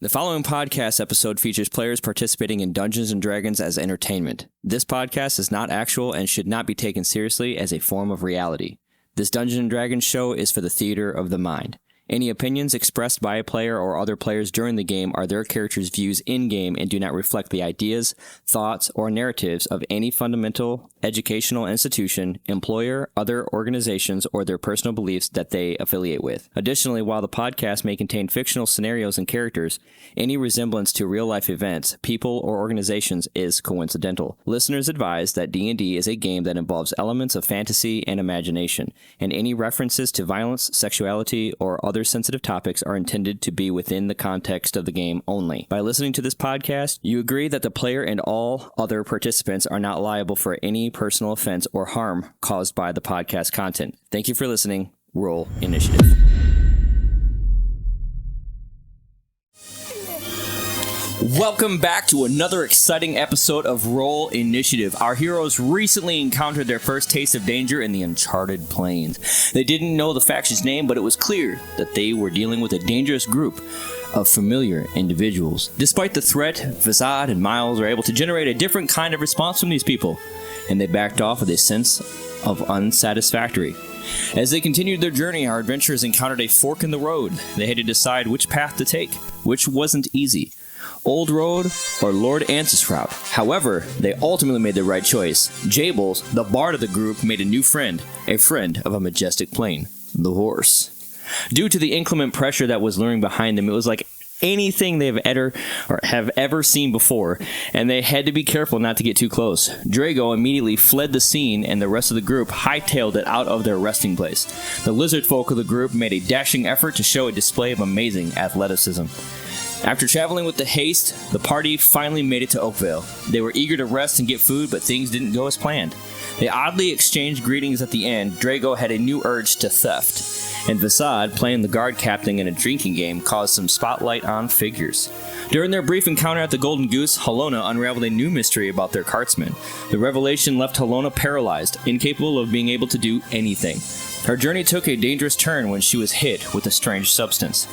The following podcast episode features players participating in Dungeons & Dragons as entertainment. This podcast is not actual and should not be taken seriously as a form of reality. This Dungeons & Dragons show is for the theater of the mind. Any opinions expressed by a player or other players during the game are their characters' views in-game and do not reflect the ideas, thoughts, or narratives of any fundamental educational institution, employer, other organizations, or their personal beliefs that they affiliate with. Additionally, while the podcast may contain fictional scenarios and characters, any resemblance to real-life events, people, or organizations is coincidental. Listeners advise that D&D is a game that involves elements of fantasy and imagination, and any references to violence, sexuality, or other sensitive topics are intended to be within the context of the game only. By listening to this podcast, you agree that the player and all other participants are not liable for any personal offense or harm caused by the podcast content. Thank you for listening. Roll initiative. Welcome back to another exciting episode of Roll Initiative. Our heroes recently encountered their first taste of danger in the uncharted plains. They didn't know the faction's name, but it was clear that they were dealing with a dangerous group of familiar individuals. Despite the threat, Facade and Miles were able to generate a different kind of response from these people, and they backed off with a sense of unsatisfactory. As they continued their journey, our adventurers encountered a fork in the road. They had to decide which path to take, which wasn't easy. Old Road or Lord Ansis route. However, they ultimately made the right choice. Jables, the bard of the group, made a new friend, a friend of a majestic plane, the horse. Due to the inclement pressure that was luring behind them, it was like anything they have ever seen before, and they had to be careful not to get too close. Drago immediately fled the scene, and the rest of the group hightailed it out of their resting place. The lizard folk of the group made a dashing effort to show a display of amazing athleticism. After traveling with the haste, the party finally made it to Oakvale. They were eager to rest and get food, but things didn't go as planned. They oddly exchanged greetings at the end. Drago had a new urge to theft, and Facade, playing the guard captain in a drinking game, caused some spotlight on figures. During their brief encounter at the Golden Goose, Halona unraveled a new mystery about their cartsman. The revelation left Halona paralyzed, incapable of being able to do anything. Her journey took a dangerous turn when she was hit with a strange substance.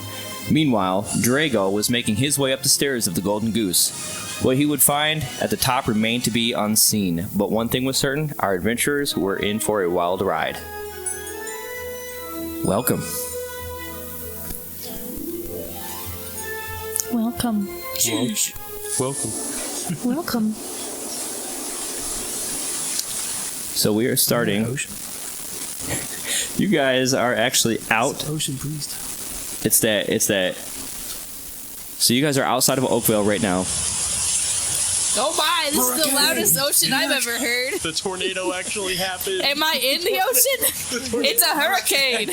Meanwhile, Drago was making his way up the stairs of the Golden Goose. What he would find at the top remained to be unseen, but one thing was certain, our adventurers were in for a wild ride. Welcome. Welcome. Welcome. So we are starting. You guys are actually out. Ocean priest. It's that. So you guys are outside of Oakville right now. Oh my, this is the loudest ocean I've ever heard. The tornado actually happened. Am I in the ocean? It's a hurricane.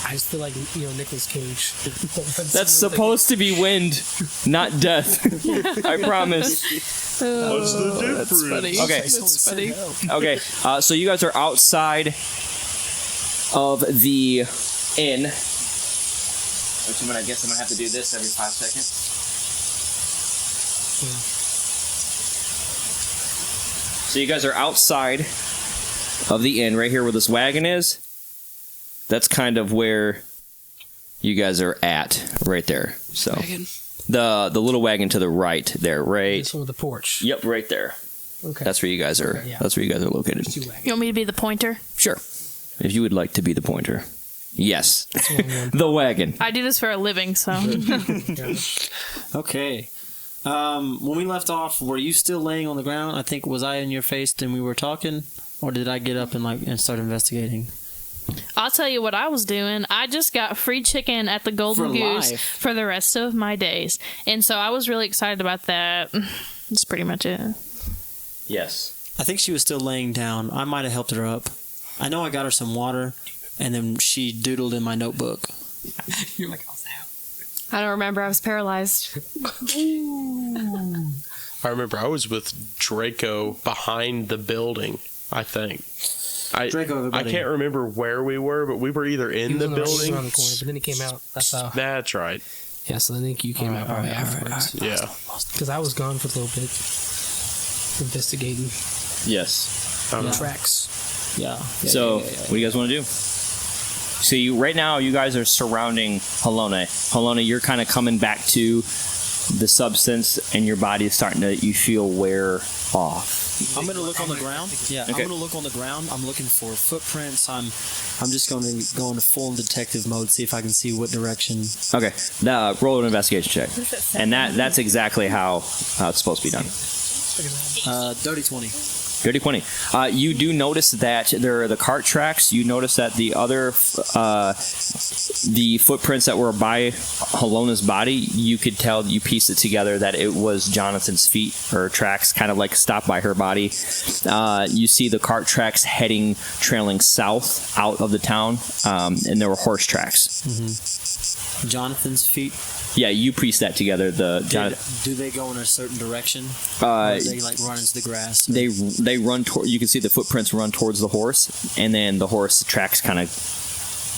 I just feel like, Nicolas Cage. That's supposed to be wind, not death. I promise. What's the difference? That's funny. Okay. That's funny. Okay, so you guys are outside of the inn. Which I guess I'm going to have to do this every 5 seconds. So you guys are outside of the inn, right here where this wagon is. That's kind of where you guys are at, right there. So Wagon. the little wagon to the right there, right? This one with the porch. Yep, right there. Okay. That's where you guys are. Yeah. That's where you guys are located. Two wagons. You want me to be the pointer? Sure. If you would like to be the pointer. Yes. The wagon. I do this for a living, so. Okay. When we left off, were you still laying on the ground? I think, was I in your face and we were talking? Or did I get up and start investigating? I'll tell you what I was doing. I just got free chicken at the Golden For Goose life. for the rest of my days. And so I was really excited about that. That's pretty much it. Yes. I think she was still laying down. I might have helped her up. I know I got her some water, and then she doodled in my notebook. You're like, how's that? I don't remember. I was paralyzed. I remember I was with Draco behind the building, I think. Draco, I everybody. can't remember where we were, but we were either in the He was building. around the corner, but then he came out. That's how. That's right. Yeah, so I think you came out probably afterwards. Yeah. Because I was gone for a little bit. Investigating Yes. tracks. Yeah. So, what do you guys want to do? So right now, you guys are surrounding Halona. Halona, you're kind of coming back to the substance, and your body is starting to, you feel, wear off. I'm gonna look on the ground. Yeah, Okay. I'm gonna look on the ground. I'm looking for footprints. I'm just going to go into full detective mode, see if I can see what direction. Okay, now roll an investigation check, and that's exactly how it's supposed to be done. Dirty 20. Dirty 20. You do notice that there are the cart tracks. You notice that the other, the footprints that were by Halona's body, you could tell, you pieced it together that it was Jonathan's feet or tracks, kind of like stopped by her body. You see the cart tracks trailing south out of the town, and there were horse tracks. Mm-hmm. Jonathan's feet. Yeah, you pieced that together. Do they go in a certain direction? Or do they like run into the grass? They run toward. You can see the footprints run towards the horse, and then the horse tracks kind of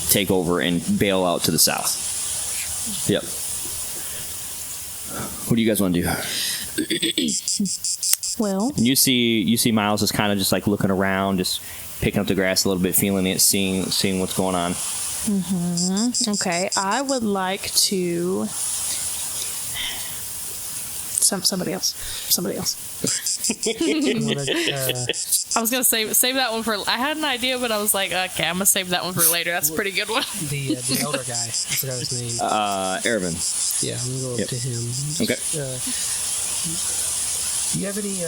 take over and bail out to the south. Yep. What do you guys want to do? Well, And you see Miles is kind of just like looking around, just picking up the grass a little bit, feeling it, seeing what's going on. okay. I would like to. Somebody else. I was gonna save that one for. I had an idea, but I was like, okay, I'm gonna save that one for later. That's a pretty good one. The elder guy. I forgot his name. Ervin. Yeah, I'm gonna go up to him. Okay. Do you have any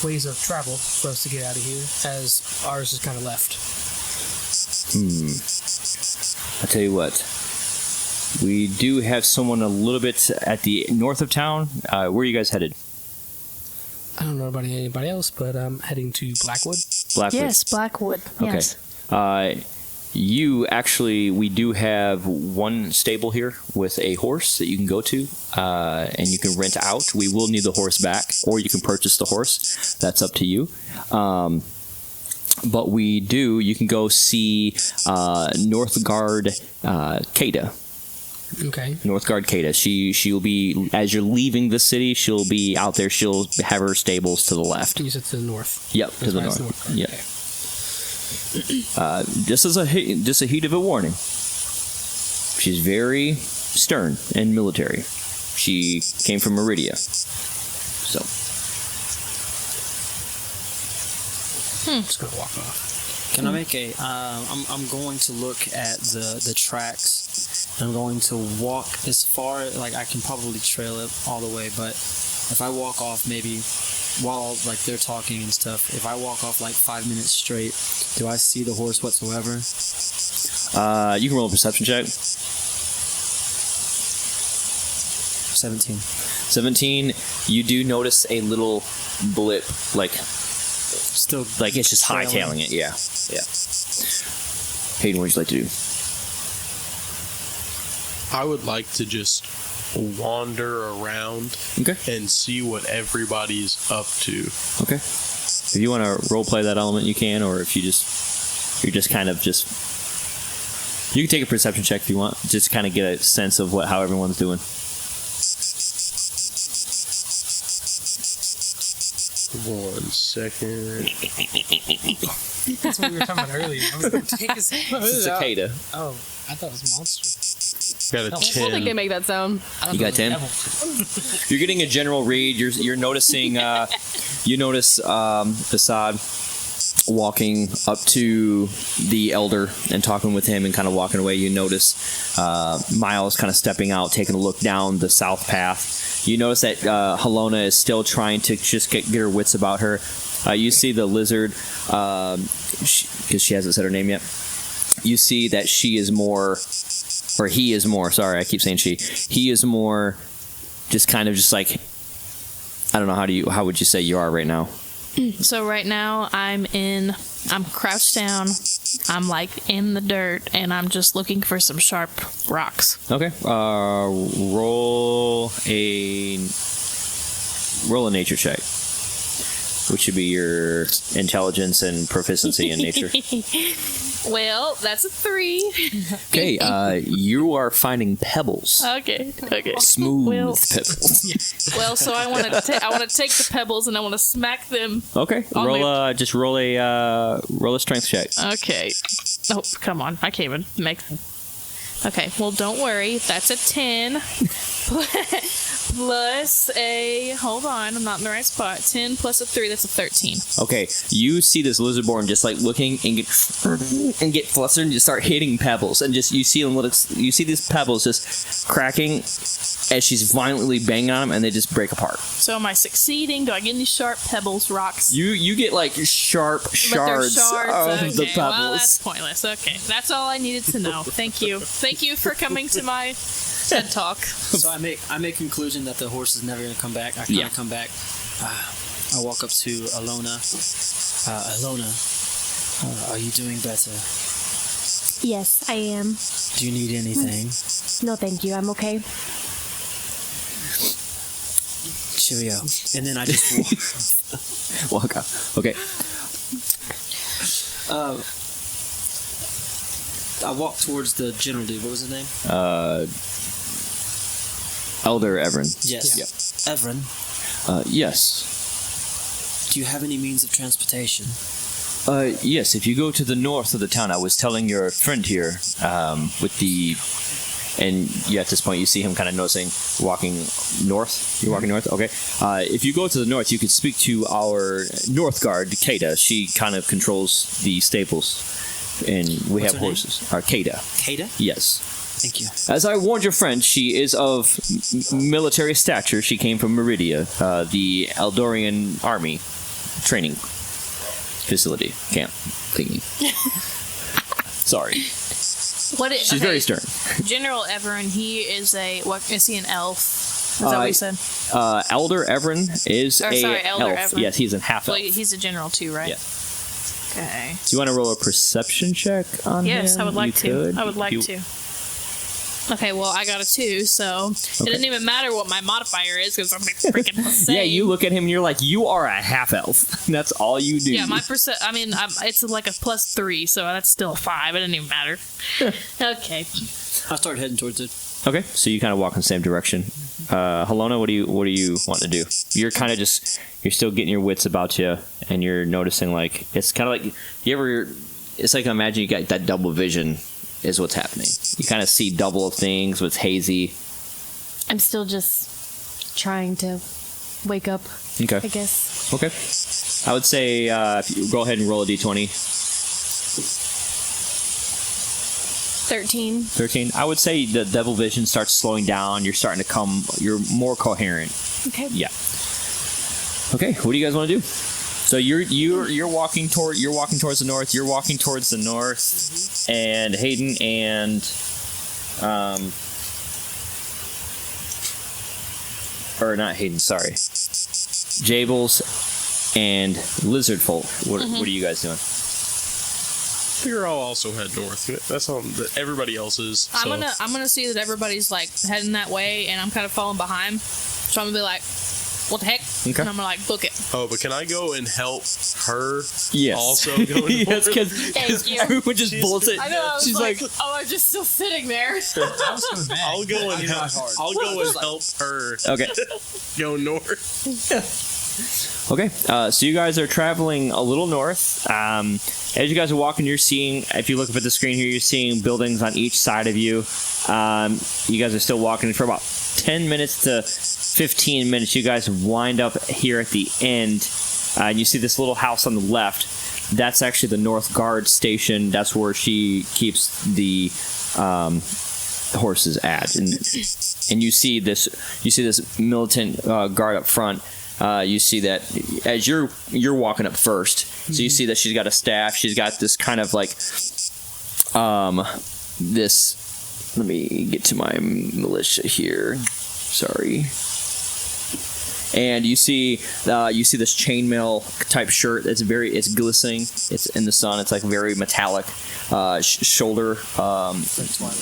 ways of travel for us to get out of here? As ours is kind of left. I tell you what. We do have someone a little bit at the north of town. Where are you guys headed? I don't know about anybody else, but I'm heading to Blackwood. Blackwood. Yes, Blackwood. Okay. Yes. We do have one stable here with a horse that you can go to, and you can rent out. We will need the horse back, or you can purchase the horse. That's up to you. But you can go see Northgard Kada. Okay. Northgard Kada. She'll be, as you're leaving the city, she'll be out there. She'll have her stables to the left. You said to the north. Yep, to the north. Northgard. Yeah. Okay. Just a heat of a warning. She's very stern and military. She came from Meridia. So. I'm just gonna walk off. Can I make a? I'm going to look at the tracks. I'm going to walk as far, like I can probably trail it all the way, but if I walk off maybe while like they're talking and stuff, if I walk off like 5 minutes straight, do I see the horse whatsoever? You can roll a perception check. 17. 17. You do notice a little blip, like Still it's just hightailing it. Yeah. Hayden, what would you like to do? I would like to just wander around Okay. and see what everybody's up to. Okay. If you want to role play that element, you can, or if you're just kind of just. You can take a perception check if you want, just kind of get a sense of how everyone's doing. One second. That's what we were talking about earlier. I was like, take a second. Cicada. Oh, I thought it was monster. Got a I don't think they 10. make that sound. You got 10? You're getting a general read. You're noticing. You notice Assad walking up to the elder and talking with him and kind of walking away. You notice Miles kind of stepping out, taking a look down the south path. You notice that Halona is still trying to just get her wits about her. You see the lizard, because she hasn't said her name yet. You see that she is more, or he is more. Sorry, I keep saying she. He is more, just kind of just like, I don't know. How would you say you are right now? So right now I'm crouched down. I'm like in the dirt, and I'm just looking for some sharp rocks. Okay. Roll a nature check. which should be your intelligence and proficiency in nature. Well, that's a 3. Okay, you are finding pebbles. Okay. Smooth Well- pebbles. Well, so I want to take the pebbles and I want to smack them. Okay, On roll my- roll a strength check. Okay. Oh, come on. I can't even make them. Okay, well, don't worry. That's a 10. Plus a... Hold on, I'm not in the right spot. 10 plus a 3, that's a 13. Okay, you see this lizardborn just like looking and get flustered and just start hitting pebbles, and just you see these pebbles just cracking as she's violently banging on them, and they just break apart. So am I succeeding? Do I get any sharp pebbles, rocks? You get like sharp But they're shards of the okay, well, pebbles. that's pointless. Okay, that's all I needed to know. Thank you. Thank you for coming to my TED Talk. So I make conclusion that the horse is never going to come back. I kind of come back. I walk up to Alona. Alona, are you doing better? Yes, I am. Do you need anything? No, thank you. I'm okay. Cheerio. And then I just Walk out. Okay. I walk towards the general dude. What was his name? Elder Everin. Yes. Yeah. Everin, Yes. do you have any means of transportation? Yes, if you go to the north of the town, I was telling your friend here, with the... And at this point, you see him kind of noticing, walking north. You're walking north? Okay. If you go to the north, you could speak to our North Guard, Kada. She kind of controls the stables. And we What's have her name? horses. Kada. Kada? Yes. Thank you. As I warned your friend, she is of military stature. She came from Meridia, the Eldorian army training facility camp thingy. Sorry. She's very stern. General Everin, he is a... What, is he an elf? Is that what you said? Elder Everin is Elder elf. Everin. Yes, he's a half Well, elf. he's a general too, right? Yeah. Okay. Do you want to roll a perception check on him? Yes, I would like You to. could. I would like You- to. Okay, well, I got a 2, so it didn't even matter what my modifier is because I'm freaking insane. Yeah, you look at him and you're like, you are a half elf. That's all you do. Yeah, my it's like a +3, so that's still a 5. It didn't even matter. Okay. I start heading towards it. Okay, so you kind of walk in the same direction. Helena, what do you want to do? You're kind of you're still getting your wits about you, and you're noticing like it's kind of like it's like imagine you got that double vision is what's happening. You kind of see double of things, what's hazy. I'm still just trying to wake up, Okay. I guess. Okay. I would say if you go ahead and roll a d20. 13. 13. I would say the double vision starts slowing down. You're starting to you're more coherent. Okay. Yeah. Okay. What do you guys want to do? So you're walking towards the north. You're walking towards the north, and Hayden and or not Hayden. Sorry, Jables and Lizard Folk. What are you guys doing? Figure I'll also head north. That's all that everybody else is. So. I'm gonna see that everybody's like heading that way, and I'm kind of falling behind. So I'm gonna be like, "What the heck?" Okay. And I'm gonna like book it. Oh, but can I go and help her? Yes. Also go north? Yes, because Thank you. everyone just She's- bolts it. I know. I was She's like, oh, I'm just still sitting there. I'll go and help. I'll go and help her okay. go north. Okay, so you guys are traveling a little north. As you guys are walking, you're seeing, if you look up at the screen here, you're seeing buildings on each side of you. You guys are still walking for about 10 minutes to 15 minutes. You guys wind up here at the end, and you see this little house on the left. That's actually the North Guard station. That's where she keeps the horses at, and you see this militant guard up front. You see that as you're walking up first, so you see that she's got a staff. She's got this kind of like this. Let me get to my militia here. Sorry. And you see this chainmail type shirt. It's glistening. It's in the sun. It's like very metallic. Shoulder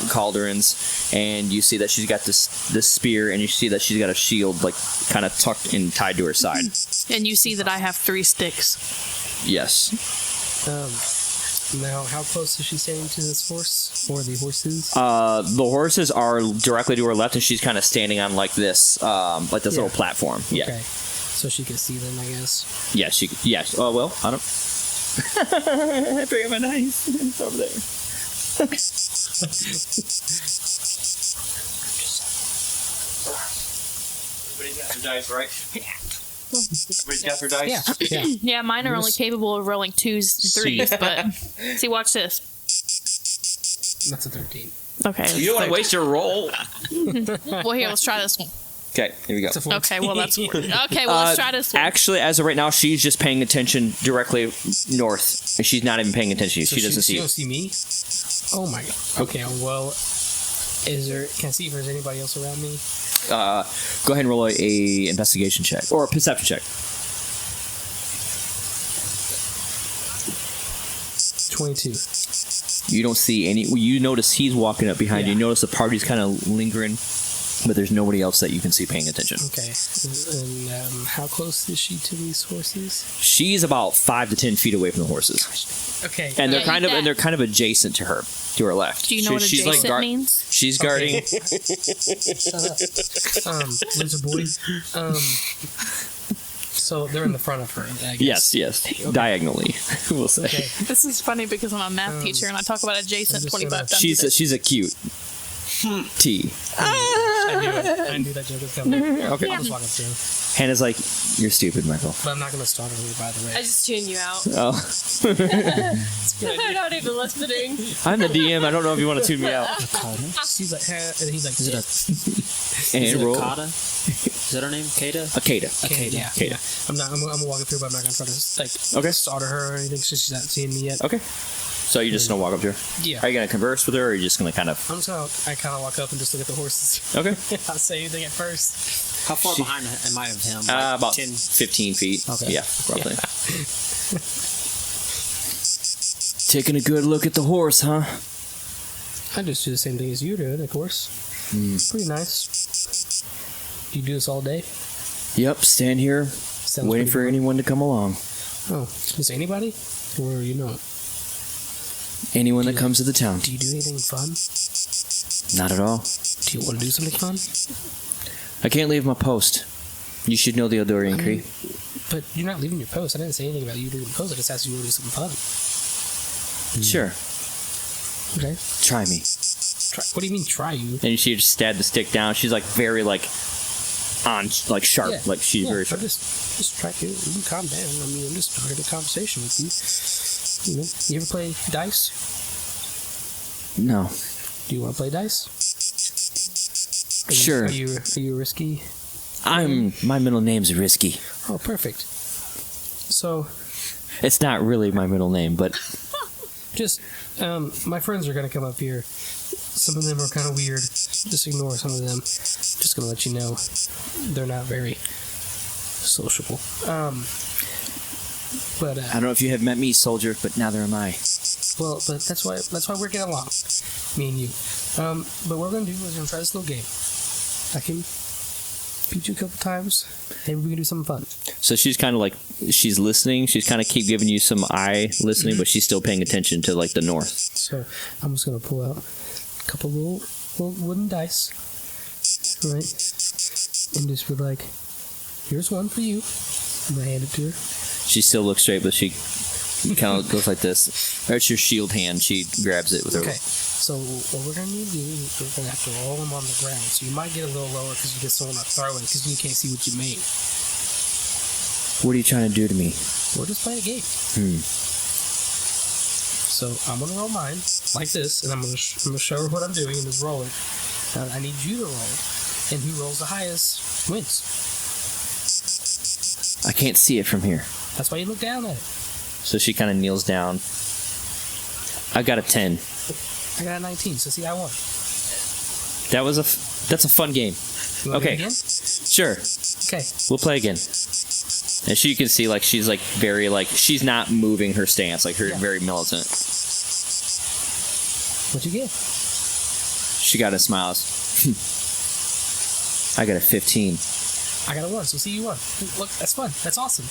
cauldrons, and you see that she's got this spear, and you see that she's got a shield like kind of tucked and tied to her side. And you see that I have 3 sticks. Yes. Now, how close is she standing to this horse or the horses? The horses are directly to her left, and she's kind of standing on like this little platform. Yeah. Okay. So she can see them, I guess. Yeah. She. Yeah. Oh well. I don't. I pick up my dice. It's over there. Everybody's got their dice, right? Everybody's got their dice. Yeah. Yeah, mine are only capable of rolling 2s and 3s, but see, watch this. That's a 13. Okay. You don't want to waste your roll. Well, here, let's try this one. Okay, here we go. It's a 14. Okay, well, that's okay. Well, let's try this one. Actually, as of right now, she's just paying attention directly north, and she's not even paying attention. So she doesn't see She you. don't see me? Oh my god. Okay, well, can I see if there's anybody else around me? Go ahead and roll a investigation check or a perception check. 22. You don't see any. You notice he's walking up behind you. You notice the party's kind of lingering, but there's nobody else that you can see paying attention. Okay. And how close is she to these horses? She's about 5 to 10 feet away from the horses, Okay. and they're Yeah, kind of that. and they're kind of adjacent to her left. Do you know what she's adjacent like means? She's guarding. Shut up. Loser boy. So they're in the front of her, I guess. Yes, diagonally, we'll say. Okay. This is funny because I'm a math teacher and I talk about adjacent I'm just 25 gonna- times. She's a cute T. I knew that joke was coming. Okay. I'll just walk up to her. Hannah's like, you're stupid, Michael. But I'm not going to startle her, by the way. I just tune you out. Oh, They're not even listening. I'm the DM. I don't know if you want to tune me out. She's like, and he's like, Is it a And roll. Kata? Is that her name? Kata? Akeda. okay, yeah. Okay. I'm gonna walk up to her, but I'm not gonna try to Okay. startle her or anything since she's not seeing me yet. Okay. So you're just gonna walk up to her? Yeah. Are you gonna converse with her, or are you just gonna kind of? I'm just gonna kind of walk up and just look at the horses. Okay. Not say anything at first. How far behind am I of him? Like About 10. 15 feet. Okay. Yeah, roughly. Taking a good look at the horse, huh? I just do the same thing as you're doing, of course. Pretty nice. You do this all day? Yep. Stand here, Sounds waiting pretty for fun. anyone to come along. Oh, is anybody? Or you know? Anyone that comes to the town. Do you do anything fun? Not at all. Do you want to do something fun? I can't leave my post. You should know the Eldorian Cree. But you're not leaving your post. I didn't say anything about you leaving the post. I just asked you to do something fun. Sure. Okay. Try me. What do you mean, try you? And she just stabbed the stick down. She's like very like sharp. Yeah. Like she's very I sharp. just try to. You can calm down. I mean, I'm just starting a conversation with you. You know, you ever play dice? No. Do you want to play dice? Sure. Are you risky? My middle name's Risky. Oh, perfect. So, It's not really my middle name, but just my friends are gonna come up here. Some of them are kind of weird. Just ignore some of them. Just gonna let you know they're not very sociable. But I don't know if you have met me, soldier, but neither am I. well, but that's why we're getting along, me and you. But what we're gonna do is we're gonna try this little game. I can beat you a couple times. Maybe we can do something fun. So she's kind of like she's listening. She's kind of keep giving you some eye listening, but she's still paying attention to like the north. So I'm just gonna pull out a couple little wooden dice, right? And just be like, "Here's one for you." I'm gonna hand it to her. She still looks straight, but she kind of goes like this. That's your shield hand. She grabs it with her. Okay. So what we're gonna need to do is we're gonna have to roll them on the ground. So you might get a little lower because you just don't want to throw it because you can't see what you made. What are you trying to do to me? We're just playing a game. So I'm gonna roll mine like this, and I'm gonna show her what I'm doing and just roll it. I need you to roll, and who rolls the highest wins. I can't see it from here. That's why you look down at it. So she kind of kneels down. I got a 10. I got a 19, so see, I won. That's a fun game. You want to do it Okay. again? Sure. Okay. We'll play again. And she can see like she's like very like she's not moving her stance, like her Yeah. very militant. What'd you get? She got a smiles. I got a 15. I got a 1, so see, you won. Look, that's fun. That's awesome.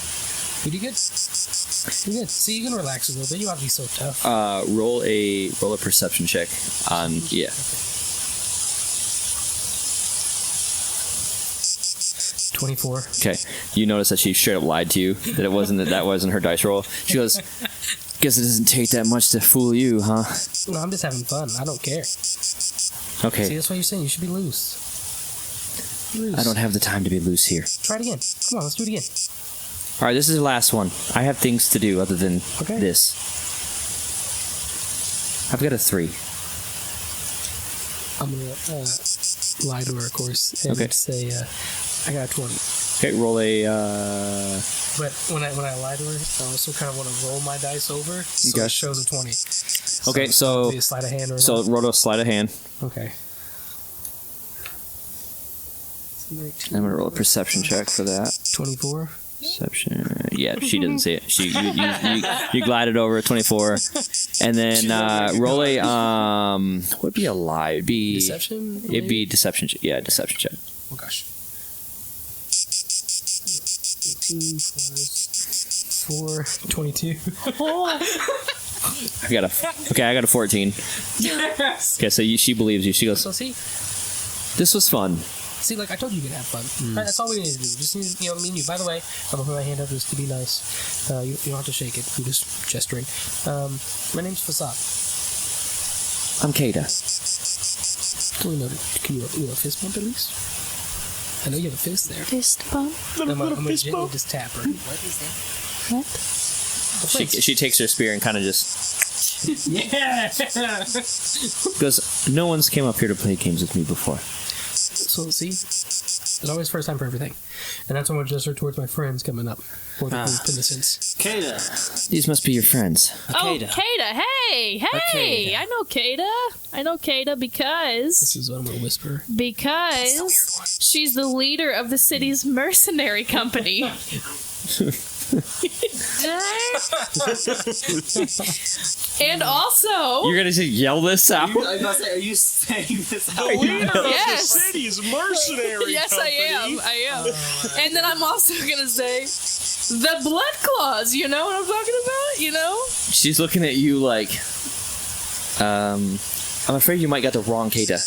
We do good. You're good. See, you can relax a little bit. You don't have to be so tough. Roll a perception check on yeah. 24. Okay, you notice that she straight up lied to you, that wasn't her dice roll. She goes, guess it doesn't take that much to fool you, huh? No, I'm just having fun. I don't care. Okay. See, that's why you're saying you should be loose. I don't have the time to be loose here. Try it again. Come on, let's do it again. All right, this is the last one. I have things to do other than this. I've got a 3. I'm gonna lie to her, of course, and say I got a 20. Okay, roll a. But when I lie to her, I also kind of want to roll my dice over, so it shows a 20. Okay, so be a sleight of hand or so not? roll a sleight of hand. Okay. I'm gonna roll a perception check for that. 24. Perception. Yeah, she doesn't see it. You glided over 24, and then roll a what would be a lie? It'd be Deception. It'd be deception. Yeah, deception check. Oh gosh. 18 plus 4, 22. I got a 14. Okay, so she believes you. She goes, So see, this was fun. See, like I told you, you can have fun. Right, that's all we need to do. Just need, me and you. By the way, I'm gonna put my hand up just to be nice. You don't have to shake it. I'm just gesturing. My name's Fasad. I'm Kata. Totally noted. Can you a fist bump at least? I know you have a fist there. Fist bump. I'm gonna gently just tap her. What is that? What? She takes her spear and kind of just Yeah. goes, no one's came up here to play games with me before. So see, there's always first time for everything, and that's when we'll gesture towards my friends coming up, or the group in a sense. Kata. These must be your friends. Oh, Kata. Hey. Kata. I know Kata because... This is what I'm gonna whisper. Because she's the leader of the city's mercenary company. And also... You're gonna just yell this out? Are you saying this out loud? Yes. City's mercenary. Yes, I am. And then I'm also gonna say the blood claws. You know what I'm talking about? You know? She's looking at you like, I'm afraid you might got the wrong Kata.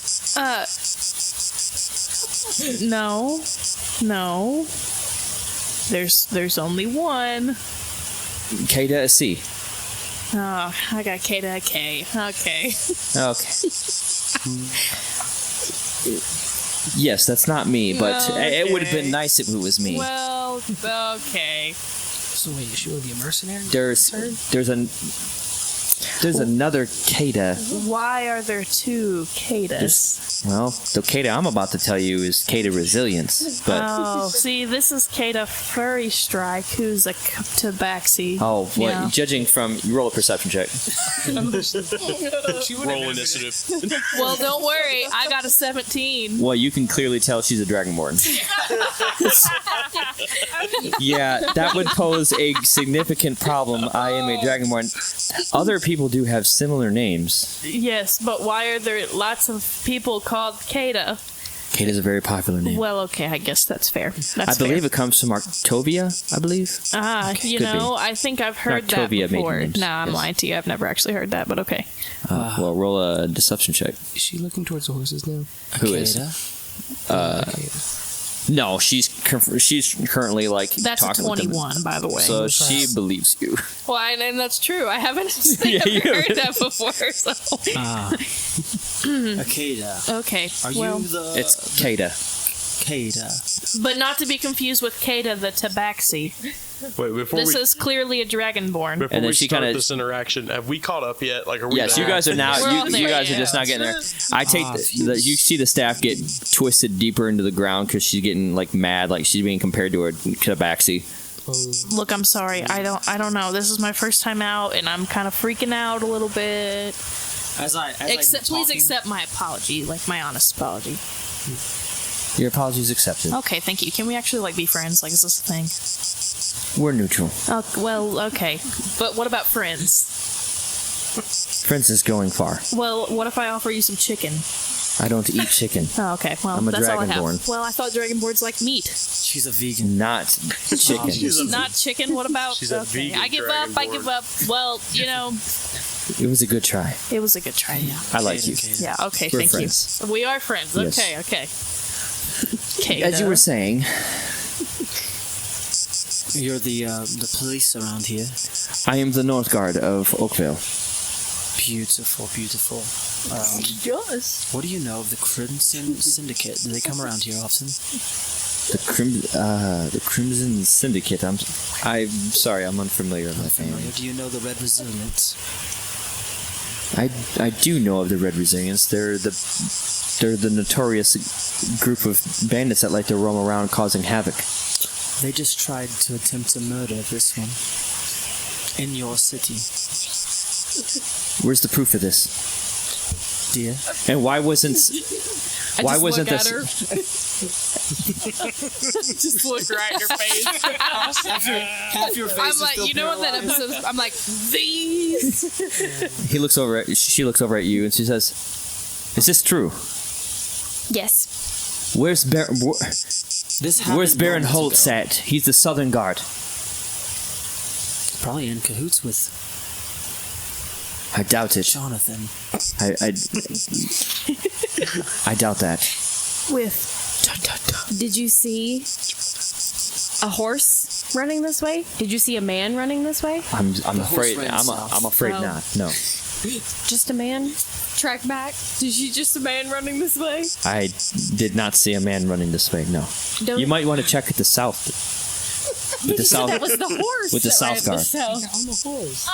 No. There's only one. Kata a C. Oh, I got Kata a K. Okay. Okay. Yes, that's not me, but it would have been nice if it was me. Well, okay. So wait, is she gonna be a mercenary? There's another Kata. Why are there two Katas? Well, the Kata I'm about to tell you is Kata Resilience, but Oh, see, this is Kata Furry Strike, who's a tabaxi. well, Yeah. judging from you roll a perception check. Roll initiative. Well, don't worry, I got a 17. Well, you can clearly tell she's a Dragonborn. Yeah, that would pose a significant problem. I am a Dragonborn. Other people do have similar names. Yes, but why are there lots of people called Kata? Kata's a very popular name. Well, okay, I guess that's fair. I believe it comes from Arctovia, I believe. You Could know, be. I think I've heard that Arctovia before. maiden names, No, I'm yes. lying to you. I've never actually heard that, but okay. Well, roll a deception check. Is she looking towards the horses now? Who is? No, she's currently like That's a talking with them. 21, by the way. So she believes you. Well, and that's true. I haven't Yeah, you ever heard haven't. that before. So. Akeda. Okay. Are well, you the It's Kata. Kata? but not to be confused with Kata the Tabaxi. Wait, before This we is clearly a Dragonborn. before And then we she start kinda- this interaction, have we caught up yet? Like, are we? Yes, there? you guys are now. We're all You there, guys are yeah. just not getting there. I take you see the staff get twisted deeper into the ground because she's getting like mad, like she's being compared to a Tabaxi. Look, I'm sorry. I don't know. This is my first time out, and I'm kind of freaking out a little bit. As Please accept my apology, like my honest apology. Your apologies accepted. Okay, thank you. Can we actually like be friends? Like, is this a thing? We're neutral. Oh, well, okay. But what about friends? Friends is going far. Well, what if I offer you some chicken? I don't eat chicken. Oh, okay. Well, I'm a that's all I have. dragonborn. Well, I thought dragonborns like meat. She's a vegan. Not chicken. Not chicken. What about? She's a vegan I give up. I give up. Well, It was a good try. it was a good try. Yeah. I like you. Yeah. Okay. We're thank friends. you. We are friends. Yes. Okay. Okay. As you were saying, You're the police around here. I am the North Guard of Oakville. Beautiful, beautiful. Yours. What do you know of the Crimson Syndicate? Do they come around here often? The Crimson Syndicate. I'm sorry, I'm unfamiliar with my family. Do you know the Red Resilience? I do know of the Red Resilience. They're the notorious group of bandits that like to roam around causing havoc. They just tried to attempt to murder this one in your city, Where's the proof of this? dear. And why wasn't Look this? at her. Just look right in her face. Half your face I'm like, you know what that episode? I'm like, these. She looks over at you and she says, "Is this true? Yes. Where's Baron Where's Baron Holtz at? He's the Southern Guard." Probably in cahoots with I doubt it. Jonathan. I doubt that. Did you see a horse running this way? Did you see a man running this way? I'm horse afraid. ran south. I'm afraid Oh. not. No, Just a man? Track back. Did you just a man running this way? I did not see a man running this way. No. Don't You might want to check at the south. With the south. That was the horse. With the that South ran Guard. south. I'm a horse.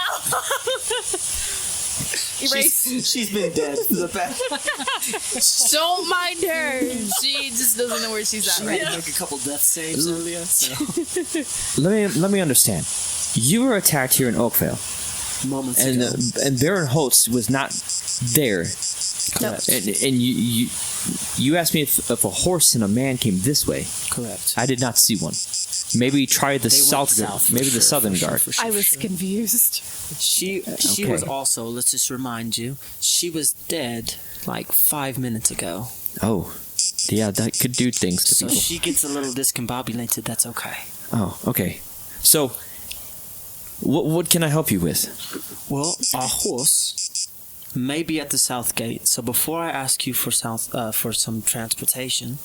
Erase. She's been dead for the past. Don't mind her. She just doesn't know where she's at She right had now. like a couple death saves earlier. So. Let me understand. You were attacked here in Oakville, Moments and ago. and Baron Holtz was not there. Correct. And you asked me if a horse and a man came this way. Correct. I did not see one. Maybe try the They went south guard. south for Maybe the sure, Southern for sure, Guard. for sure, I was sure. confused. She Okay. was also, let's just remind you, she was dead like 5 minutes ago. Oh, yeah, that could do things to So people. she gets a little discombobulated. That's okay. Oh, okay. So, what can I help you with? Well, our horse may be at the south gate. So before I ask you for some transportation,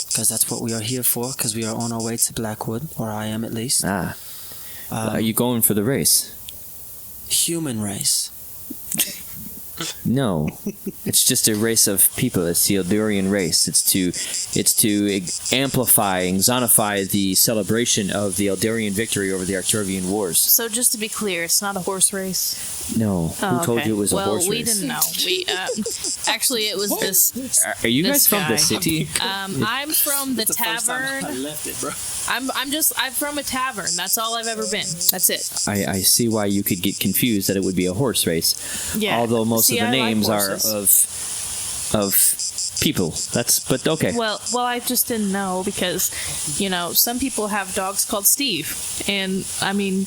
because that's what we are here for, because we are on our way to Blackwood, or I am at least. Are you going for the race? Human race. No, it's just a race of people. It's the Eldurian race. It's to amplify and zonify the celebration of the Eldurian victory over the Arturian Wars. So just to be clear, it's not a horse race. No, who Oh, told okay. you it was a well, horse we race? didn't know. We actually it was this. Are you This guys from the guy. city? I'm from the tavern. I left it, bro. I'm from a tavern. That's all I've ever been. That's it. I see why you could get confused that it would be a horse race. Yeah. Although most See, of the I like names are horses. of people. But okay. Well, I just didn't know because, some people have dogs called Steve, and I mean,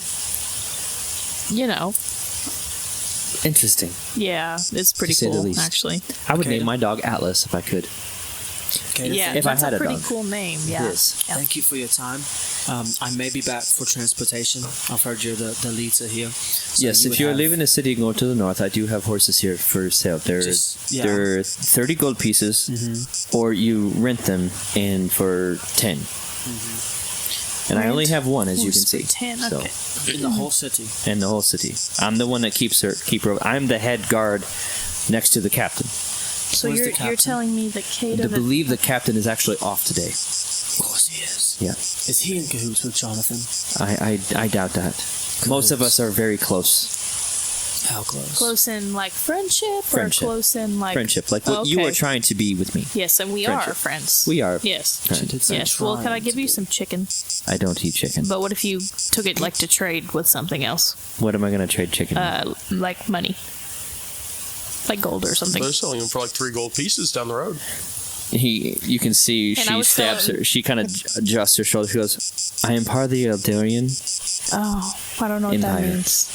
Interesting. yeah, it's pretty To say the cool least. actually. I would Okay, name then. my dog Atlas if I could. Okay, Yeah, if I that's had a a pretty dog. cool name. Yeah. It is. Yeah. Thank you for your time. I may be back for transportation. I've heard you're the leader here. So Yes, you if would you're have- leaving the city and going to the north, I do have horses here for sale. They're Just- yeah. they're 30 gold pieces, or you rent them in for 10. And I only have one, as you can Horse for see. 10, So, okay. in the whole city. in the whole city, I'm the one that keep her. I'm the head guard next to the captain. So Where's the you're captain? telling me that Kate I believe the captain is actually off today. Of course he is. Yeah, Is he in cahoots with Jonathan? I doubt that. Most of us are very close. How close? close in like friendship, Friendship. or close in like Friendship, like what you Okay. are trying to be with me. Yes, and we Friendship. are friends. We are. Yes. She did say Yes. Well, can I trying give to you be. some chicken? I don't eat chicken. But what if you took it like to trade with something else, What am I going to trade chicken? like money, like gold or something? They're selling them for like 3 gold pieces down the road. You can see And I she was stabs telling- her. She kind of adjusts her shoulders. She goes, "I am part of the Eldurian." Oh, I don't know what that Empire. means.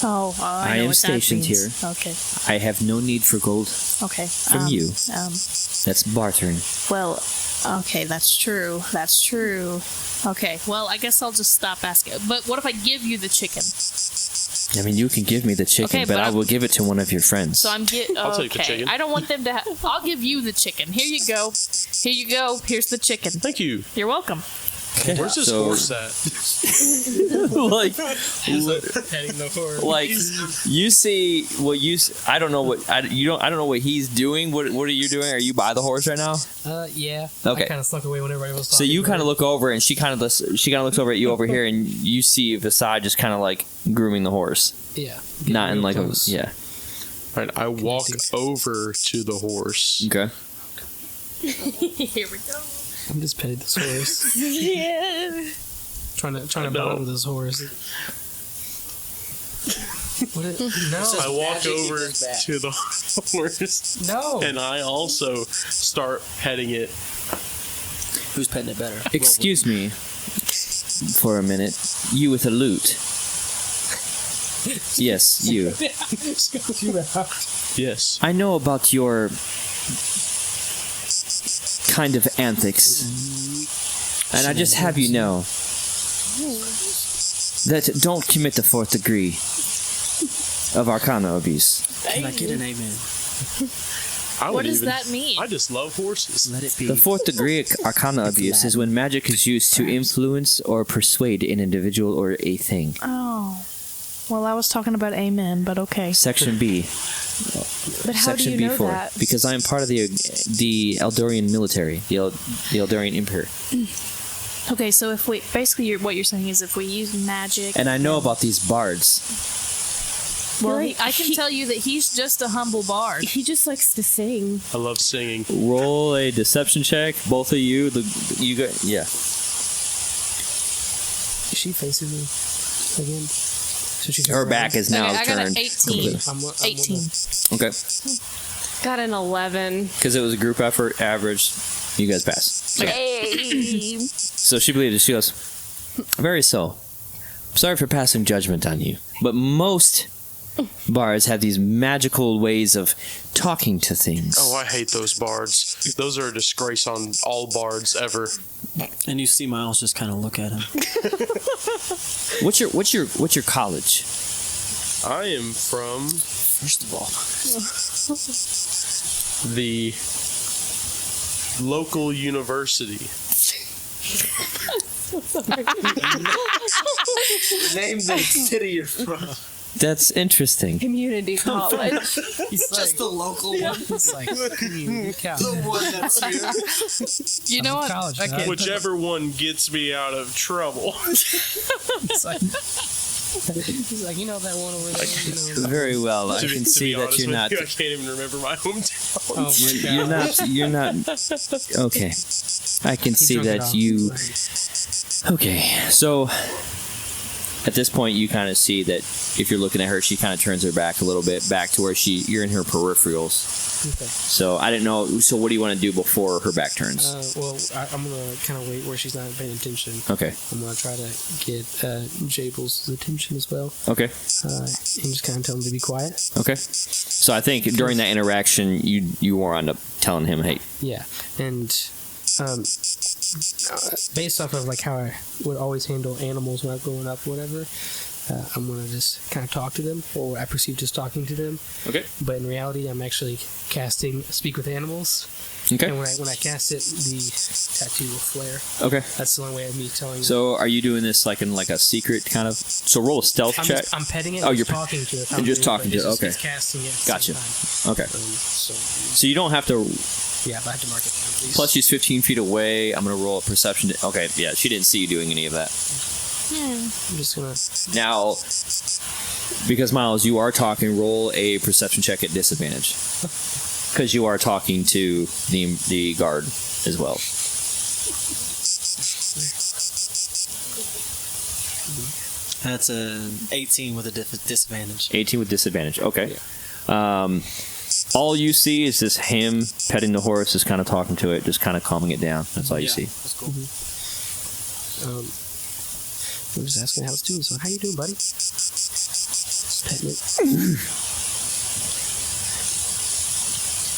Oh, I am know what that stationed means. here. Okay. I have no need for gold Okay. from you. That's bartering. Well, okay, that's true. That's true. Okay, well, I guess I'll just stop asking. But what if I give you the chicken? I mean, you can give me the chicken, Okay, but but I I'm- will give it to one of your friends. So I'm get. I'll Okay, take the chicken. I don't want them to. I'll give you the chicken. Here you go. Here you go. Here's the chicken. Thank you. You're welcome. Where's this So- horse at? like, Petting the horse. like you see what you. I don't know what I don't know what he's doing. What are you doing? Are you by the horse right now? Yeah. Okay. I kind of slunk away when everybody was So talking. you to kind of her. look over, and she kind of looks over at you over here, and you see Visai just kind of like grooming the horse, Yeah. not in real like close. a yeah. All right, I walk over to the horse. Okay. Here we go. I'm just petting this horse. Yeah. trying to No. bond with this horse. What no. I walk over to the horse, No. and I also start petting it. Who's petting it better? Excuse me for a minute. You with a lute? Yes, you. Yes. I know about your kind of antics, and I just have you know that don't commit the fourth degree of arcana abuse. Can I get an amen? I What would does even, that mean? I just love horses. Let it be. The fourth degree arcana abuse is when magic is used to influence or persuade an individual or a thing. Oh. Well, I was talking about amen, but okay. Section B. But how do Section you know B4. that? Because I am part of the Eldorian military, the Eldorian Emperor. Okay, so if we basically what you're saying is if we use magic, And I know about these bards. well, Right. I can tell you that he's just a humble bard. He just likes to sing. I love singing. Roll a deception check, both of you. You got yeah. Is she facing me again? So she's Her back is now Okay, I got an turned. 18. I'm 18. Okay, Got an 11. because it was a group effort, average. You guys pass. Hey. So she believed it. She goes, very so. Sorry for passing judgment on you, but most bards have these magical ways of talking to things. Oh, I hate those bards. Those are a disgrace on all bards ever. And you see Miles just kind of look at him. What's your college? I am from First of all, the local university. name the city you're from. That's interesting. Community college. Just the local one. It's like community college. The one that's here. You know what? College, I huh? can't- Whichever one gets me out of trouble. It's like, he's like, you know that one over there. You know, Very well. I To be- can to see be that honest you're with not. you, I can't even remember my hometown. oh my God. You're not. Okay. I can He see drunk it that off. you. Okay. So at this point, you kind of see that if you're looking at her, she kind of turns her back a little bit, back to where you're in her peripherals. Okay. So I didn't know. So what do you want to do before her back turns? Well, I'm gonna kind of wait where she's not paying attention. Okay. I'm gonna try to get Jabel's attention as well, Okay. and just kind of tell him to be quiet. Okay. So I think during that interaction, you wound up telling him, "Hey, Yeah, and based off of like how I would always handle animals when I was growing up, whatever. I'm gonna just kind of talk to them, or I perceive just talking to them. Okay. But in reality, I'm actually casting Speak with Animals. okay, And when I cast it, the tattoo will flare. okay." That's the only way of me telling. So are you doing this like in like a secret kind of? So roll a stealth check. I'm petting it. Oh, and you're just talking to it. you're just talking to it, okay. It's casting it. At the Gotcha. same time. Okay. So So you don't have to. yeah, but I have to mark it down, please. Plus, she's 15 feet away. I'm gonna roll a perception. Okay, yeah, she didn't see you doing any of that. I'm just gonna. Now, because Miles, you are talking, roll a perception check at disadvantage. Because you are talking to the guard as well. That's an 18 with a disadvantage. 18 with disadvantage. Okay. All you see is this him petting the horse, just kind of talking to it, just kind of calming it down. That's all you see. That's cool. I'm just asking how it's doing. So how you doing, buddy? petting it.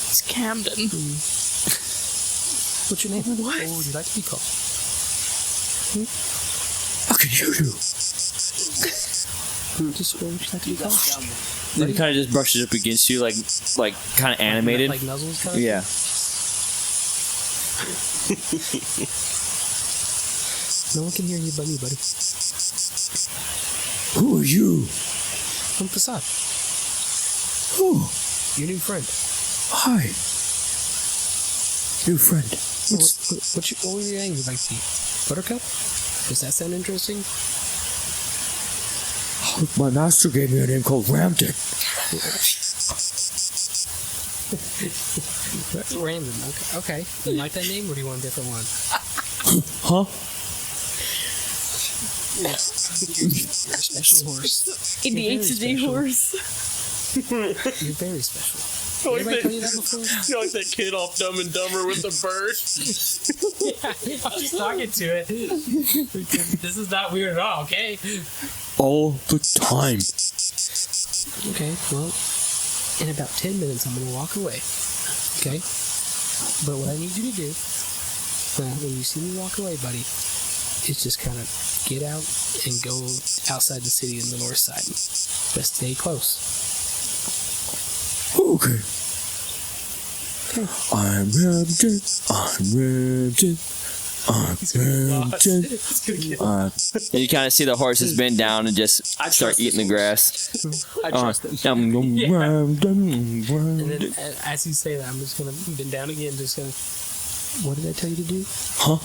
It's Camden. What's your name? What would you like to be called? How can you do? Just what would you like to be called? He kind of just brushes up against you, like kind of animated. Like nuzzles kind of? Yeah. No one can hear you but me, buddy. Who are you? I'm Facade. Oh, Your new friend. hi. New friend. What would your name would like to be? Buttercup? Does that sound interesting? My master gave me a name called Ramden. Random. Okay. You like that name, or do you want a different one? Huh? You're a special horse. ADHD horse. You're very special. Anybody tell you that before? You're like that kid off Dumb and Dumber with the bird. I'm just talking to it. This is not weird at all, okay? All the time. Okay, well, in about 10 minutes, I'm going to walk away. Okay? But what I need you to do, when you see me walk away, buddy, is just kind of get out and go outside the city in the north side. But stay close. Okay. I'm Ramden. And you kind of see the horses bend down and just start eating the grass. I trust him. And then as you say that, I'm just going to bend down again, just going to... What did I tell you to do? Huh?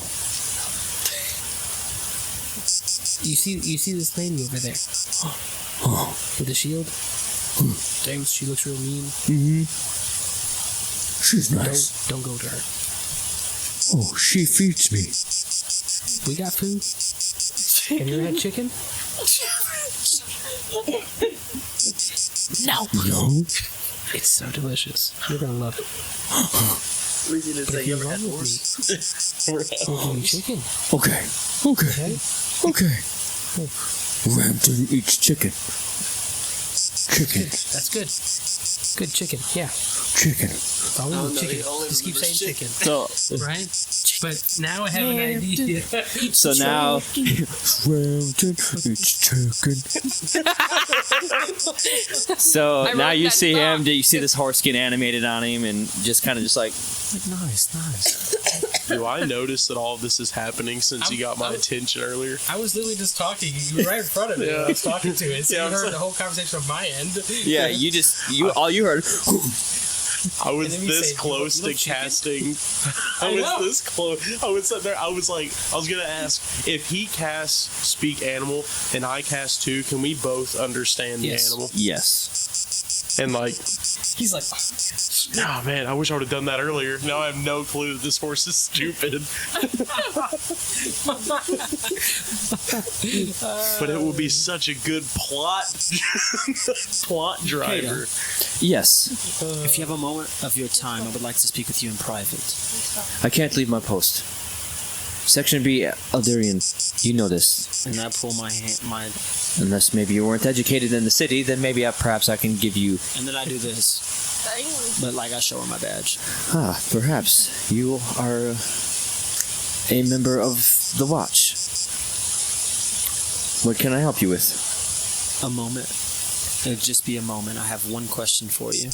You see this lady over there? With the shield? Dang, she looks real mean. Mm-hmm. She's nice. Don't go to her. Oh, she feeds me. We got food. Have you ever had chicken? No. No? It's so delicious. You're gonna love it. But if you're wrong with me, we'll give you chicken. Okay. Okay. Ramden eats chicken. Chicken. That's good. Good chicken. Yeah. Chicken. Follow the chicken. Just keep saying chicken. So, Right? But now I have an idea. so now, Ramden eats chicken. So I now wrote you that see him. song. Do you see this horse get animated on him and just kind of just like Nice. Do I notice that all of this is happening since you got my attention earlier? I was literally just talking. You were right in front of me when I was talking to it. So Yeah, you heard I'm the whole conversation on my end. yeah, all you heard. I was And then we this say, close "You to love chicken?" casting. I was this close. I was sitting there. I was gonna ask if he casts speak animal and I cast too. Can we both understand the Yes. animal? Yes. And like, He's like, oh man, I wish I would have done that earlier. Now I have no clue that this horse is stupid. But it will be such a good plot driver. Yes. If you have a moment of your time, I would like to speak with you in private. I can't leave my post. Section B, Alderian. You know this. And I pull my Unless maybe you weren't educated in the city, then maybe perhaps I can give you. and then I do this. But like I show her my badge. Perhaps you are a member of the Watch. What can I help you with? A moment. It'll just be a moment. I have one question for you.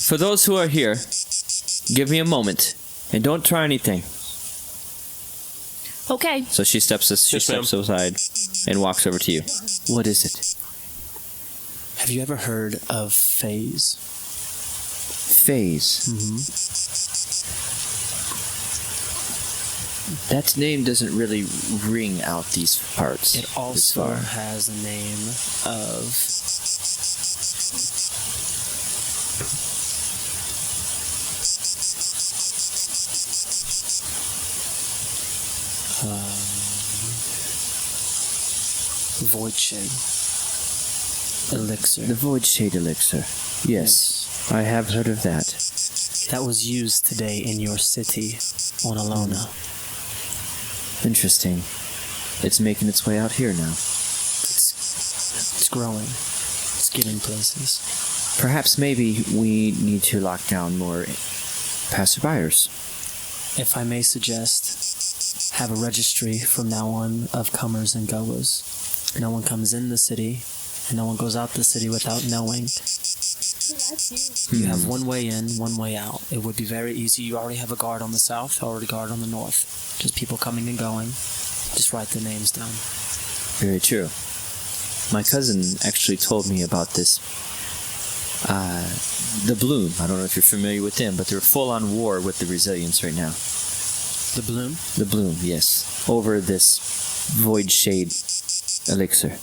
For those who are here, give me a moment and don't try anything. Okay. So she steps ma'am. aside and walks over to you. What is it? Have you ever heard of phase? Phase. That name doesn't really ring out these parts. It this also far. has a name of void shade elixir. The Void Shade Elixir. Yes, I have heard of that. That was used today in your city on Alona. Interesting. It's making its way out here now. It's growing. getting places. Perhaps maybe we need to lock down more passerbyers. If I may suggest, have a registry from now on of comers and goers. No one comes in the city, and no one goes out the city without knowing. You have one way in, one way out. It would be very easy. You already have a guard on the south, already a guard on the north. Just people coming and going. Just write their names down. Very true. My cousin actually told me about this. The Bloom. I don't know if you're familiar with them, but they're full on war with the Resilience right now. The Bloom? The Bloom, yes. Over this Void Shade elixir.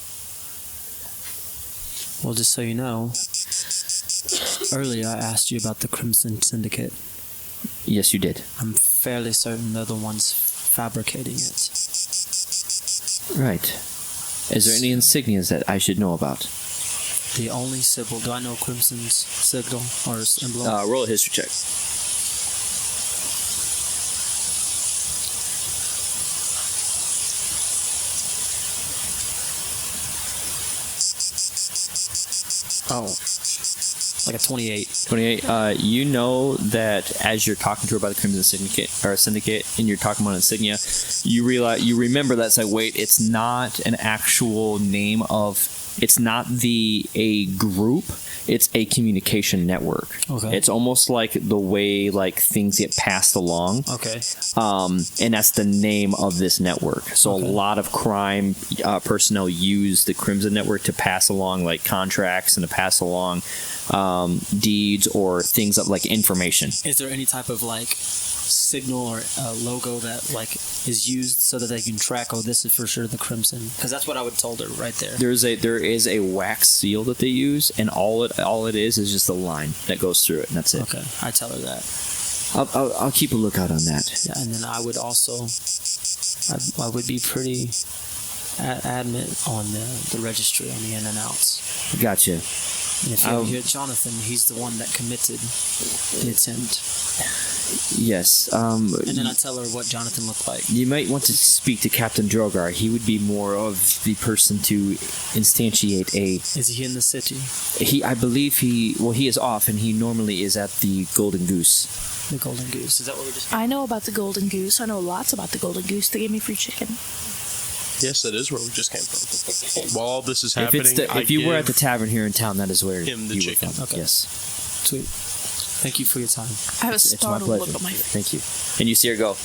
Well, just so you know, earlier I asked you about the Crimson Syndicate. Yes, you did. I'm fairly certain they're the ones fabricating it. Right. Is there any insignias that I should know about? The only symbol. Do I know Crimson's signal or emblem? Roll a history check. Oh, like a 28. 28. You know that as you're talking to her about the Crimson Syndicate, and you're talking about insignia, you remember that's like, wait, it's not an actual name of. It's not a group. It's a communication network. Okay. It's almost like the way like things get passed along. Okay. And that's the name of this network. So a lot of crime personnel use the Crimson Network to pass along like contracts and to pass along deeds or things of like information. Is there any type of like signal or logo that like is used so that they can track? Oh, this is for sure the Crimson. Because that's what I would have told her right there. There is a wax seal that they use, and all it is just a line that goes through it, and that's it. Okay, I tell her that. I'll keep a lookout on that. Yeah, and then I would also, I would be pretty adamant on the registry on the in and outs. Gotcha. And if you ever hear Jonathan, he's the one that committed the attempt. Yes. And then I tell her what Jonathan looked like. You might want to speak to Captain Drogar. He would be more of the person to instantiate a. Is he in the city? I believe he is off, and he normally is at the Golden Goose. The Golden Goose. Is that what we're just? I know about the Golden Goose. I know lots about the Golden Goose. They gave me free chicken. Yes, that is where we just came from. While all this is happening, if you were at the tavern here in town, that is where him the you chicken. were from. Okay. Yes. Sweet. Thank you for your time. I have a It's my startled pleasure. look on my face. Thank you. And you see her go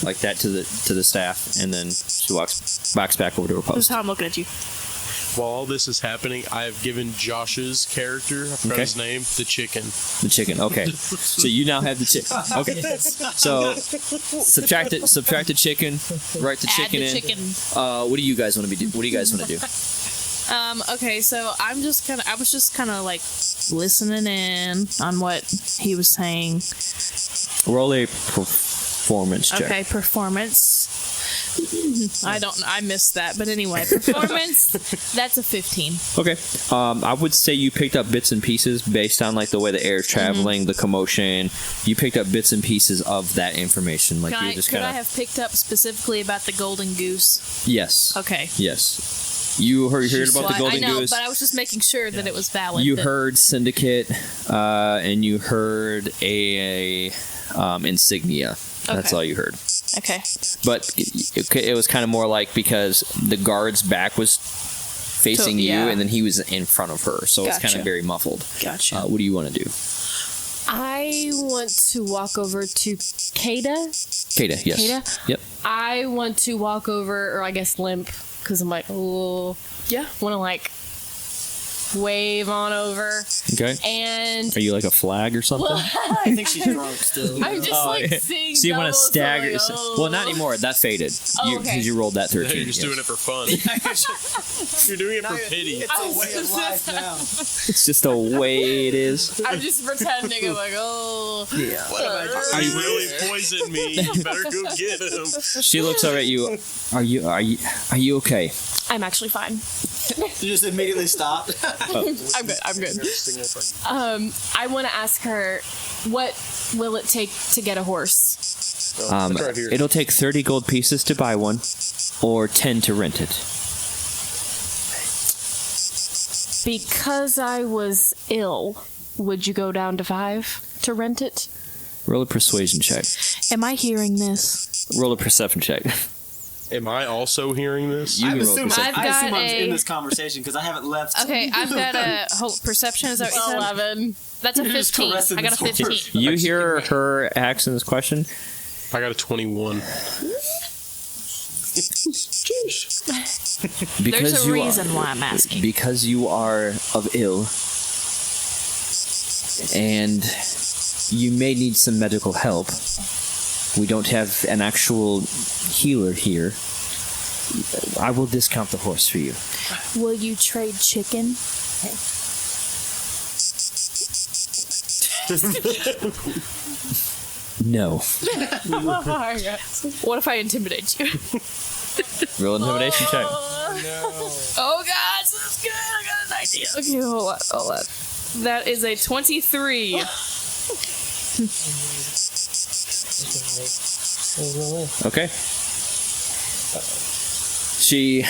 like that to the staff, and then she walks back over to her This is post. how I'm looking at you. While all this is happening, I have given Josh's character, I forgot his name, the chicken. The chicken. Okay. So you now have the chicken. Okay. So subtract the chicken. Write the Add chicken the in. chicken. What do you guys want to do? What do you guys want to do? Okay, so I was just kind of like listening in on what he was saying. Roll a performance check. Okay, performance. I missed that, but anyway, performance. That's a 15. Okay. I would say you picked up bits and pieces based on like the way the air is traveling, the commotion. You picked up bits and pieces of that information. Like you just Could kind I of. have picked up specifically about the Golden Goose? Yes. Okay. Yes. You heard about the Golden I know, Goose. but I was just making sure that it was valid. You heard Syndicate, and you heard a insignia. That's Okay. all you heard. Okay. But it was kind of more like because the guard's back was facing you, yeah. and then he was in front of her, so it's kind Gotcha. of very muffled. Gotcha. What do you want to do? I want to walk over to Kada. Kada, yes. Kada? Yep. I want to walk over, or I guess limp, because I'm like, oh, Yeah. want to like wave on over. Okay. And Are you like a flag or something? I think she's drunk still. I'm just like seeing So you want to doubles, so stagger? like, Well, not anymore. That faded. Oh, okay. Because you rolled that 13. You're just doing it for fun. You're doing it for pity. It's a way of life now. It's just the way it is. I'm just pretending. I'm like, oh. Yeah. He really poisoned me. You better go get him. She looks over at you. Are you okay? I'm actually fine. You just immediately stopped. I'm good. I'm good. I want to ask her, what will it take to get a horse? It's right here. It'll take 30 gold pieces to buy one, or 10 to rent it. Because I was ill, would you go down to 5 to rent it? Roll a persuasion check. Am I hearing this? Roll a perception check. Am I also hearing this? You I can roll assume, perception. I've I assume got I'm a- in this conversation because I haven't left. Okay, I've got a perception. Is that what you said? 11. That's a You're just 15. caressing I got a this horse. 15. You hear her asking this question. I got a 21. Because There's a you reason why I'm asking. Because you are of ill, and you may need some medical help. We don't have an actual healer here. I will discount the horse for you. Will you trade chicken? No. What if I intimidate you? Roll an intimidation check. Oh God, this is good. I got an idea. Okay, hold on. That is a 23. Okay. She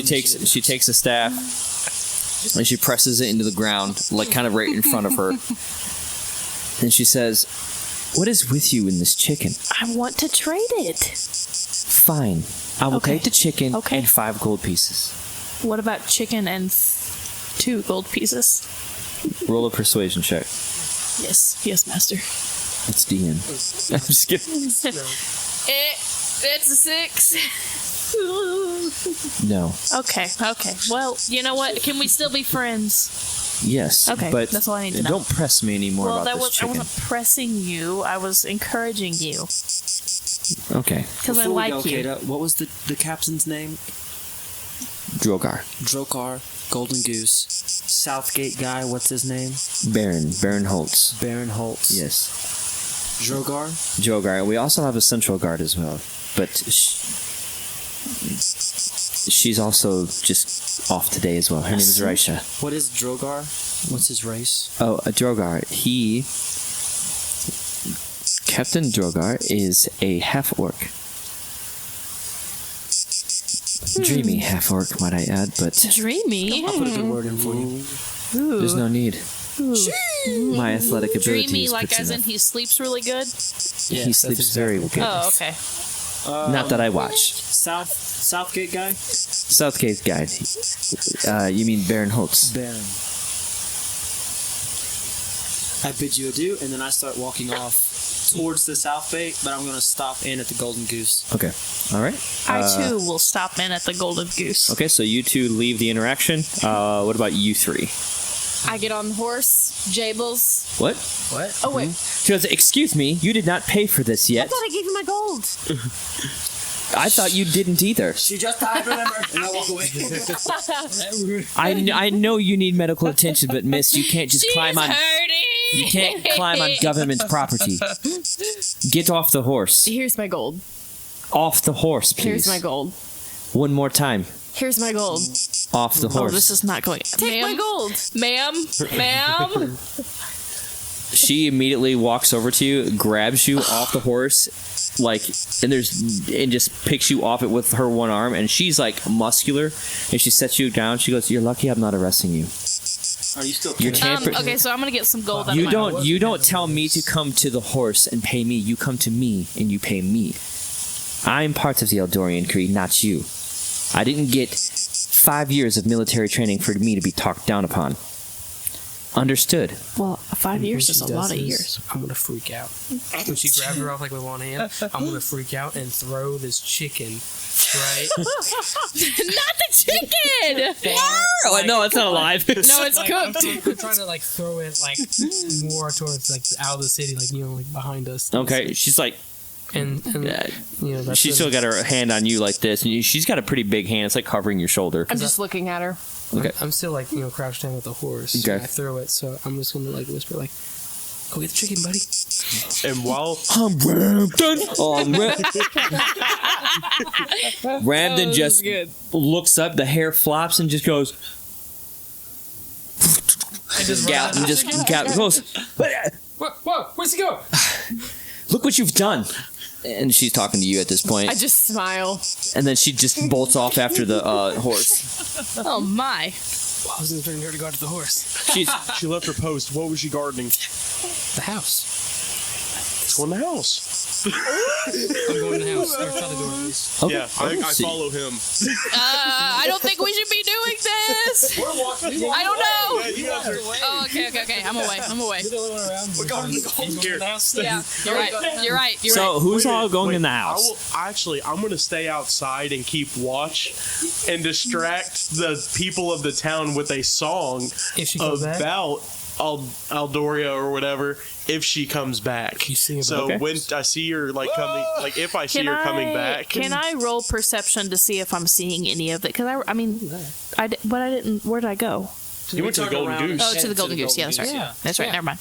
takes a staff and she presses it into the ground, like kind of right in front of her. And she says, "What is with you in this chicken?" I want to trade it. Fine. I will Okay. take the chicken Okay. and 5 gold pieces. What about chicken and 2 gold pieces? Roll a persuasion check. Yes, master. It's DN. I'm just kidding. It's a 6. No. Okay. Well, you know what? Can we still be friends? Yes. Okay, But that's all I need to know. don't press me anymore Well, about this I chicken. wasn't pressing you. I was encouraging you Okay. because I Before we like go, you. Kata, what was the captain's name? Drogar. Drokar, Golden Goose, Southgate guy. What's his name? Baron Holtz. Baron Holtz. Yes. Drogar. Drogar. We also have a central guard as well. But she's also just off today as well. Her name is Raisha. What is Drogar? What's his race? Oh, a Drogar. Captain Drogar is a half-orc. Dreamy half-orc, might I add, but Dreamy. I'll put a good word in for you. there's no need. My athletic ability Dreamy, is like good as in enough. he sleeps really good. He sleeps very good. Oh, okay. Not that I watch. Southgate guy. Southgate guide. You mean Baron Holtz? Baron. I bid you adieu, and then I start walking off towards the South Bay, but I'm going to stop in at the Golden Goose. Okay. All right. I too will stop in at the Golden Goose. Okay, so you two leave the interaction. What about you three? I get on the horse. Jables. What? What? Oh, wait. She goes, "Excuse me, you did not pay for this I yet. thought I gave you my gold. I thought you didn't either. She just died, remember? And I walk away. I know you need medical attention, but miss, you can't just climb on. hurting. You can't climb on government property. Get off the horse. Here's my gold. Off the horse, please. Here's my gold. One more time. Here's my gold. Off the Oh, horse. this is not going. Take my gold. Ma'am. She immediately walks over to you, grabs you off the horse, and just picks you off it with her one arm, and she's like muscular, and she sets you down. She goes, "You're lucky I'm not arresting you. Are you still You're tamper- Okay, so I'm gonna get some gold. Out You of my don't tell me to come to the horse and pay me. You come to me and you pay me. I'm part of the Eldorian Creed, not you. I didn't get 5 years of military training for me to be talked down upon. Understood. Well, 5 years is a When she lot does of this, years. I'm gonna freak out. When she grabs her off like with one hand, I'm gonna freak out and throw this chicken right. Not the chicken. Oh, no, it's not alive. No, it's I'm cooked. trying to like throw it like more towards like out of the city, like like behind us. Okay, she's like, and that's she's still got her hand on you like this, and she's got a pretty big hand. It's like covering your shoulder. I'm just looking at her. Okay. I'm still like crouched down with the horse. Okay. And I throw it, so I'm just gonna like whisper like, "Go get the chicken, buddy." And while I'm Ramden. Ramden just looks up, the hair flops, and just goes. Goes. Whoa, where's he go? Look what you've done. And she's talking to you at this point. I just smile. And then she just bolts off after the horse. Oh my. Well, I was going to turn her to guard the horse. She left her post. What was she gardening? The house. Let's go in the house. I'm going in the house. Or try to go in this. Okay. Yeah, I follow him. I don't think we should be doing this. I don't know. Yeah, you guys are Oh, okay. I'm away. You're the only one around. We're going to the house. Yeah, you're right. So who's all going Wait, in the house? I'm going to stay outside and keep watch and distract the people of the town with a song If she comes back. about Aldoria or whatever. If she comes back, You sing about so Okay. when I see her coming, if I see her coming back, Can I roll perception to see if I'm seeing any of it? Because I didn't. Where did I go? you went to the Golden Goose. Oh, to the Golden Goose. Yeah, that's right. Yeah. That's right. Yeah. Never mind.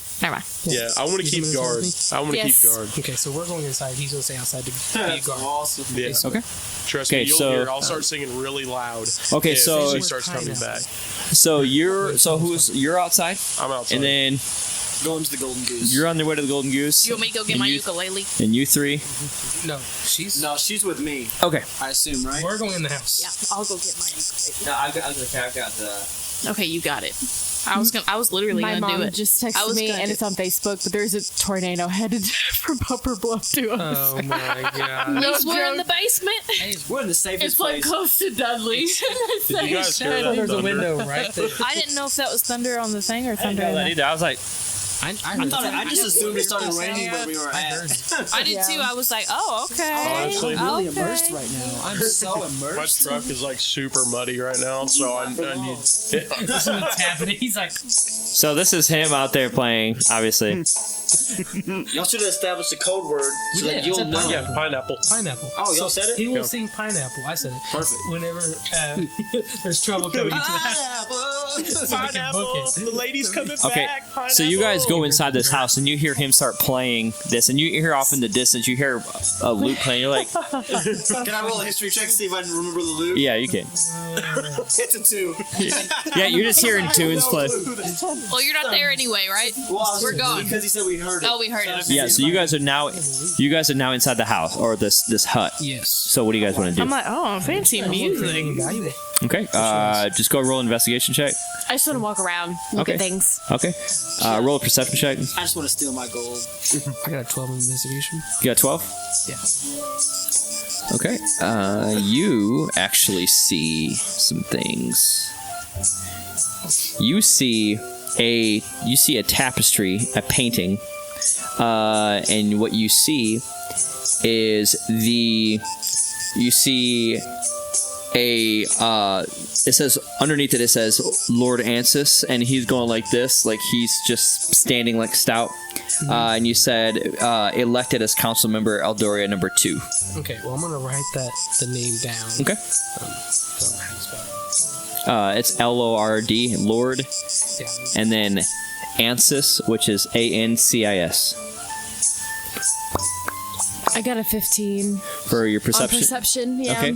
Yeah, I want to You keep gonna guard. trust I want to Yes. keep guard. Okay, so we're going inside. He's going to stay outside to be guard. Awesome. Yeah. Okay. Trust Okay, me, you'll so- hear. I'll start singing really loud. Okay, if so- she starts coming back. So you're outside, I'm outside. and then Going to the Golden Goose. you're on the way to the Golden Goose. You want me to go get And my you- ukulele? And you three. No, she's. No, she's with me. Okay. I assume, right? We're going in the house. Yeah, I'll go get my ukulele. No, I've got the. Okay, you got it. I was literally My gonna do mom it. just I texted was me, gonna and do- it's on Facebook. But there's a tornado headed from Upper Bluff to us. Oh my god. At least we're in the basement. We're in the safest It's like place. close to Dudley. Did you guys hear that There's a thunder? window right there. I didn't know if that was thunder on the thing or thunder. in the- either. I was like, I I just assumed it started raining where we were I at. heard it. I did too. I was like, oh, okay. Honestly, I'm really Okay. immersed right now. I'm so my immersed. truck is like super muddy right now, so I need. Listen to tapping. He's like, so this is him out there playing, obviously. Y'all should have established a code word so We that did. you'll It's a know. Yeah, pineapple. pineapple. Oh, y'all said it? He will Yeah. sing pineapple. I said it. Perfect. Whenever there's trouble coming into the house. Pineapple. The lady's coming Okay, back. so you guys go inside this house and you hear him start playing this, and you hear off in the distance, you hear a lute playing. You're like, Can I roll a history check to see if I can remember the loop? yeah, you can. It's a 2. Yeah, you're just hearing tunes play. Well, you're not there anyway, right? We're going. Because he said we heard it. Oh, we heard it. Yeah, so you guys are now inside the house or this hut. Yes. So what do you guys want to I'm do? like, oh, fancy music. Valuable. Okay, just go roll an investigation check. I just want to walk around, look Okay. at things. Okay, roll a perception check. You I just want to steal my gold. I got a 12 in investigation. got 12. Yeah. Okay, you actually see some things. You see a tapestry, a painting, and what you see is it says underneath it Lord Ansis, and he's going like this, like he's just standing like stout. And you said elected as council member Aldoria number 2. Okay, well, I'm going to write the name down. Okay. Don't know how to spell It's Lord, Lord, it. Yeah. and then Ansis, which is Ancis. I got a 15 For your on perception. perception. Yeah. Okay.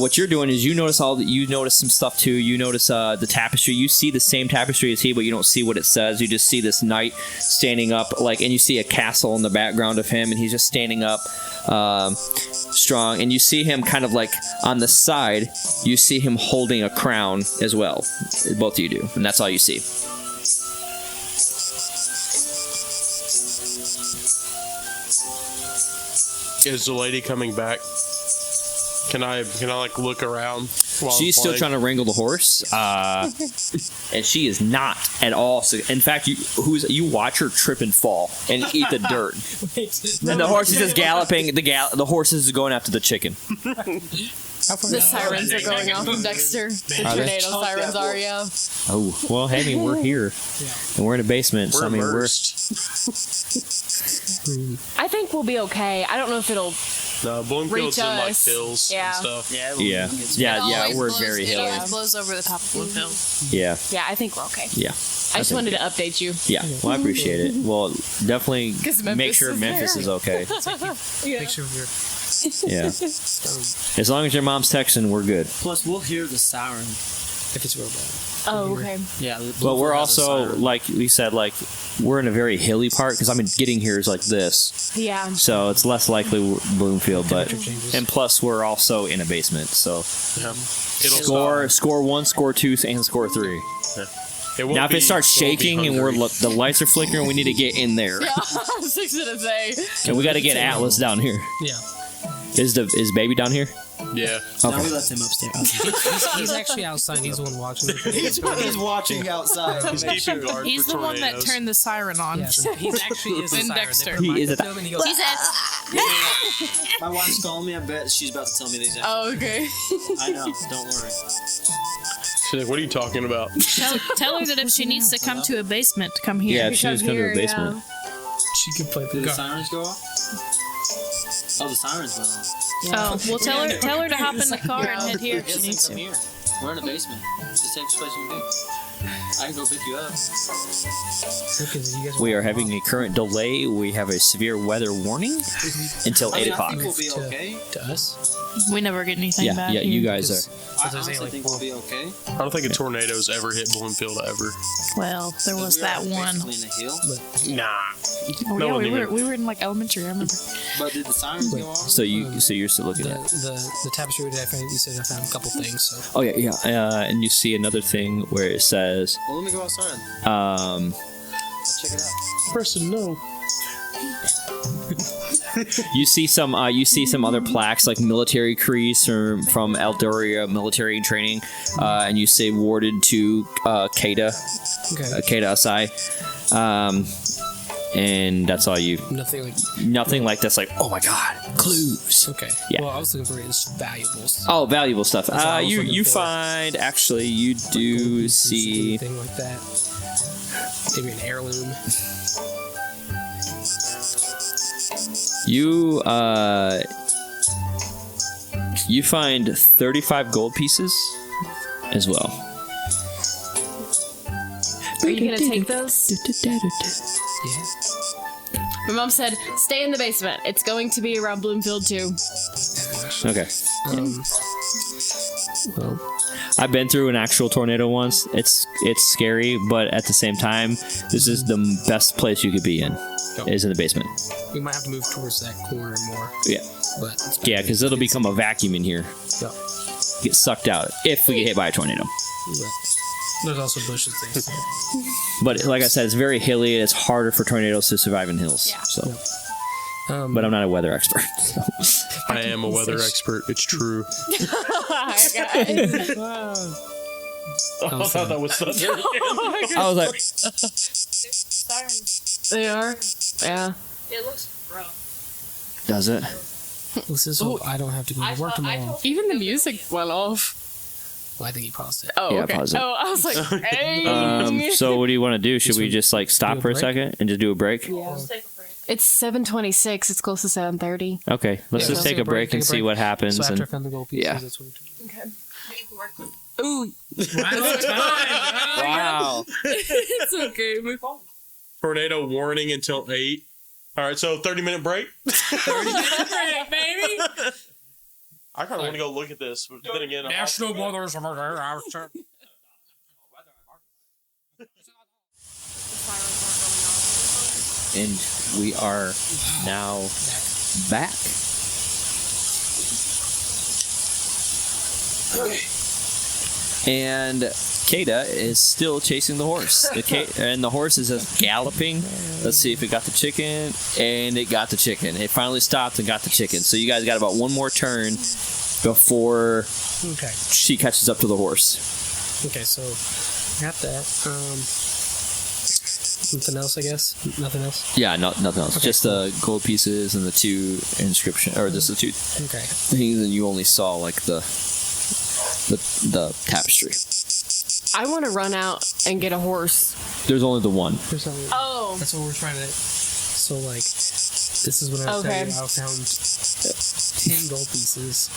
What you're doing is you notice some stuff too. You notice the tapestry. You see the same tapestry as he, but you don't see what it says. You just see this knight standing up, and you see a castle in the background of him, and he's just standing up, strong. And you see him kind of like on the side. You see him holding a crown as well. Both of you do, and that's all you see. Is the lady coming back? Can I like look around? While She's still trying to wrangle the horse, and she is not at all. So, in fact, you watch her trip and fall and eat the dirt. And the horse is just galloping. The horse is going after the chicken. The sirens are going off from Dexter. The Are they? tornado sirens are, yeah. Oh well, hey, I mean, we're here, and we're in a basement. So We're I mean, immersed. I think we'll be okay. I don't know if it'll. No, Bloomfield's Reach in like us. hills Yeah. and stuff. yeah, we're very It hilly. always blows over the top of Bloomfield. Yeah, Yeah, I think we're okay. yeah, I just wanted to update you. yeah. Well, I appreciate it. Well, definitely 'Cause make Memphis sure is Memphis there. is okay. Picture of your. Yeah, as long as your mom's texting, we're good. Plus, we'll hear the siren if it's real bad. Oh, okay. Yeah. But we're Bloomfield has a also, siren. like we said, like we're in a very hilly part because I mean, getting here is like this, Yeah. so it's less likely Bloomfield. But Temperature changes. and plus we're also in a basement, so Yeah. It'll score 1, score 2, and score 3. It won't Now, if be- it starts won't be shaking and hungry. the lights are flickering, we need to get in there, I was just gonna say. and we got to get Atlas down here. Yeah. Is Baby down here? Yeah. No, Okay. we left him upstairs. He's actually outside. He's the one watching it. He's watching outside. He's keeping guard He's for the one that tornadoes. turned the siren on. Yes, he's actually is the And siren. Dexter. They put a He is microfilm and he goes, He said, My wife's calling me. I bet she's about to tell me the exact. Oh, okay. I know. Don't worry. She's like, what are you talking about? tell her that if she needs to come to a basement, to come here. Yeah, if she just come to the basement. she can play the Did the guard. sirens go off? Oh, the sirens went off. Oh, well, tell her to hop in the car and head here if she Yes, needs come to. here. We're in the basement. It's the safest place you can be. I can go pick you up. Because you guys We are having a current delay. We have a severe weather warning until I 8 mean, I o'clock. think we'll be okay. to us. We never get anything Yeah, bad yeah, here. you guys are. I So honestly like, think we'll be okay. I don't think a tornado's ever hit Bloomfield ever. Well, there was We were that one. basically in a hill. Nah. Oh, No yeah, one even- we were in like elementary. I remember. But did the sirens go off? So you're still looking The, at. the tapestry that I found, you said I found a couple things. So Oh yeah, yeah, and you see another thing where it says, Well, let me go outside. um, I'll check it out. Preston, no. you see some other plaques like military crease from Eldoria military training, and you say warded to Kata Asai, and that's all you. nothing like That's like, oh my god, clues. okay. Yeah. Well, I was looking for his valuables. Oh, valuable stuff. That's what I was You looking for. find actually you do see. anything like that. Maybe an heirloom. You find 35 gold pieces as well. Are you gonna take those? Yeah. My mom said, "Stay in the basement. It's going to be around Bloomfield too." Okay. Well, I've been through an actual tornado once. It's scary, but at the same time, this is the best place you could be in. Is in the basement. we might have to move towards that corner more. Yeah. But it's Yeah, because it'll become a vacuum in here. Yeah. Get sucked out if we get hit by a tornado. But there's also bushes things. But like I said, it's very hilly. And it's harder for tornadoes to survive in hills. Yeah. So, Um, but I'm not a weather expert. So. I am a weather expert. It's true. Wow. I thought that was thunder. I was like, They are. Yeah. It looks rough. does it? this is hope I don't have to go to work tomorrow. Even the music went off. Well, I think he paused it. Oh, Yeah, okay. pause it. Oh, I was like, hey. So what do you want to do? Should we just like stop do a for a break? second and just do a break? Let's take a break. It's 7:26. It's close to 7:30. Okay, let's Yeah, just take a break and see what happens. So after I And found the gold pieces, yeah. that's what we're doing. Ooh, wow. it's okay. Move on. Tornado warning until 8. All right, so 30-minute break. Baby. I kind of want to go look at this, but then again, National Brothers. And we are now back. And Kata is still chasing the horse. And the horse is just galloping. Let's see if it got the chicken. And it got the chicken. It finally stopped and got the chicken. So you guys got about one more turn before Okay. she catches up to the horse. Okay, so got that. Something else, I guess. Nothing else. Yeah, nothing else. Okay, Just the gold pieces and the 2 inscription, or just the 2 Okay. things, and you only saw like the tapestry. I want to run out and get a horse. There's only the one. There's something- Oh. That's what we're trying to. So like, this is what I was Okay. telling you. I found 10 gold pieces.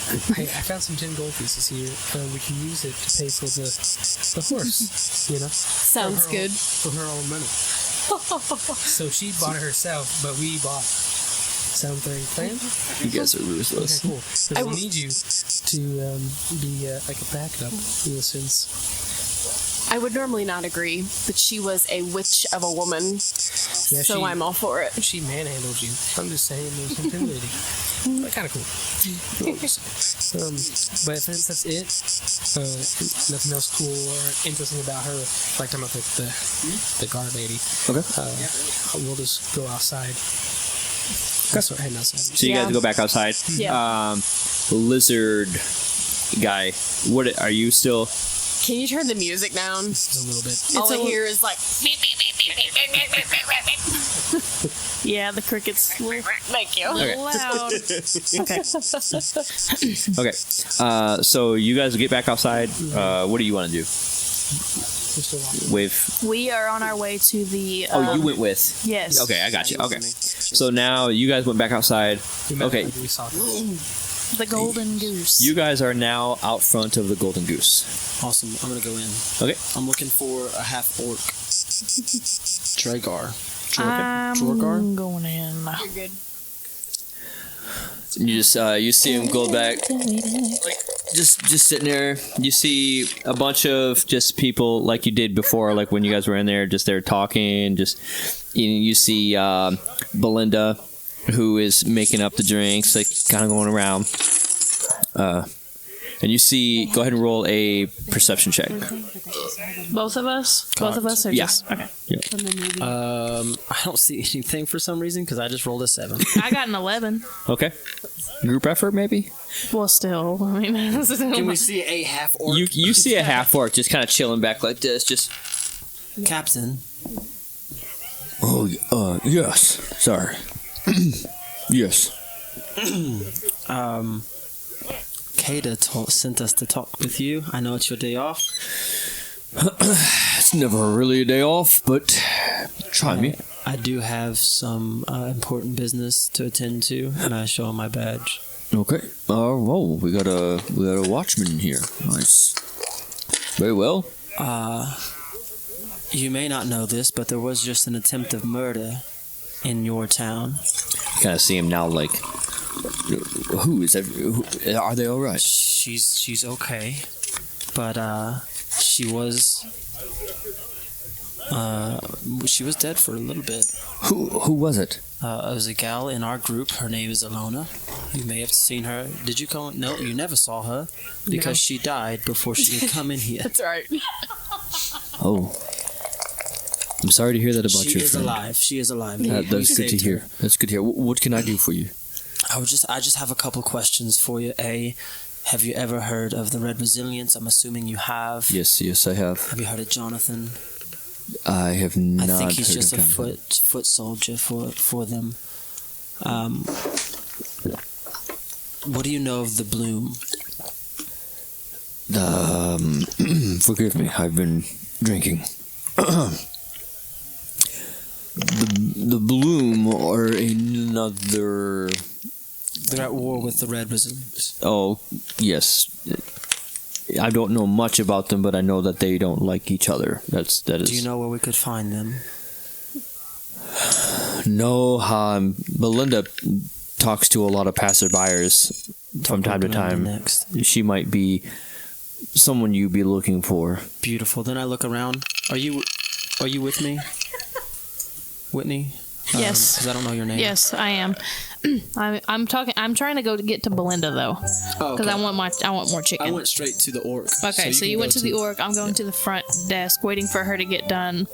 I found some 10 gold pieces here. We can use it to pay for the horse. You know, Sounds For her good. For her own money. So she bought it herself, but we bought it. Sound very planned? You guys are ruthless. Okay, cool. 'Cause I need you to be like a backup in a sense. I would normally not agree, but she was a witch of a woman, Yeah, so I'm all for it. She manhandled you. I'm just saying, it was intimidating. But kind of cool. But if that's it, nothing else cool or interesting about her, like talking about the guard lady. Okay. We'll just go outside. Start heading outside. So you guys Yeah. go back outside. Yeah. Lizard guy, what are you still? Can you turn the music down? Just a little bit. All I hear is like. Yeah, the crickets. Thank you. Okay. Loud. Okay. Okay. So you guys get back outside. What do you want to do? We're still walking. Wave. We are on our way to the. Oh, you went with. Yes. Okay, I got you. Okay. So now you guys went back outside. Okay. We saw her. The golden goose. You guys are now out front of the Golden Goose. Awesome. I'm gonna go in. Okay. I'm looking for a half orc. Dragar. I'm Jorgar? going in. You're good. You just you see him go back, like just sitting there. You see a bunch of just people like you did before, like when you guys were in there, just there talking. Just you see Belinda, who is making up the drinks, like kind of going around. And you see, go ahead and roll a perception check. Both of us? Both of us? Or Yeah. just. Okay. I don't see anything for some reason because I just rolled a 7. I got an 11. Okay. Group effort, maybe. Well, still. I mean, Can we see a half orc? You see a half orc just kind of chilling back like this, just. Captain. Oh, yes. Sorry. Yes. Kada sent us to talk with you. I know it's your day off. It's never really a day off, but try me. I do have some important business to attend to, and I show him my badge. Okay. Well, we got a watchman here. Nice. Very well. You may not know this, but there was just an attempt of murder in your town. Kind of see him now, like. Who is that? Are they all right? She's okay, but she was dead for a little bit. Who was it? It was a gal in our group. Her name is Alona. You may have seen her. Did you come? No, you never saw her because she died before she could come in here. That's right. Oh. I'm sorry to hear that about She your is friend. alive. She is alive. That's We good to saved hear. her. That's good to hear. What can I do for you? I just have a couple questions for you. Have you ever heard of the Red Resilience? I'm assuming you have. Yes, I have. Have you heard of Jonathan? I have not I think he's heard just of a Jonathan. foot soldier for them. What do you know of the bloom? Forgive me, I've been drinking. the bloom or another. They're at war with the Red Resilience. Oh, yes. I don't know much about them, but I know that they don't like each other. That is. Do you know where we could find them? No, Belinda talks to a lot of passerbyers from time to Belinda time. Next. She might be someone you'd be looking for. Beautiful. Then I look around. Are you with me, Whitney? Yes. Because I don't know your name. Yes, I am. I'm talking. I'm trying to go to get to Belinda though, Oh, because okay. I want more chicken. I went straight to the orc. Okay, so you can went go to the orc. I'm going to the front desk, waiting for her to get done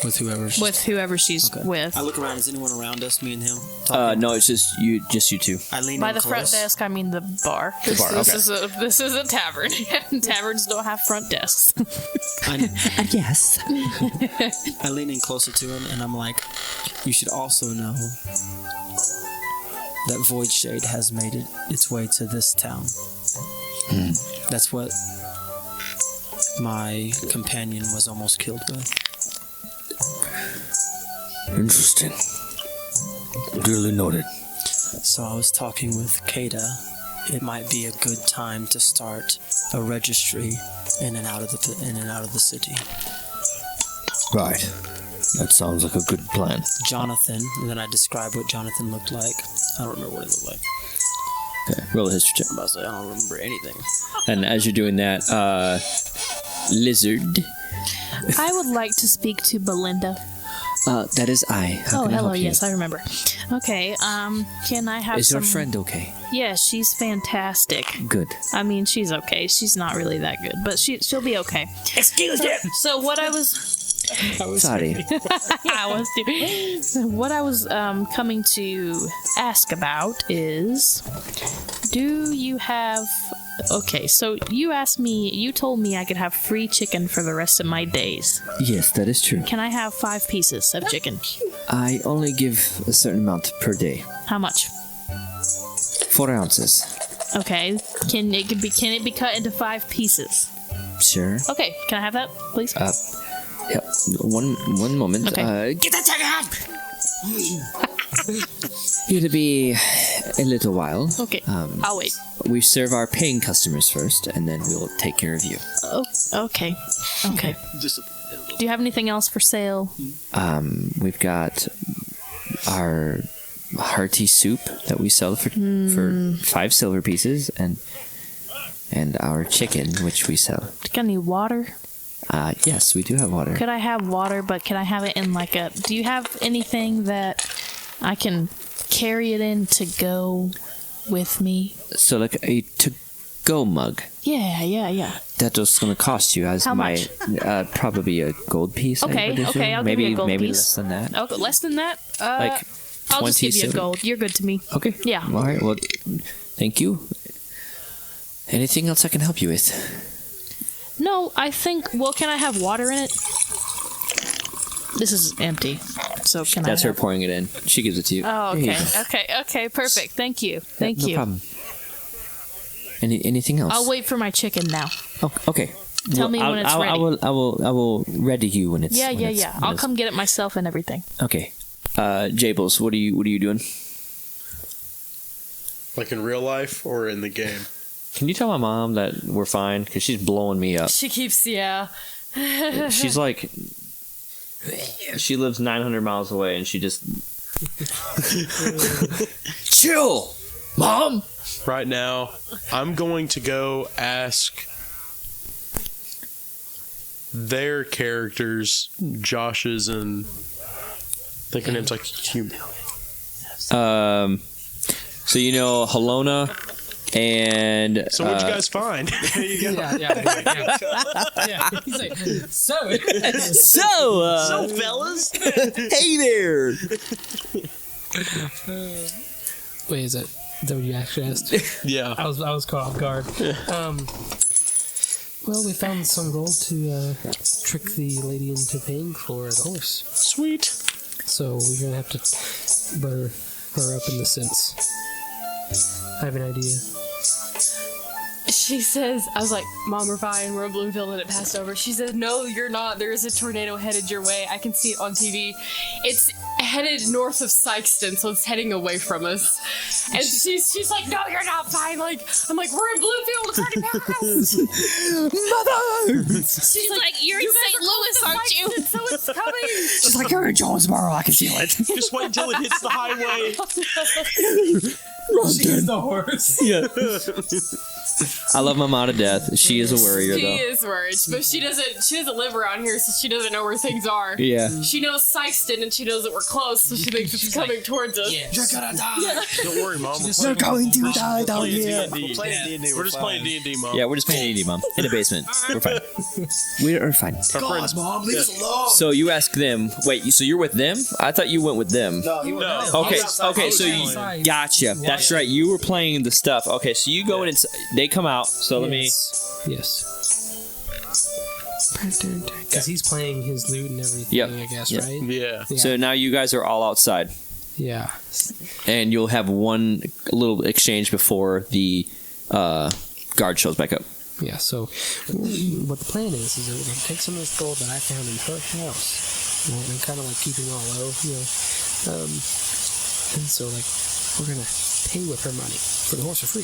with whoever. with whoever she's Okay. with. I look around. Is anyone around us? Me and him. Talking? No, it's just you two. I lean By in the front close. desk, I mean the bar. This, bar, this okay. is a tavern. Taverns don't have front desks. Yes. I lean in closer to him, and I'm like, "You should also know that Void Shade has made its way to this town. That's what my companion was almost killed with." Interesting. Duly noted. So I was talking with Kada. It might be a good time to start a registry in and out of the city. Right. That sounds like a good plan. Jonathan, and then I described what Jonathan looked like. I don't remember what it looked like. Okay, roll a history check. I'm about to say, I don't remember anything. And as you're doing that, Lizard. I would like to speak to Belinda. That is I. How can I hello. help you? Yes, I remember. Okay. Can I have Is some? your friend okay? Yes, she's fantastic. Good. I mean, she's okay. She's not really that good, but she'll be okay. Excuse me. So what I was Sorry. what I was coming to ask about is, do you have? Okay, so you told me I could have free chicken for the rest of my days. Yes, that is true. Can I have 5 pieces of chicken? I only give a certain amount per day. How much? 4 ounces. Okay. Can it be cut into 5 pieces? Sure. Okay. Can I have that, please? Yep. One moment. Okay. Get the chicken! It'll be a little while. Okay. I'll wait. We serve our paying customers first, and then we'll take care of you. Oh, okay. Okay. Just Do you have anything else for sale? We've got our hearty soup that we sell for 5 silver pieces, and our chicken, which we sell. Got any water? Yes, we do have water. Could I have water, but can I have it in like a... Do you have anything that I can carry it in to go with me? So, like a to-go mug. Yeah. That was going to cost you as How my much? probably a gold piece. I Okay, would assume. I'll maybe give you a gold maybe piece. less than that. Oh, less than that? Like I'll just 20 give you a silver. gold. You're good to me. Okay. Yeah. All right. Well, thank you. Anything else I can help you with? No, I think... Well, can I have water in it? This is empty. So can That's I her have... pouring it in. She gives it to you. Oh, Here you okay. go. Okay, perfect. Thank you. Thank no you. problem. Anything else? I'll wait for my chicken now. Oh, okay. Tell me when it's ready. I will ready you when it's. Yeah. when it's- when I'll it's- come get it myself and everything. Okay. Jables, what are you doing? Like in real life or in the game? Can you tell my mom that we're fine? Because she's blowing me up. She keeps, She's like, she lives 900 miles away, and she just chill, Mom. Right now, I'm going to go ask their characters, Josh's and I think her name's like Hugh. So you know Halona and So what'd you guys find? There you go. Yeah. He's like, so. so fellas. hey there. Wait, is that what you actually asked? Yeah. I was caught off guard. Well, we found some gold to trick the lady into paying for the horse. Sweet. So we're gonna have to butter her up in the sense. I have an idea. She says, I was like, Mom, we're fine. We're in Bloomfield and it passed over. She said, no, you're not. There is a tornado headed your way. I can see it on TV. It's headed north of Sykeston, so it's heading away from us. And she's like, no, you're not fine. Like, I'm like, we're in Bloomfield. It's already passed. Mother. She's like, you're in St. Louis, aren't you? So it's coming. She's like, you're in Jonesboro. I can feel it. Just wait until it hits the highway. She's the horse. Yeah. I love my mom to death. She is a worrier, She though. is worried, but she doesn't live around here, so she doesn't know where things are. Yeah. She knows Sykeston and she knows that we're close, so she thinks it's coming towards us. You're gonna die. Don't worry, Mom. You're going to die down here. We're just playing D&D, Mom. Yeah, we're just playing D&D, Mom. In the basement. We're fine. We are fine. Our friends. Mom, leave us alone. So you ask them. Wait, so you're with them? I thought you went with them. No. Okay, okay, so outside. you gotcha. That's right. You were playing the stuff. Okay, so you go in and they come out. So let me. Yes. Because he's playing his loot and everything, Yep. I guess, Yep. right? Yeah. So now you guys are all outside, Yeah. and you'll have one little exchange before the guard shows back up. Yeah, so what the plan is that we're going to take some of this gold that I found in her house. And kind of like keeping it all low, you know. And so, like, we're going to pay with her money for the horse for free.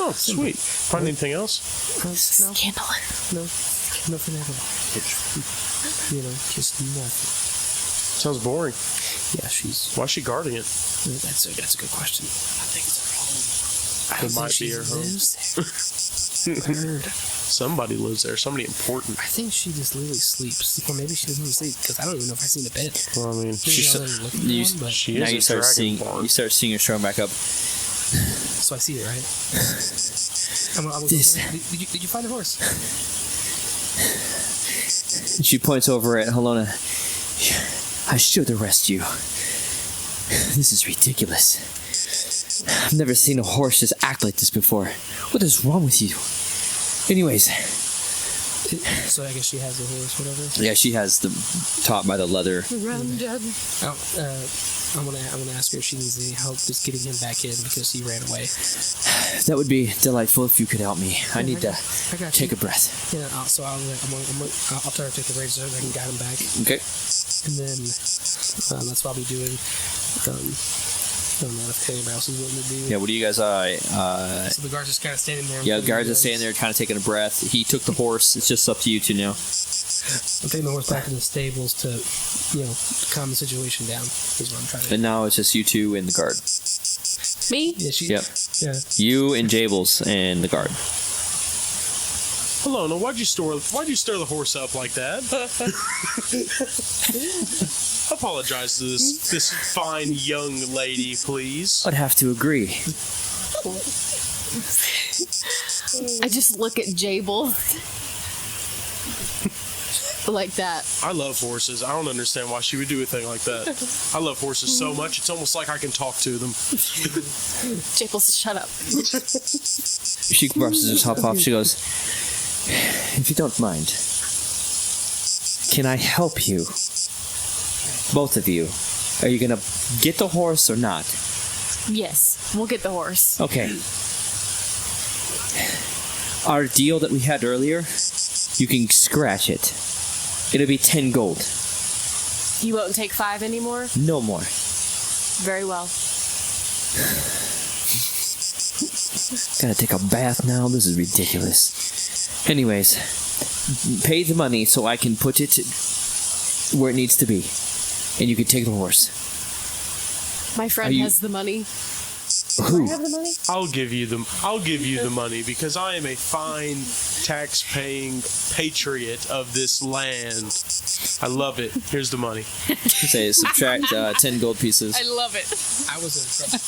Oh, sweet. Find anything else? No, Scandalous. nothing at all. You know, just nothing. Sounds boring. Yeah, she's. Why is she guarding it? That's a good question. I think it's her home. I don't It might think be she her home. lives there. Weird. Somebody lives there. Somebody important. I think she just literally sleeps, or maybe she doesn't even sleep because I don't even know if I've seen a bed. Well, I mean, Maybe I'll let her look at one, but she Now is you a start seeing dragonborn. her showing back up. so I see it, right? I'm This- did you find a horse? She points over at Helena. I should arrest you. This is ridiculous. I've never seen a horse just act like this before. What is wrong with you? Anyways, So I guess she has a horse, whatever. yeah, she has them taught by the leather. I'm gonna ask her if she needs any help just getting him back in because he ran away. That would be delightful if you could help me. I need to I got take you. a breath. Yeah, I'll tell her to take the reins so I can guide him back, Okay. and then that's what I'll be doing. I don't know if anybody else is willing to do. Yeah, what do you guys So the guard's just kind of standing there. yeah, guards are standing there kind of taking a breath. He took the horse. It's just up to you two now. I'm taking the horse back in the stables to, calm the situation down. Is what I'm trying to do. And now it's just you two and the guard. Me? Yeah, she. Yep. Yeah. You and Jables and the guard. Hello, now why'd you stir the horse up like that? Apologize to this fine young lady, please. I'd have to agree. I just look at Jable. Like that. I love horses. I don't understand why she would do a thing like that. I love horses so much, it's almost like I can talk to them. Jable, shut up. She brushes her top off. She goes, if you don't mind, can I help you? Both of you. Are you going to get the horse or not? Yes, we'll get the horse. Okay. Our deal that we had earlier, you can scratch it. It'll be 10 gold. You won't take 5 anymore? No more. Very well. Gotta take a bath now. This is ridiculous. Anyways, pay the money so I can put it where it needs to be. And you can take the horse. My friend Are you- has the money. Who? I'll give you the money because I am a fine tax-paying patriot of this land. I love it. Here's the money. Say subtract 10 gold pieces. I love it. I was in trouble.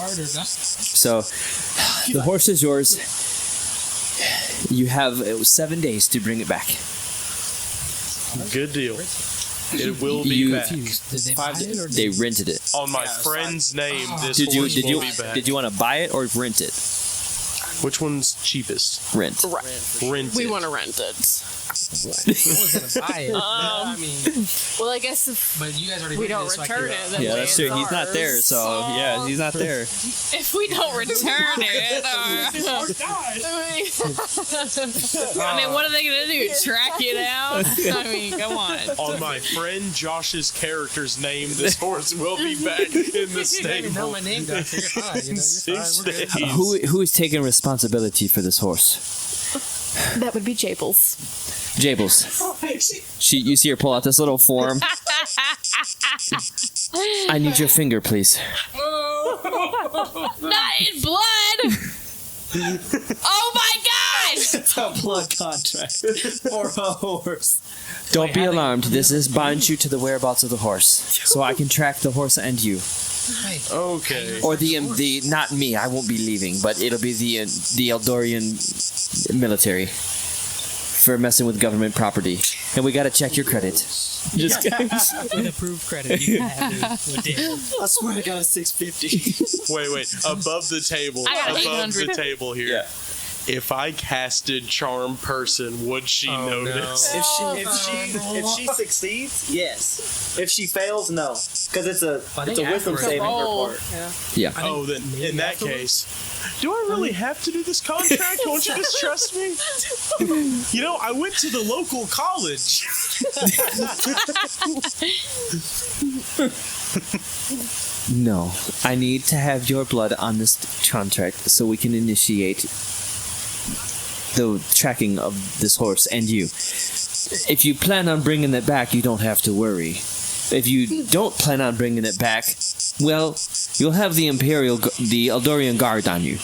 Harder, So, the horse is yours. You have 7 days to bring it back. Good deal. It will be You- back. Did they buy it or They rented it. On my friend's name, this Did you horse did will you be back. did you want to buy it or rent it? Which one's cheapest? Rent. Rent We it. want to rent it. I was gonna buy it. I mean, Well, I guess if but you guys already we rented don't it, so I return could- it, then Yeah, that's true. He's not there, so yeah, he's not there. if we don't return it, I mean, what are they gonna do? Track it out? I mean, come on. On my friend Josh's character's name, this horse will be back in the You don't even know stable. my name, Doctor. You're fine. You're 6 fine. We're good. days. Who is taking responsibility for this horse? That would be Jables. Jables. You see her pull out this little form. I need your finger, please. Not in blood. Oh my gosh! It's a blood contract for a horse. Don't be alarmed. This binds you to the whereabouts of the horse, so I can track the horse and you. Okay. Or the not me. I won't be leaving, but it'll be the Eldorian military for messing with government property. And we gotta check your credit. Just kidding. With approved credit, you can have it. With it. I swear I got a 650. Wait. Above the table. I got Above the 800. table here. Yeah. If I casted Charm Person, would she notice? If she succeeds, yes. If she fails, no. Because it's a think wisdom afterwards. saving her Roll. part. Yeah. Oh, then maybe in that afterwards? case, do I really have to do this contract? Won't you just trust me? You know, I went to the local college. No, I need to have your blood on this contract so we can initiate the tracking of this horse and you. If you plan on bringing it back, you don't have to worry. if you don't plan on bringing it back, well, you'll have the Eldorian Guard on you.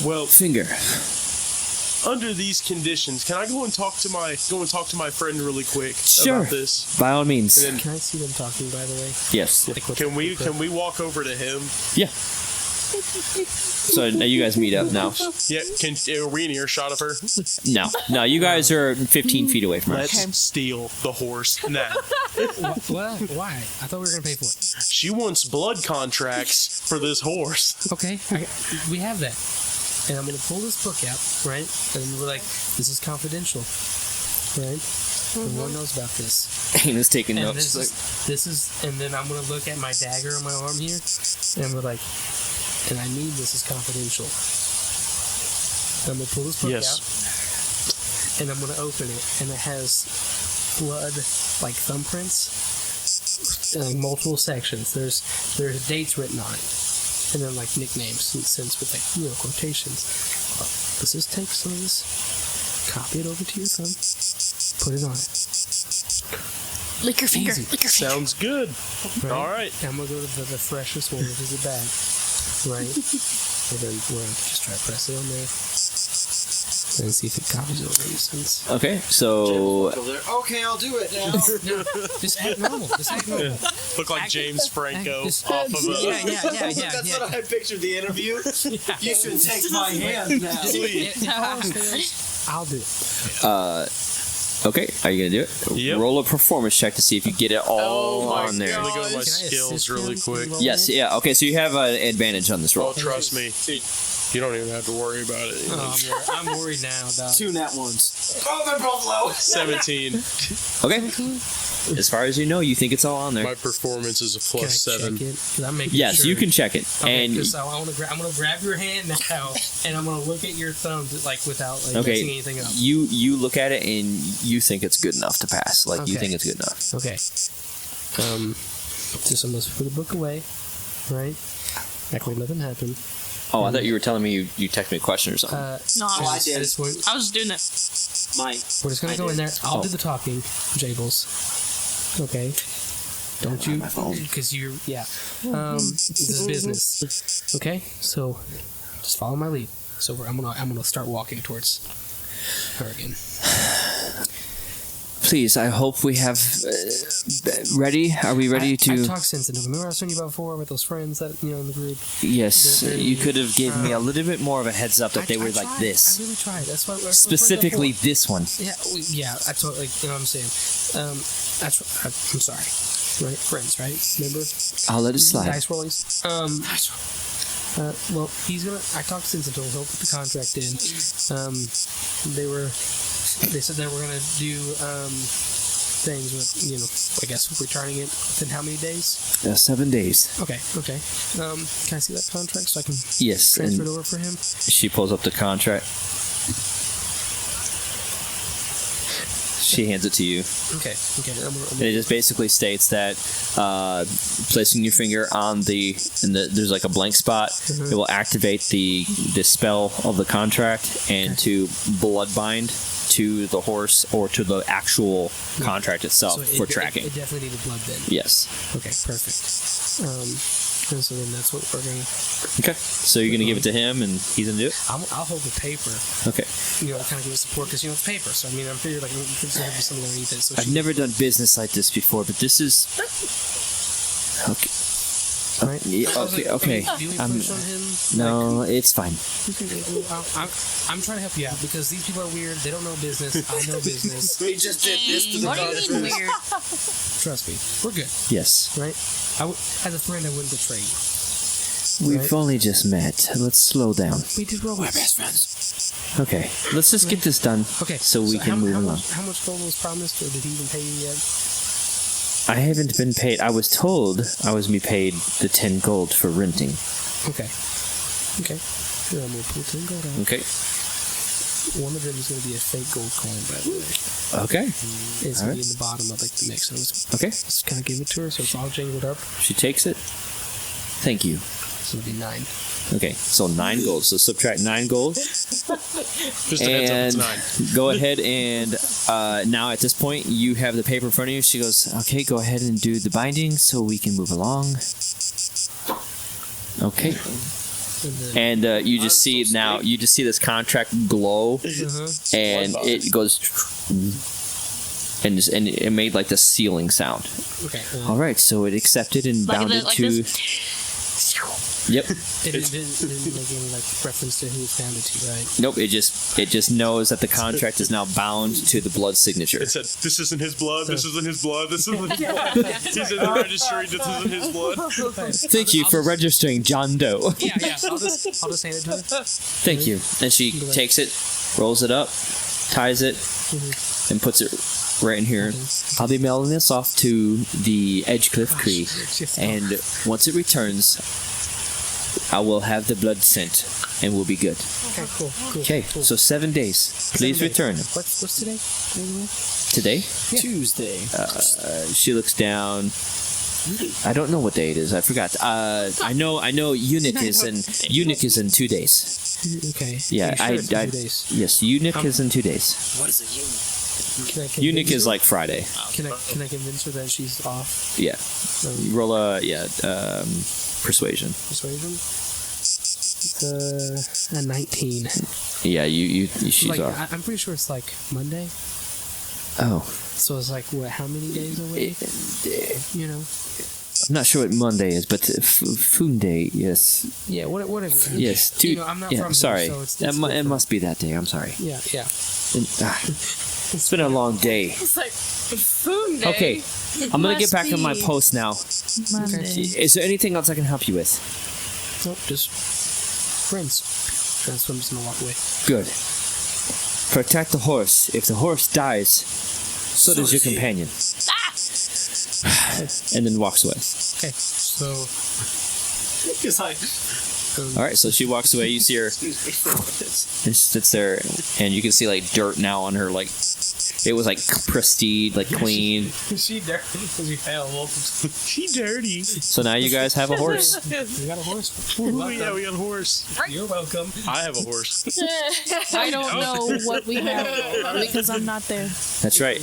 Well, Finger. under these conditions, can I go and talk to my friend really quick Sure. about this? By all means. And then, Can I see them talking, by the way? Yes. can we walk over to him? Yeah. So now you guys meet up now. Yeah. Are we in earshot of her? No, you guys are 15 feet away from her. Let's steal the horse now. What? Why? I thought we were gonna pay for it. She wants blood contracts for this horse. Okay, we have that. And I'm gonna pull this book out, right? And we're like, this is confidential, right? No one knows about this. Hannah's taking And notes. this is, and then I'm gonna look at my dagger on my arm here, and we're like, and I need this is confidential. I'm gonna pull this book Yes. out, and I'm gonna open it, and it has blood, like thumbprints, multiple sections. There's dates written on it, and then like nicknames and sense with like quotations. Let's just take some of this, copy it over to your thumb, put it on it. Lick your finger. Easy. Lick your finger. Sounds good. Right? All right. I'm gonna go to the freshest one, which is the back, right? And then we're gonna just try to press it on there, and see if it copies over in sense. Okay, so Okay, I'll do it now. No, just act normal. Just act normal. Look like James Franco Just- off of a. That's what I pictured the interview. You should take my hand now. I'll do it. okay, are you gonna do it? Yep. Roll a performance check to see if you get it all I'm on there. gonna go with my Can I skills assist really him? quick. Yes, yeah. Okay, so you have an advantage on this roll. Oh, trust me. You don't even have to worry about it. I'm worried now, dog. 2 nat ones. Oh, they're both low. 17. Okay. As far as you know, you think it's all on there. My performance is a Can I plus 7. check it? 'Cause I'm making Yes, sure. you can check it. Okay, And 'cause I'm gonna grab your hand now, and I'm gonna look at your thumb like without like okay, messing anything up. you look at it and you think it's good enough to pass. Like you Okay. think it's good enough. Okay. Just almost put the book away, right? Act like nothing happened. Oh, I thought you were telling me you texted me a question or something. No, I I did. was doing it. Mike. We're just gonna I go in did. there. I'll Oh. do the talking, Jables. Okay. Don't you? my phone. Because you're this is business. Okay. So just follow my lead. So I'm gonna start walking towards her again. Please, I hope we have ready. Are we ready I to? talk sense into them. Remember I was telling you about before with those friends that in the group. Yes, They're- you could have given me a little bit more of a heads up that they were I like tried. this. I really tried. That's why Specifically, this one. Yeah, I totally. You know what I'm saying. I'm sorry. Right, friends, right? Remember? I'll let it slide. Dice rollies. Well, he's gonna. I talked to Sensitive. He'll put the contract in. They said they were gonna do things with, I guess returning it within how many days? 7 days. Okay. Can I see that contract so I can Yes, transfer it and over for him? she pulls up the contract. She hands it to you. Okay. I'm And it just basically states that placing your finger on there's like a blank spot. It will activate the spell of the contract and to blood bind to the horse or to the actual contract itself for tracking. It definitely needed blood then. Yes. Okay, perfect. And so then that's what we're gonna. Okay. So you're gonna give it to him, and he's gonna do it. I'll hold the paper. Okay. Kind of give it support because it's paper. So I mean, I'm figuring like there's gonna be something underneath it. So I've never done business like this before, but this is okay. Right. Okay. Do you I'm- push on him? No, it's fine. I'm trying to help you out because these people are weird. They don't know business. I know business. We just did this to the What do you mean weird? Trust me, we're good, Yes. right? As a friend, I wouldn't betray you. We've only just met. Let's slow down. We did roll. We're best friends. Okay. Let's just get this done. Okay. So we can move along. How much gold was promised, or did he even pay you yet? I haven't been paid. I was told I was be paid the 10 gold for renting. Okay. Here, I'm gonna pull 10 gold out. Okay. One of them is gonna be a fake gold coin, by the way. Okay. It's All gonna right. be in the bottom of like the mix. So Okay. just kind of give it to her, so it's all jangled up. She takes it. Thank you. So it'll be 9. Okay, so 9 gold. So subtract 9 gold. Just a heads And up, it's 9. go ahead and now at this point you have the paper in front of you. She goes, okay, go ahead and do the binding so we can move along. Okay. And you just see now, you just see this contract glow, and it goes, and it made like the sealing sound. Okay. All right, so it accepted and bounded to. Yep. It didn't make any like reference to who it found it to, right? Nope. It just knows that the contract is now bound to the blood signature. It said, "This isn't his blood. This isn't his blood. This isn't his blood." He's in the registry. This isn't his blood. Thank you for registering John Doe. Yeah. I'll just hand it to her. Thank you. And she takes it, rolls it up, ties it, and puts it right in here. I'll be mailing this off to the Edgecliff Cree, and once it returns, I will have the blood sent, and we'll be good. Okay, cool. Okay, so 7 days. Please return. What's today? Today? Tuesday. She looks down. I don't know what day it is. I forgot. I know. Eunuch is in 2 days. Okay. Yeah, Are you sure it's 2 days? Yes, Eunuch is in 2 days. What is a eunuch? Eunuch is like Friday. Can I convince her that she's off? Yeah. Roll a persuasion. Persuasion. A 19. Yeah, she's like, off. I'm pretty sure it's like Monday. Oh, So it's like what? How many days away? You know. I'm not sure what Monday is, but Foon Day, yes. Yeah. Whatever. Yes, You know, I'm not from here, sorry. so it's It must be that day. I'm sorry. Yeah. It's been a long day. It's like food day. Okay, I'm gonna get Must back on my be. post now. Monday. Is there anything else I can help you with? Nope. Just friends. That's what I'm just gonna walk away. Good. Protect the horse. If the horse dies, so does your companion. And then walks away. Okay. So. Because I. All right, so she walks away. You see her, and she sits there, and you can see like dirt now on her. Like it was like pristine, like clean. She dirty because we failed. She dirty. So now you guys have a horse. We got a horse. Ooh, yeah, we got a horse. You're welcome. I have a horse. I don't know what we have because I'm not there. That's right.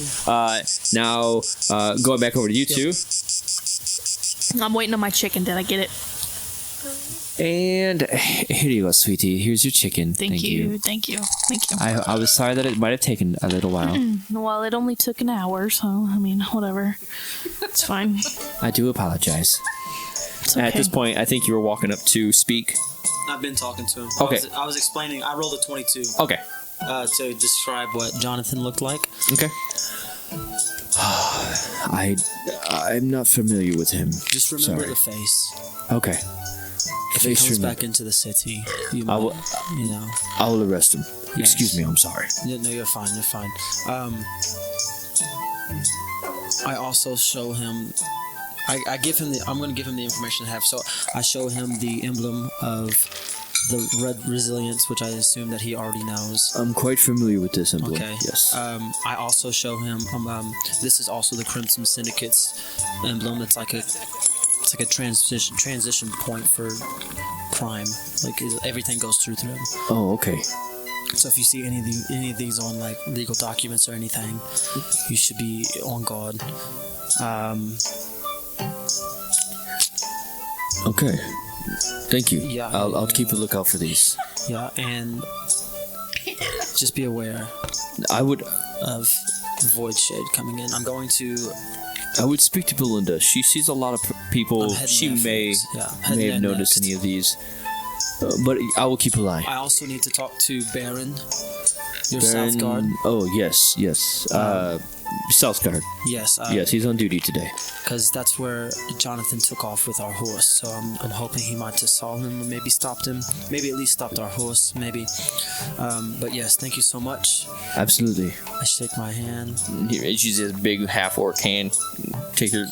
Now going back over to you two, I'm waiting on my chicken. Did I get it? and here you go, sweetie. Here's your chicken. Thank you. Thank you. I was sorry that it might have taken a little while. Well, it only took an hour, so I mean, whatever. It's fine. I do apologize. It's okay. At this point, I think you were walking up to speak. I've been talking to him. Okay. I was explaining. I rolled a 22 Okay. to describe what Jonathan looked like. Okay. I'm not familiar with him. Just remember Sorry. the face. Okay. If he comes back into the city, you I will- might, you know. I will arrest him. Yes. Excuse me, I'm sorry. Yeah, no, you're fine. You're fine. I also show him. I give him the. I'm going to give him the information I have. So I show him the emblem of the red resilience, which I assume that he already knows. I'm quite familiar with this emblem. Okay. Yes. I also show him. This is also the Crimson Syndicate's emblem. It's like a transition point for crime. Like everything goes through him. Oh, okay. So if you see any of these on like legal documents or anything, you should be on guard. Okay. Thank you. Yeah, I'll yeah. keep a lookout for these. Yeah, and just be aware I would of Void Shade coming in. I'm going to. I would speak to Belinda. She sees a lot of people. I'm heading She there may first. Yeah, heading may have there noticed next. any of these, but I will keep an eye. I also need to talk to Baron, your Baron- Southguard. Oh yes. Southguard. Yes. Yes, he's on duty today. Because that's where Jonathan took off with our horse. So I'm hoping he might have saw him or maybe stopped him. Maybe at least stopped our horse. Maybe. But yes, thank you so much. Absolutely. I shake my hand, She uses a big half orc hand. Take her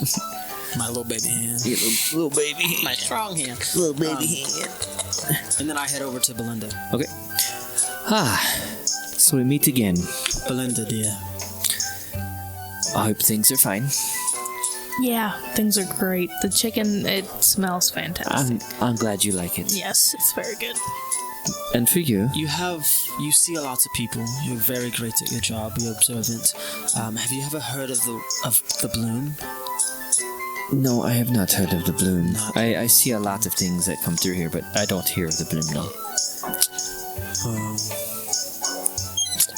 my little baby hand, little baby hand. my strong hand, Little baby hand. and then I head over to Belinda. Okay. So we meet again. Belinda, dear. I hope things are fine. Yeah, things are great. The chicken, it smells fantastic. I'm glad you like it. Yes, it's very good. And for you, You see a lot of people. You're very great at your job. You're observant. Have you ever heard of the bloom? no, I have not heard of the bloom. I see a lot of things that come through here, but I don't hear of the bloom, no.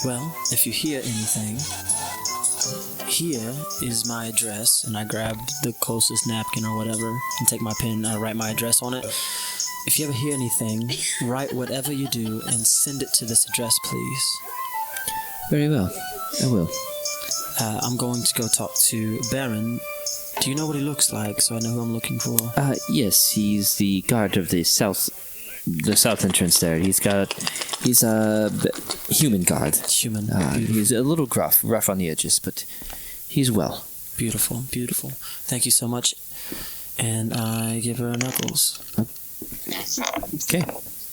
Well, if you hear anything, here is my address, and I grab the closest napkin or whatever and take my pen and I write my address on it. If you ever hear anything, write whatever you do and send it to this address, please. Very well, I will. I'm going to go talk to Baron. Do you know what he looks like so I know who I'm looking for? Yes, he's the guard of the south entrance there. He's a human guard. Human. He's a little rough on the edges, but he's well. Beautiful, beautiful. Thank you so much. And I give her knuckles. Okay.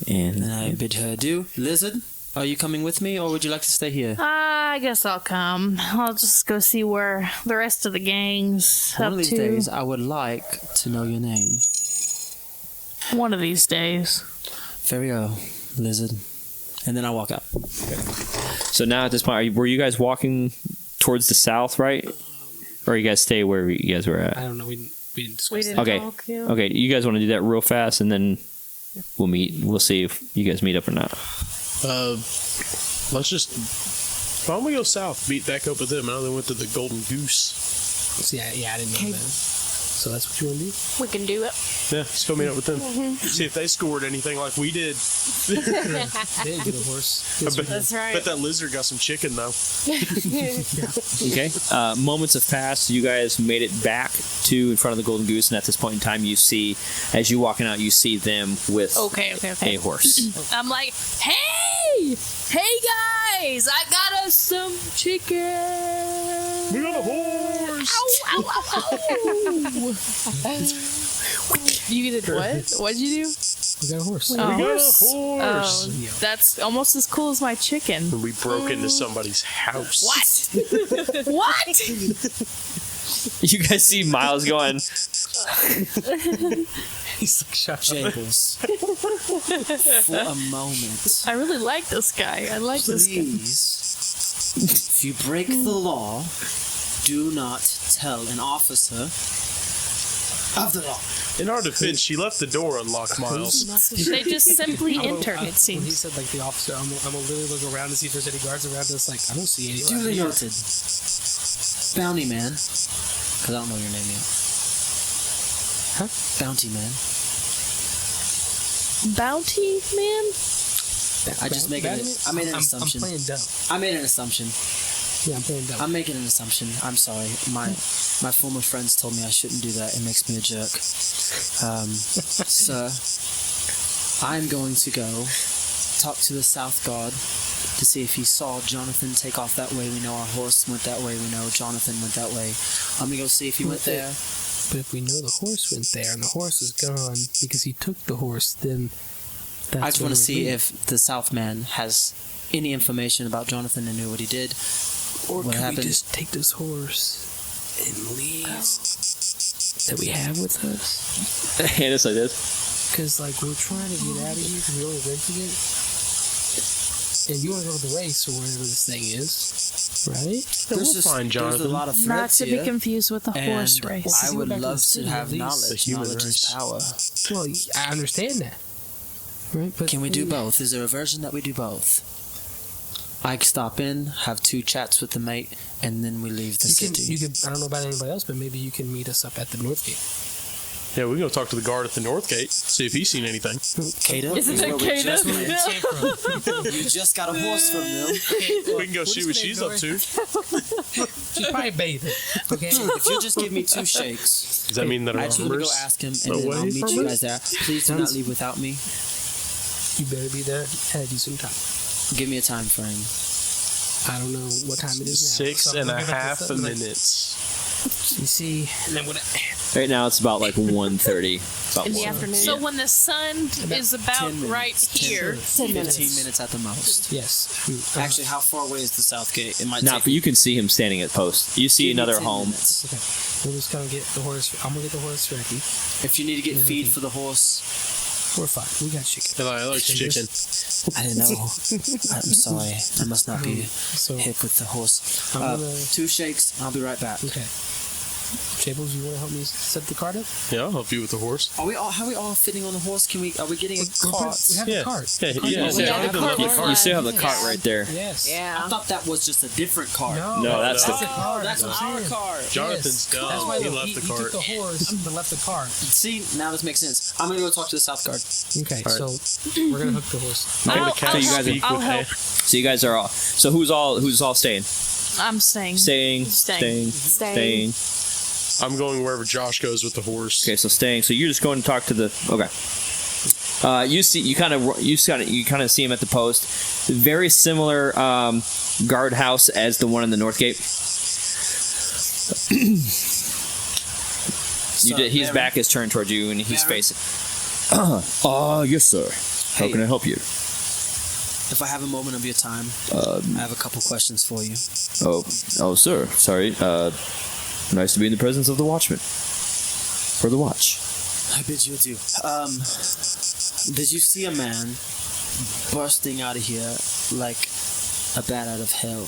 And I bid her adieu. Lizard, are you coming with me or would you like to stay here? I guess I'll come. I'll just go see where the rest of the gang's One up of these to. days, I would like to know your name. One of these days. Very well, Lizard. And then I walk out. so now at this point, were you guys walking towards the south, right? Or you guys stay where you guys were at? I don't know. We didn't discuss We that. didn't Okay. talk, yeah. Okay, you guys want to do that real fast, and then we'll meet. We'll see if you guys meet up or not. Let's just. Why don't we go south? Meet back up with them. I know they went to the Golden Goose. See, I didn't know that. So that's what you want to do? We can do it. Yeah, let's go meet up with them. See if they scored anything like we did. They didn't get a horse. That's right. Bet that lizard got some chicken though. Okay. Moments have passed. You guys made it back to in front of the Golden Goose, and at this point in time, you see, as you walking out, you see them with Okay. a horse. I'm like, hey guys, I got us some chicken. We got a horse. Ow. You did what? What'd you do? We got a horse. We got a horse. Oh, that's almost as cool as my chicken. And we broke into somebody's house. What? You guys see Miles going, He's like, shut up. Jables. For a moment. I really like this guy. I like this guy. Please, if you break the law, do not tell an officer of the law. In our defense, she left the door unlocked, Miles. They just simply entered, it When he seems. said like the officer, I'm gonna literally look around to see if there's any guards around us. Like I don't see any. Duly noted. Bounty man. Because I don't know your name yet. Huh? Bounty man. Bounty man? I just make it. I made an assumption. I'm playing dumb. I made an assumption. Yeah, I'm playing dumb. I'm making an assumption. I'm sorry. My former friends told me I shouldn't do that. It makes me a jerk. Sir, I'm going to go talk to the South Guard to see if he saw Jonathan take off that way. We know our horse went that way. We know Jonathan went that way. I'm going to go see if he went there. But if we know the horse went there and the horse is gone because he took the horse, then that's I just want what to see we- if the Southman has any information about Jonathan and knew what he did. Or what could happened. we just take this horse and leave that we have with us? and it's like this. Because like we're trying to get out of here because we only rented it, and you want to go to the race or whatever this thing is, right? There's find there's a Jonathan. lot of Not threats to be here. confused with the horse And race. I would Back in love the to city, have at least. knowledge. The human Knowledge is race. power. Well, I understand that, right? But Can we do both? Is there a version that we do both? I stop in, have 2 chats with the mate, and then we leave the city. You could. I don't know about anybody else, but maybe you can meet us up at the North Gate. Yeah, we can go talk to the guard at the North Gate, see if he's seen anything. Kada? Isn't it Kada? You just got a horse from them. We can go see what she's up to. She's probably bathing. Okay. If you just give me 2 shakes, Does that mean that I our just want to go armor's ask him, and No then I'll way meet from you it? guys there. Please do not leave without me. You better be there at a decent time. Give me a time frame. I don't know what time it is now. 6 So I'm and a looking at half this, like, minutes. You see, and then Right now it's about like 1:30. About In the 1. afternoon. So when the sun is about 10 minutes, right 10 here, 15 minutes at the most. Yes. Actually, how far away is the south gate? It might Now, take but you can see him standing at post. You see give me another 10 home. minutes. Okay. We're just gonna get the horse. I'm gonna get the horse ready. If you need to get feed for the horse, We're fine. We got chicken. And I like chicken. I didn't know. I'm sorry. I must not be So hip with the horse. I'm gonna. 2 shakes. I'll be right back. Okay. Jables, you want to help me set the cart up? Yeah, I'll help you with the horse. How are we all fitting on the horse? Are we getting a We cart? have the cart. Yeah, The cart yeah, is- yeah. Yeah, I the didn't cart love was the You still have the cart Yeah. right there. Yes. Yeah. I thought that was just a different cart. No, that's no. the. cart. That's what our I'm saying. cart. Jonathan's Yes. dumb. That's why He though, left he the took cart. the horse but left the cart. See, now this makes sense. I'm gonna go talk to the south guard. Okay, All right. so we're gonna hook the horse. Maybe the I'll cat you guys speak I'll with help. So you guys are all. So who's all staying? I'm staying. Staying. Staying. I'm going wherever Josh goes with the horse. Okay, so staying. So you're just going to talk to the. Okay. You kind of see him at the post. Very similar guardhouse as the one in the North Gate. His back is turned towards you, and he's Baron? facing. Yes, sir. How Hey. can I help you? If I have a moment of your time, I have a couple questions for you. Oh, sir. Sorry. Nice to be in the presence of the watchman. For the watch. I bid you adieu. Did you see a man bursting out of here like a bat out of hell?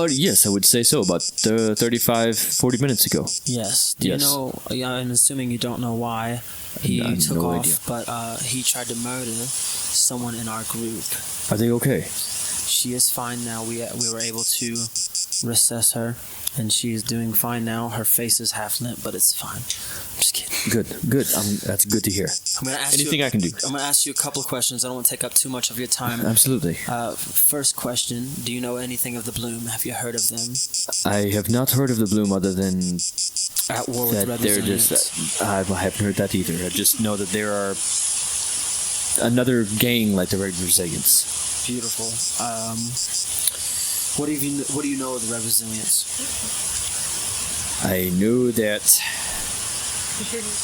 Yes, I would say so. About 35, 40 minutes ago. Yes. Do Yes. you know? Yeah, I'm assuming you don't know why he I have took no off, idea. but he tried to murder someone in our group. Are they okay? She is fine now. We were able to recess her, and she is doing fine now. Her face is half limp, but it's fine. I'm just kidding. Good. That's good to hear. I'm gonna ask Anything you. I can do. I'm gonna ask you a couple of questions. I don't want to take up too much of your time. Absolutely. First question: do you know anything of the Bloom? Have you heard of them? I have not heard of the Bloom other than At war with that Red they're Resilience. just. I haven't heard that either. I just know that there are another gang like the Red Resilience. Beautiful. What do you know of the Red Resilience? I know that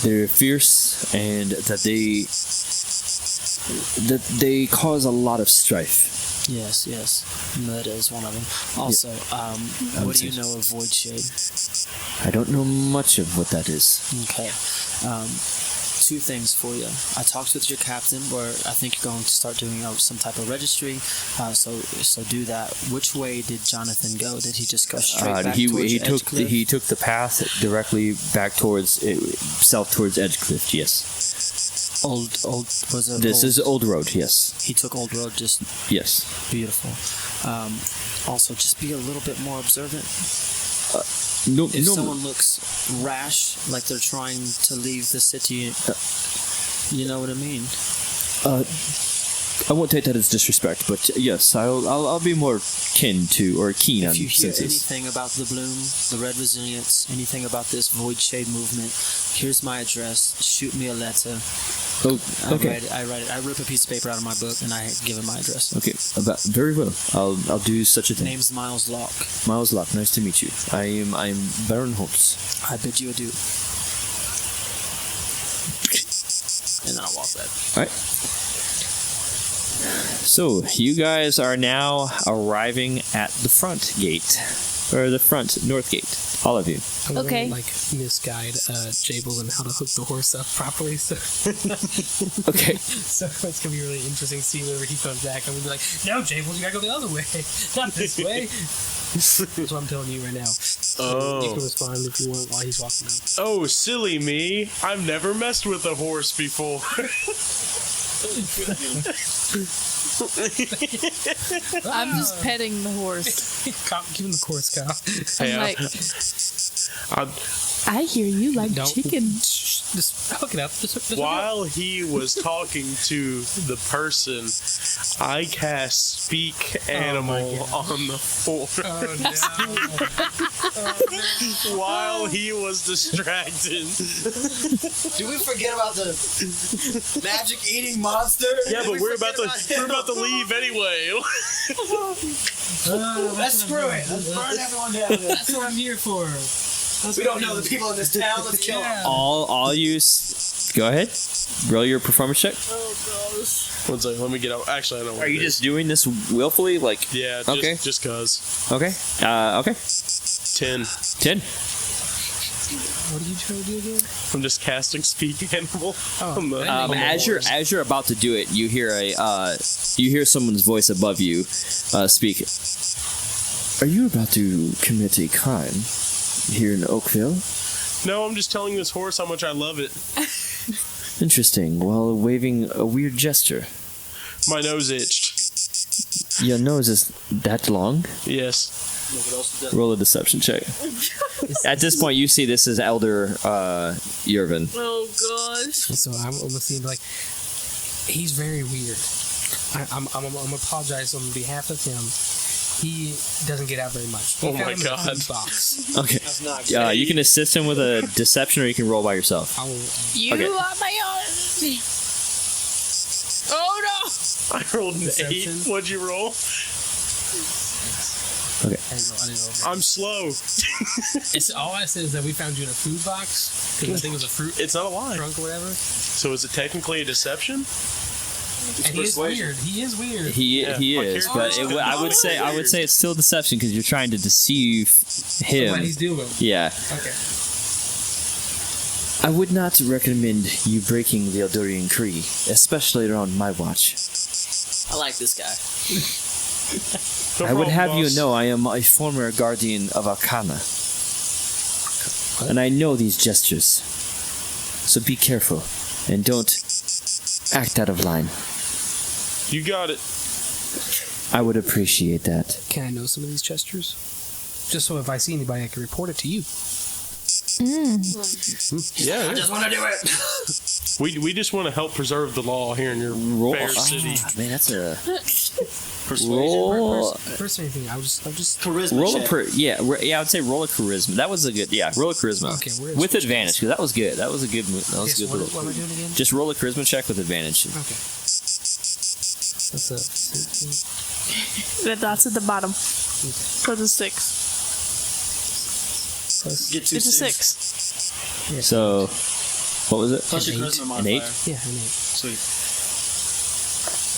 they're fierce and that they cause a lot of strife. Yes. Murder is one of them. Also, what do you know of Void Shade? I don't know much of what that is. Okay. 2 things for you. I talked with your captain, where I think you're going to start doing some type of registry. So do that. Which way did Jonathan go? Did he just go straight back towards Edgecliff? He took the path directly back towards south towards Edgecliff. Yes. Old was it? This old? is Old Road. Yes. He took Old Road. Just Yes. beautiful. Also, just be a little bit more observant. No. If No. someone looks rash, like they're trying to leave the city, you know what I mean? I won't take that as disrespect, but yes, I'll be more keen on If you hear senses. anything about the Bloom, the Red Resilience, anything about this Void Shade movement, here's my address. Shoot me a letter. Oh, okay. I write it. I rip a piece of paper out of my book and I give him my address. Okay. Very well. I'll do such a thing. Name's Miles Locke. Miles Locke, nice to meet you. I'm Baron Holtz. I bid you adieu. And then I'll walk back. All right. So you guys are now arriving at the front gate, or the front north gate. All of you. I'm Okay. gonna misguide Jables on how to hook the horse up properly. So, Okay. so it's gonna be really interesting to see whenever he comes back. I'm gonna be like, no, Jables, you gotta go the other way, not this way. That's what I'm telling you right now. So you can respond if you want while he's walking around. Oh, silly me. I've never messed with a horse before. I'm just petting the horse. Give him the course, Kyle. I'm like, I hear you like Don't- chicken. Just hook it up. Just While he was talking to the person, I cast Speak Animal on the horse Oh no! while he was distracted. Do we forget about the magic eating monster? Yeah, but We we're about forget to leave anyway. Let's screw it. Let's burn everyone down. That's what I'm here for. We don't know the people in this town. Let's kill them. All you. Go ahead. Roll your performance check. One second, let me get out. Actually, I know. What Are you it is. just doing this willfully? Like. Yeah. Okay. Just cause. Okay. Okay. 10. 10. What are you trying to do again? I'm just casting speak animal. On the, As you're about to do it, you hear someone's voice above you speak. Are you about to commit a crime here in Oakville? No, I'm just telling this horse how much I love it. Interesting. While waving a weird gesture. My nose itched. Your nose is that long? Yes. Roll a deception check. At this point, you see this is Elder Yervin. Oh gosh. So I'm gonna see him like, he's very weird. I'm gonna apologize on behalf of him. He doesn't get out very much. He Oh found my him in a God. food box. Okay. Not You can assist him with a deception, or you can roll by yourself. You Okay. are my own. Oh no! I rolled an 8. Deception? What'd you roll? I didn't know. I'm slow. It's all I said is that we found you in a food box because I think it was a fruit It's not a lie. trunk or whatever. So is it technically a deception? And he is weird. He is weird. He Yeah, is, my but character- I would say it's still deception because you're trying to deceive What him. he's doing. Yeah. Okay. I would not recommend you breaking the Eldorian Cree, especially around my watch. I like this guy. No I would problem, have you boss. know I am a former guardian of Arcana. And I know these gestures. So be careful and don't act out of line. You got it. I would appreciate that. Can I know some of these gestures? Just so if I see anybody, I can report it to you. Yeah. I just want to do it. We just want to help preserve the law here in your Roll. fair city. Ah, man, that's a Persuasion. roll. First anything, I'll just Charisma Roll a check. yeah. I would say roll a charisma. That was a good. Yeah, roll a charisma. Okay, where is with switch advantage because that was good. That was a good move. That was Yes, a good. what am I doing again? Just roll a charisma check with advantage. Okay. That's a 16 That's at the bottom. For the 6. plus. Get 2 It's a 6. Yeah. So, what was it? Plus your An charisma An modifier. 8? Yeah, an 8. Sweet.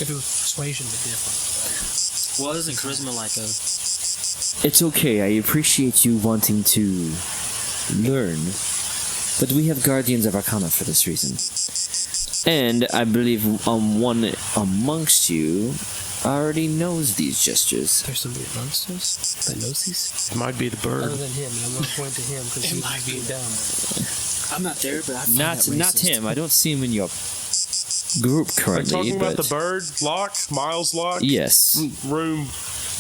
If it was persuasion, it'd be different. Well, isn't charisma like a? It's okay. I appreciate you wanting to learn, but we have guardians of Arcana for this reason. And I believe one amongst you already knows these gestures. There's somebody amongst us that knows these. It might be the Other bird. than him, and I'm gonna point to him because he's being dumb. I'm not there, but I find Not that not racist. him. I don't see him in your group Are you currently. talking about but the bird? Lock? Miles Lock? yes, Room.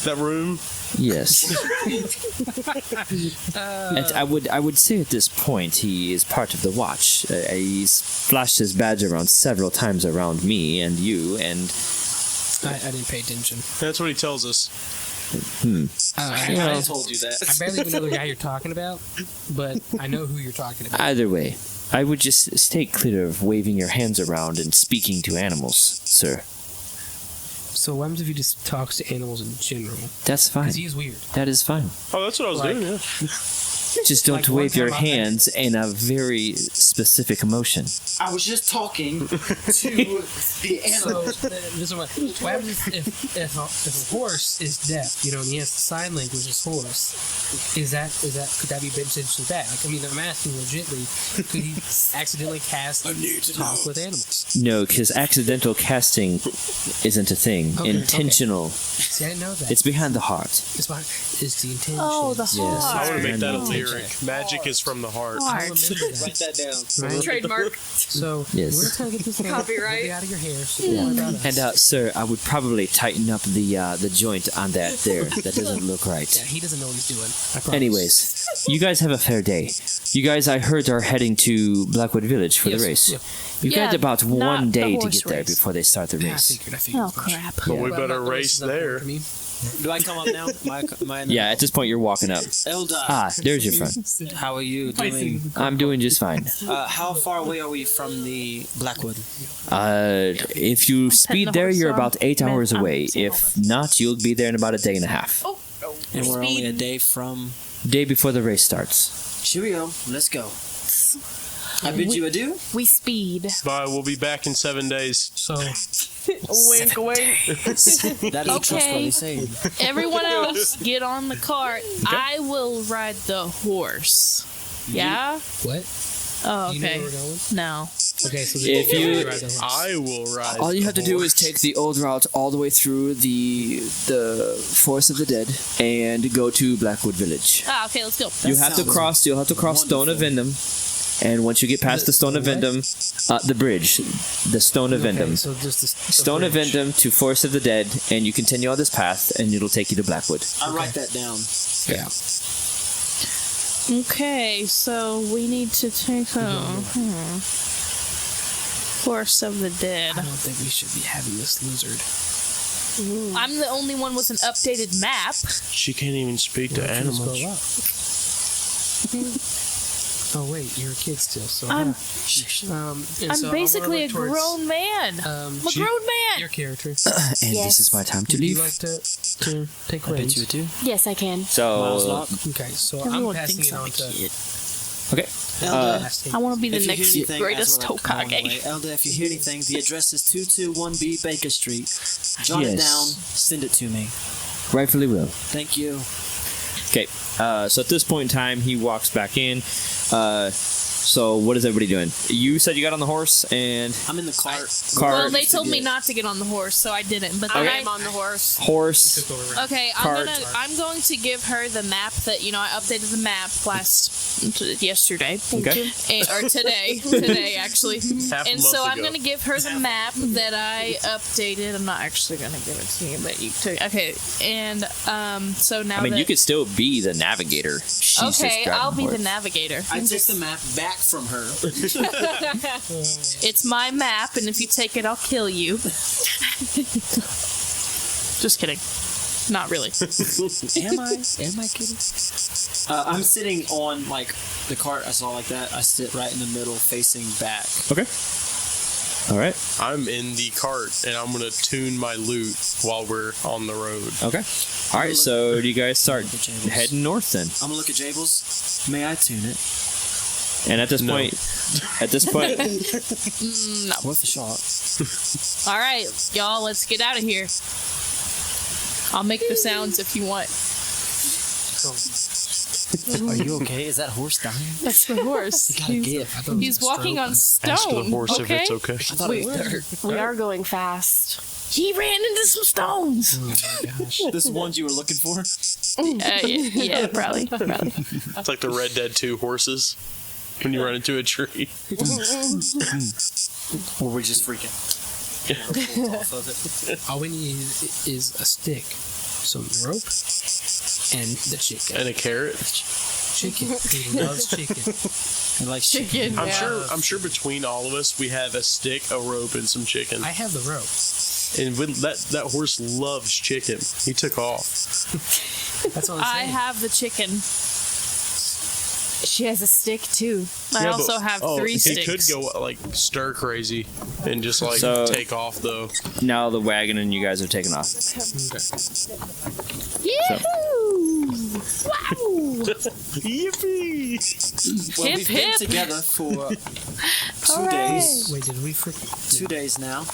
That room? yes. And I would say at this point he is part of the watch. He's flashed his badge around several times around me and you, and I didn't pay attention. That's what he tells us. I told you that. I barely even know the guy you're talking about, but I know who you're talking about. either way, I would just stay clear of waving your hands around and speaking to animals, sir. So what happens if he just talks to animals in general? That's fine. Because he's weird. That is fine. Oh, that's what I was Like- doing, yeah. Just don't Like one wave your time I- hands in a very specific emotion. I was just talking to the So animal. this is what happens if a horse is deaf, and he has the sign language as horse. Could that be potentially bad? Like, I mean, I'm asking legitly, could he accidentally cast talk with animals? No, because accidental casting isn't a thing. Okay, Intentional. See, I didn't know that. It's behind the heart. It's the intention. Oh, the Yes. I want heart. to make that a Heart. lyric. Magic is from the heart. I'll remember that. Write that down. Right? Trademark. So Yes. we're trying to get this thing Copyright. out of your hair. So don't worry about us. And sir, I would probably tighten up the joint on that there. That doesn't look yeah, right. he doesn't know what he's doing. I promise. Anyways, you guys have a fair day. You guys, I heard, are heading to Blackwood Village for Yes, the race. yeah. You Yeah, got about not the 1 day to horse get there race. before they start the Yeah, I race. figured. Oh as much. crap. But we Well, better not the race is not there. important to me. Do I come up now? My Yeah, at this point you're walking up. Elda. Ah, there's your friend. How are you doing? I'm doing just fine. How far away are we from the Blackwood? If you speed the there, horse you're on. about 8 Man, hours I'm away. saying If not, you'll be there in about a day and a half. And we're only a day from. day before the race starts. Cheerio. Let's go. I bid you adieu. We speed. Bye. We'll be back in 7 days. So, Wink, wink. That is a trustworthy saying. Everyone else, get on the cart. I will ride the horse. Yeah? what? Oh, Do you know okay. where we're going? No. Okay, so If you- ride the horse. I will ride. All you have to the do horse. is take the old route all the way through the Forest of the Dead and go to Blackwood Village. Ah, okay, let's go. You'll have to cross Stone of Vindom, and once you get past the Stone of Vindom, the bridge, the Stone of Okay, Vindom. so just the Stone of bridge. Vindom to Forest of the Dead, and you continue on this path, and it'll take you to Blackwood. I write that down. Yeah. Okay, so we need to take Force of the Dead. I don't think we should be having this lizard. I'm the only one with an updated map. She can't even speak to Let's animals. go up. Oh wait, you're a kid still, so I'm- and I'm so basically a gonna look towards, grown man. Um, I'm a grown man. your character. And this is my time to Would you leave. like to take I bid reins? you adieu. Yes, I can. Miles So, Lock. Okay, so Everyone I'm passing thinks it I'm on a to. kid. okay. Elder, I want to be the if you hear next anything, greatest as we're on the way, Hokage. Elder, if you hear anything, the address is 221B Baker Street. Jot it Yes. down. Send it to me. Rightfully will. Thank you. Okay. So at this point in time, he walks back in. So what is everybody doing? You said you got on the horse and I'm in the cart. Well, they told me not to get on the horse, so I didn't. But then I'm on the horse. horse. Okay, Cart. I'm going to give her the map that I updated the map yesterday. Okay. Or today actually. Half a And month so I'm ago. going to give her the map that I updated. I'm not actually going to give it to you, but you took. Okay, and so now I mean, that, you could still be the navigator. She's just okay, driving I'll be horse. the navigator. I take the map back from her. It's my map, and if you take it, I'll kill you. Just kidding. Not really. Am I kidding? I'm sitting on the cart. I saw like that. I sit right in the middle, facing back. Okay. All right. I'm in the cart and I'm gonna tune my lute while we're on the road. Okay. All right. So do you guys start Look at Jables. heading north then? I'm gonna look at Jables. May I tune it? And at this No. point, Worth a shot. All right, y'all, let's get out of here. I'll make the sounds if you want. Are you okay? Is that horse dying? That's the horse. Gotta give. He's walking on stone. Ask the horse okay? if it's okay. I thought it was dirt. We are going fast. He ran into some stones. This ones you were looking for? Yeah, probably. It's like the Red Dead 2 horses when you run into a tree. Or we're just freaking. Off of it. All we need is a stick, some rope, and the chicken. And a carrot. Chicken. He loves chicken. I like chicken. Chicken. I'm sure between all of us we have a stick, a rope, and some chicken. I have the rope. And that horse loves chicken. He took off. That's all I'm I saying. have the chicken. She has a stick too. I Yeah, also but- have 3 It sticks. could go stir crazy and just So- take off though. now the wagon and you guys are taking off. Yahoo! Wow! Yippee! Well, Hip, we've hip. been together for 2 Hooray. days. Wait, did we 2 days now.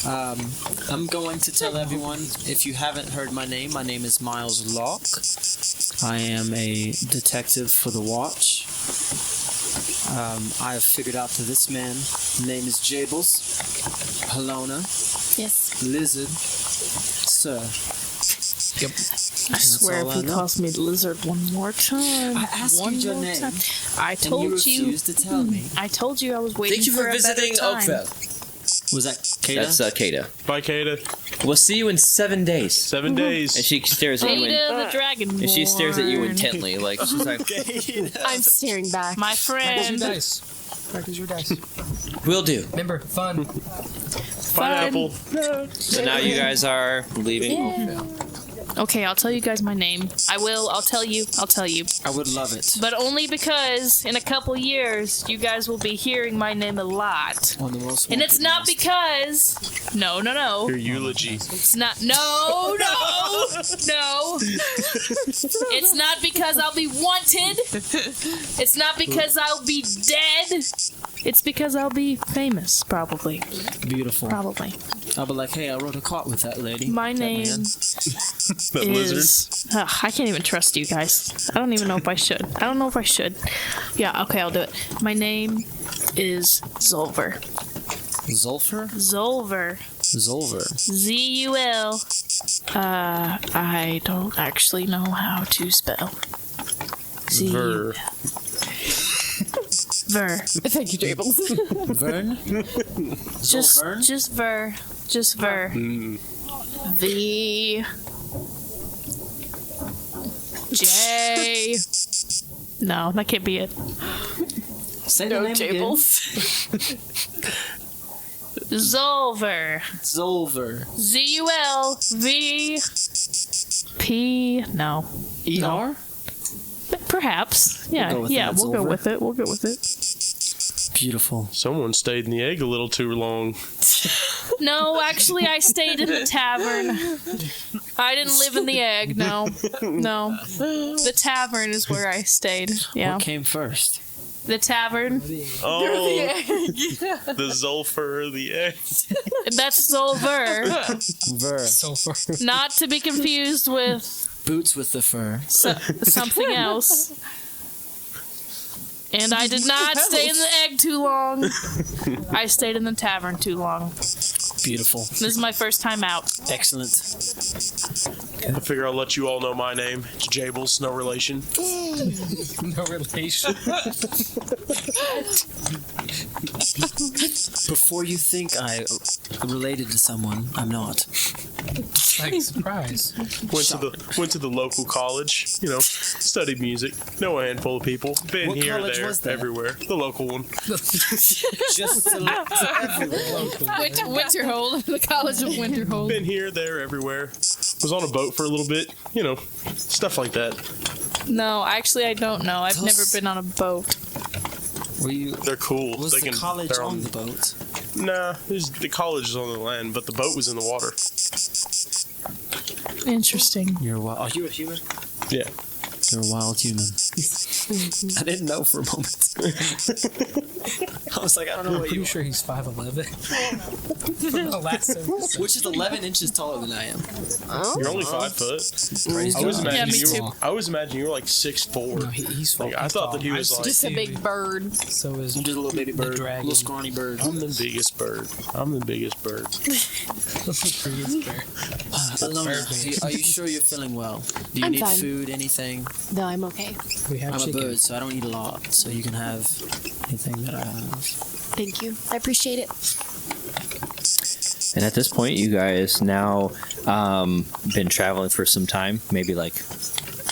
I'm going to tell everyone, if you haven't heard my name is Miles Locke. I am a detective for the Watch. I have figured out that this man, name is Jables, Helona, Yes. Lizard, Sir. I swear all if I he know. calls me lizard one more time. I asked one you your more name, time. I and you told you. refused to tell me. I told you I was waiting for a better time. Was that Kata? That's Kata. Bye, Kata. We'll see you in 7 days. 7 days. And she stares at you. Ada the dragon. And she stares at you intently, like she's like, I'm staring back. My Practice your friend. dice. Practice your dice. "Will do." Remember, fun. Pineapple. So now you guys are leaving. Okay, I'll tell you guys my name. I'll tell you. I would love it. But only because in a couple years, you guys will be hearing my name a lot. On the most And it's not because... No. Your eulogy. It's not... No. It's not because I'll be wanted. It's not because I'll be dead. It's because I'll be famous, probably. beautiful. Probably. I'll be like, hey, I wrote a quote with that lady. My That name man. That lizard. is... I can't even trust you guys. I don't even know if I should. Yeah, okay, I'll do it. My name is Zolver. Zolfer? Zolver. Zolver. Z-U-L. I don't actually know how to spell. Ver. Ver. Thank you, Jables. Vern? Zolvern? Just Ver. Just Ver. V. J. No, that can't be it. Say the No, name again. Jables. Zolver. Zolver. Z-U-L-V. P. No. E-R? Perhaps. Yeah, We'll go with yeah, that, we'll go Zolver. with it. Beautiful. Someone stayed in the egg a little too long. No, actually, I stayed in the tavern. I didn't live in the egg, no. The tavern is where I stayed. Yeah. What came first? The tavern. Oh, the Zolfer, the egg. That's Zolver. Ver. Sulfur. Not to be confused with Boots with the fur. something else. And I did not stay in the egg too long. I stayed in the tavern too long. Beautiful. This is my first time out. Excellent. I figure I'll let you all know my name. It's Jables, no relation. No relation. Before you think I related to someone, I'm not. Like, surprise. Went to the local college. You know, studied music. Know a handful of people. Been What here, college there, was that? everywhere. The local one. Just to everyone. Winterhold, the College of Winterhold. Been here, there, everywhere. Was on a boat for a little bit. You know, stuff like that. No, actually, I don't know. I've Tell never us- been on a boat. Were you? They're cool. Was they the college they're on the boat? Nah, the college is on the land, but the boat was in the water. Interesting. You're a wild. Are you a human? Yeah. You're a wild human. I didn't know for a moment. I was like, I don't know I'm what pretty you. sure he's 5'11". From the last episode. Which is 11 inches taller than I am. You're only 5 foot. Praise I was God. Yeah, imagining me you. too. Were, I was imagining you were like 6'4". No, he's Like, I thought that he was like- Just a big bird. So is I'm just a little baby bird, dragon. little scrawny bird. I'm the biggest bird. I'm the biggest bird. pretty bear. Alona, are you sure you're feeling well? Do you I'm need fine. food, anything? No, I'm okay. We have I'm a chicken. bird, so I don't eat a lot, so you can have anything that I have. Thank you. I appreciate it. And at this point, you guys now been traveling for some time, maybe like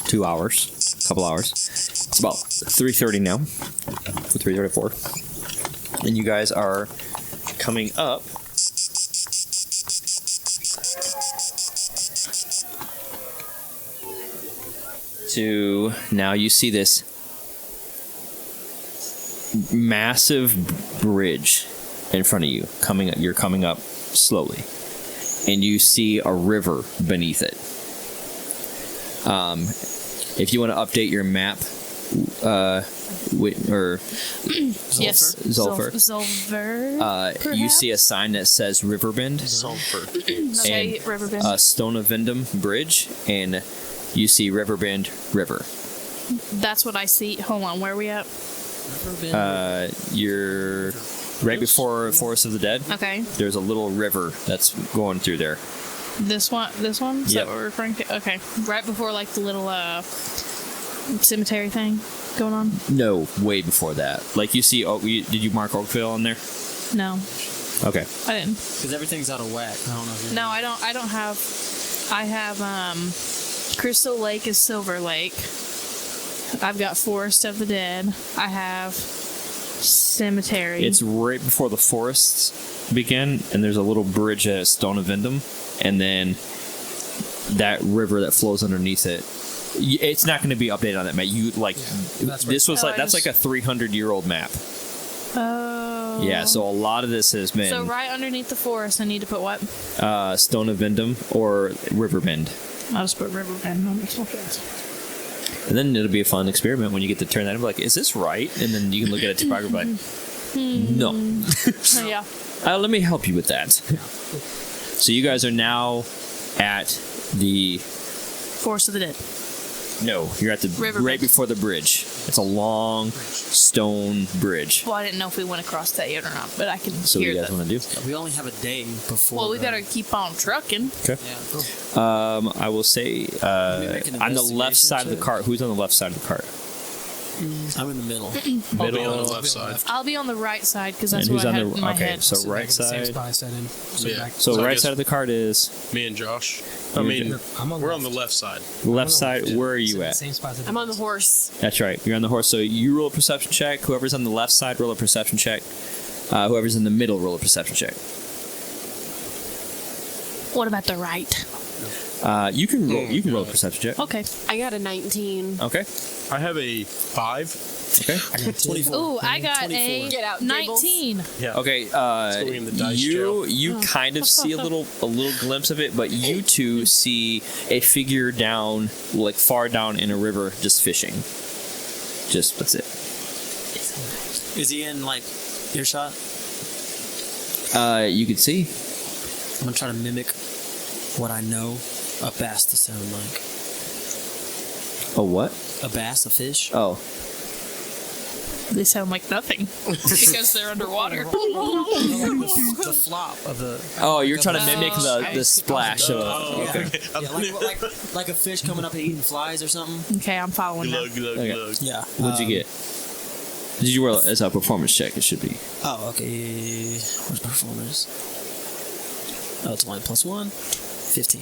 2 hours, a couple hours. It's about 3:30 now, 3:34, and you guys are coming up to now. You see this massive bridge in front of you you're coming up slowly, and you see a river beneath it. If you want to update your map, Yes. Zolfer. Zolver. You see a sign that says Riverbend, Sulfur. Okay, and Riverbend. Stonavindum Bridge, and you see Riverbend River. That's what I see. Hold on, where are we at? You're right before Forest of the Dead. Okay. There's a little river that's going through there. This one? Is Yep. that what we're referring to? Okay. Right before, like, the little, cemetery thing going on? No, way before that. Like you see, did you mark Oakville on there? No, Okay. I didn't. Because everything's out of whack. I don't know if you No, I don't have, I have, Crystal Lake is Silver Lake. I've got Forest of the Dead. I have Cemetery. It's right before the forests begin, and there's a little bridge at Stonavindum, and then that river that flows underneath it. It's not going to be updated on that map. You like this was like that's like a 300-year-old map. Oh. Yeah, so a lot of this has been So right underneath the forest, I need to put what? Stone of Vindom or River Bend. I'll just put river bend on this one. And then it'll be a fun experiment when you get to turn that and be like, is this right? And then you can look at a topography like, no. Oh, yeah. Let me help you with that. So you guys are now at the... Forest of the Dead. No, you're at the Riverbed. right before the bridge. It's a long stone bridge. Well, I didn't know if we went across that yet or not, but I can So what do hear you guys that. want to do? We only have a day before. Well, we better keep on trucking. Okay. Yeah. I will say make an on the left investigation side of the check? cart. Who's on the left side of the cart? I'm in the middle. I'll be on the left side. I'll be on the right side because that's And what who's I on had the in my okay? head. So Sit back right in the same side. spot I sat in. Sit Yeah. back. So So I right guess- side of the cart is Me and Josh. I mean, we're on the left side. the left side. Where are you at? Same spot. I'm on the horse. That's right. You're on the horse. So you roll a perception check. Whoever's on the left side, roll a perception check. Whoever's in the middle, roll a perception check. What about the right? You can roll. You can roll a perception check. Okay. I got a 19. Okay. I have a 5. Okay. I got 24. Ooh, I got 24. a Get out, 19. Yeah. Okay. going in the dice jail. You kind of see a little glimpse of it, but you two see a figure down, like far down in a river, just fishing. Just that's it. Is he in like earshot? You can see. I'm gonna try to mimic what I know a bass to sound like. Oh what? A bass, a fish. Oh. They sound like nothing because they're underwater. The flop of the. Oh, you're trying to Oh, mimic I the see. splash of. Oh, Okay. Yeah, like a fish coming up and eating flies or something. Okay, I'm following now. Glug, glug, Okay. glug. Yeah. What'd you get? Did you roll as a performance check? It should be. Oh, okay. Where's performance? Oh, it's 1 plus 1. 15.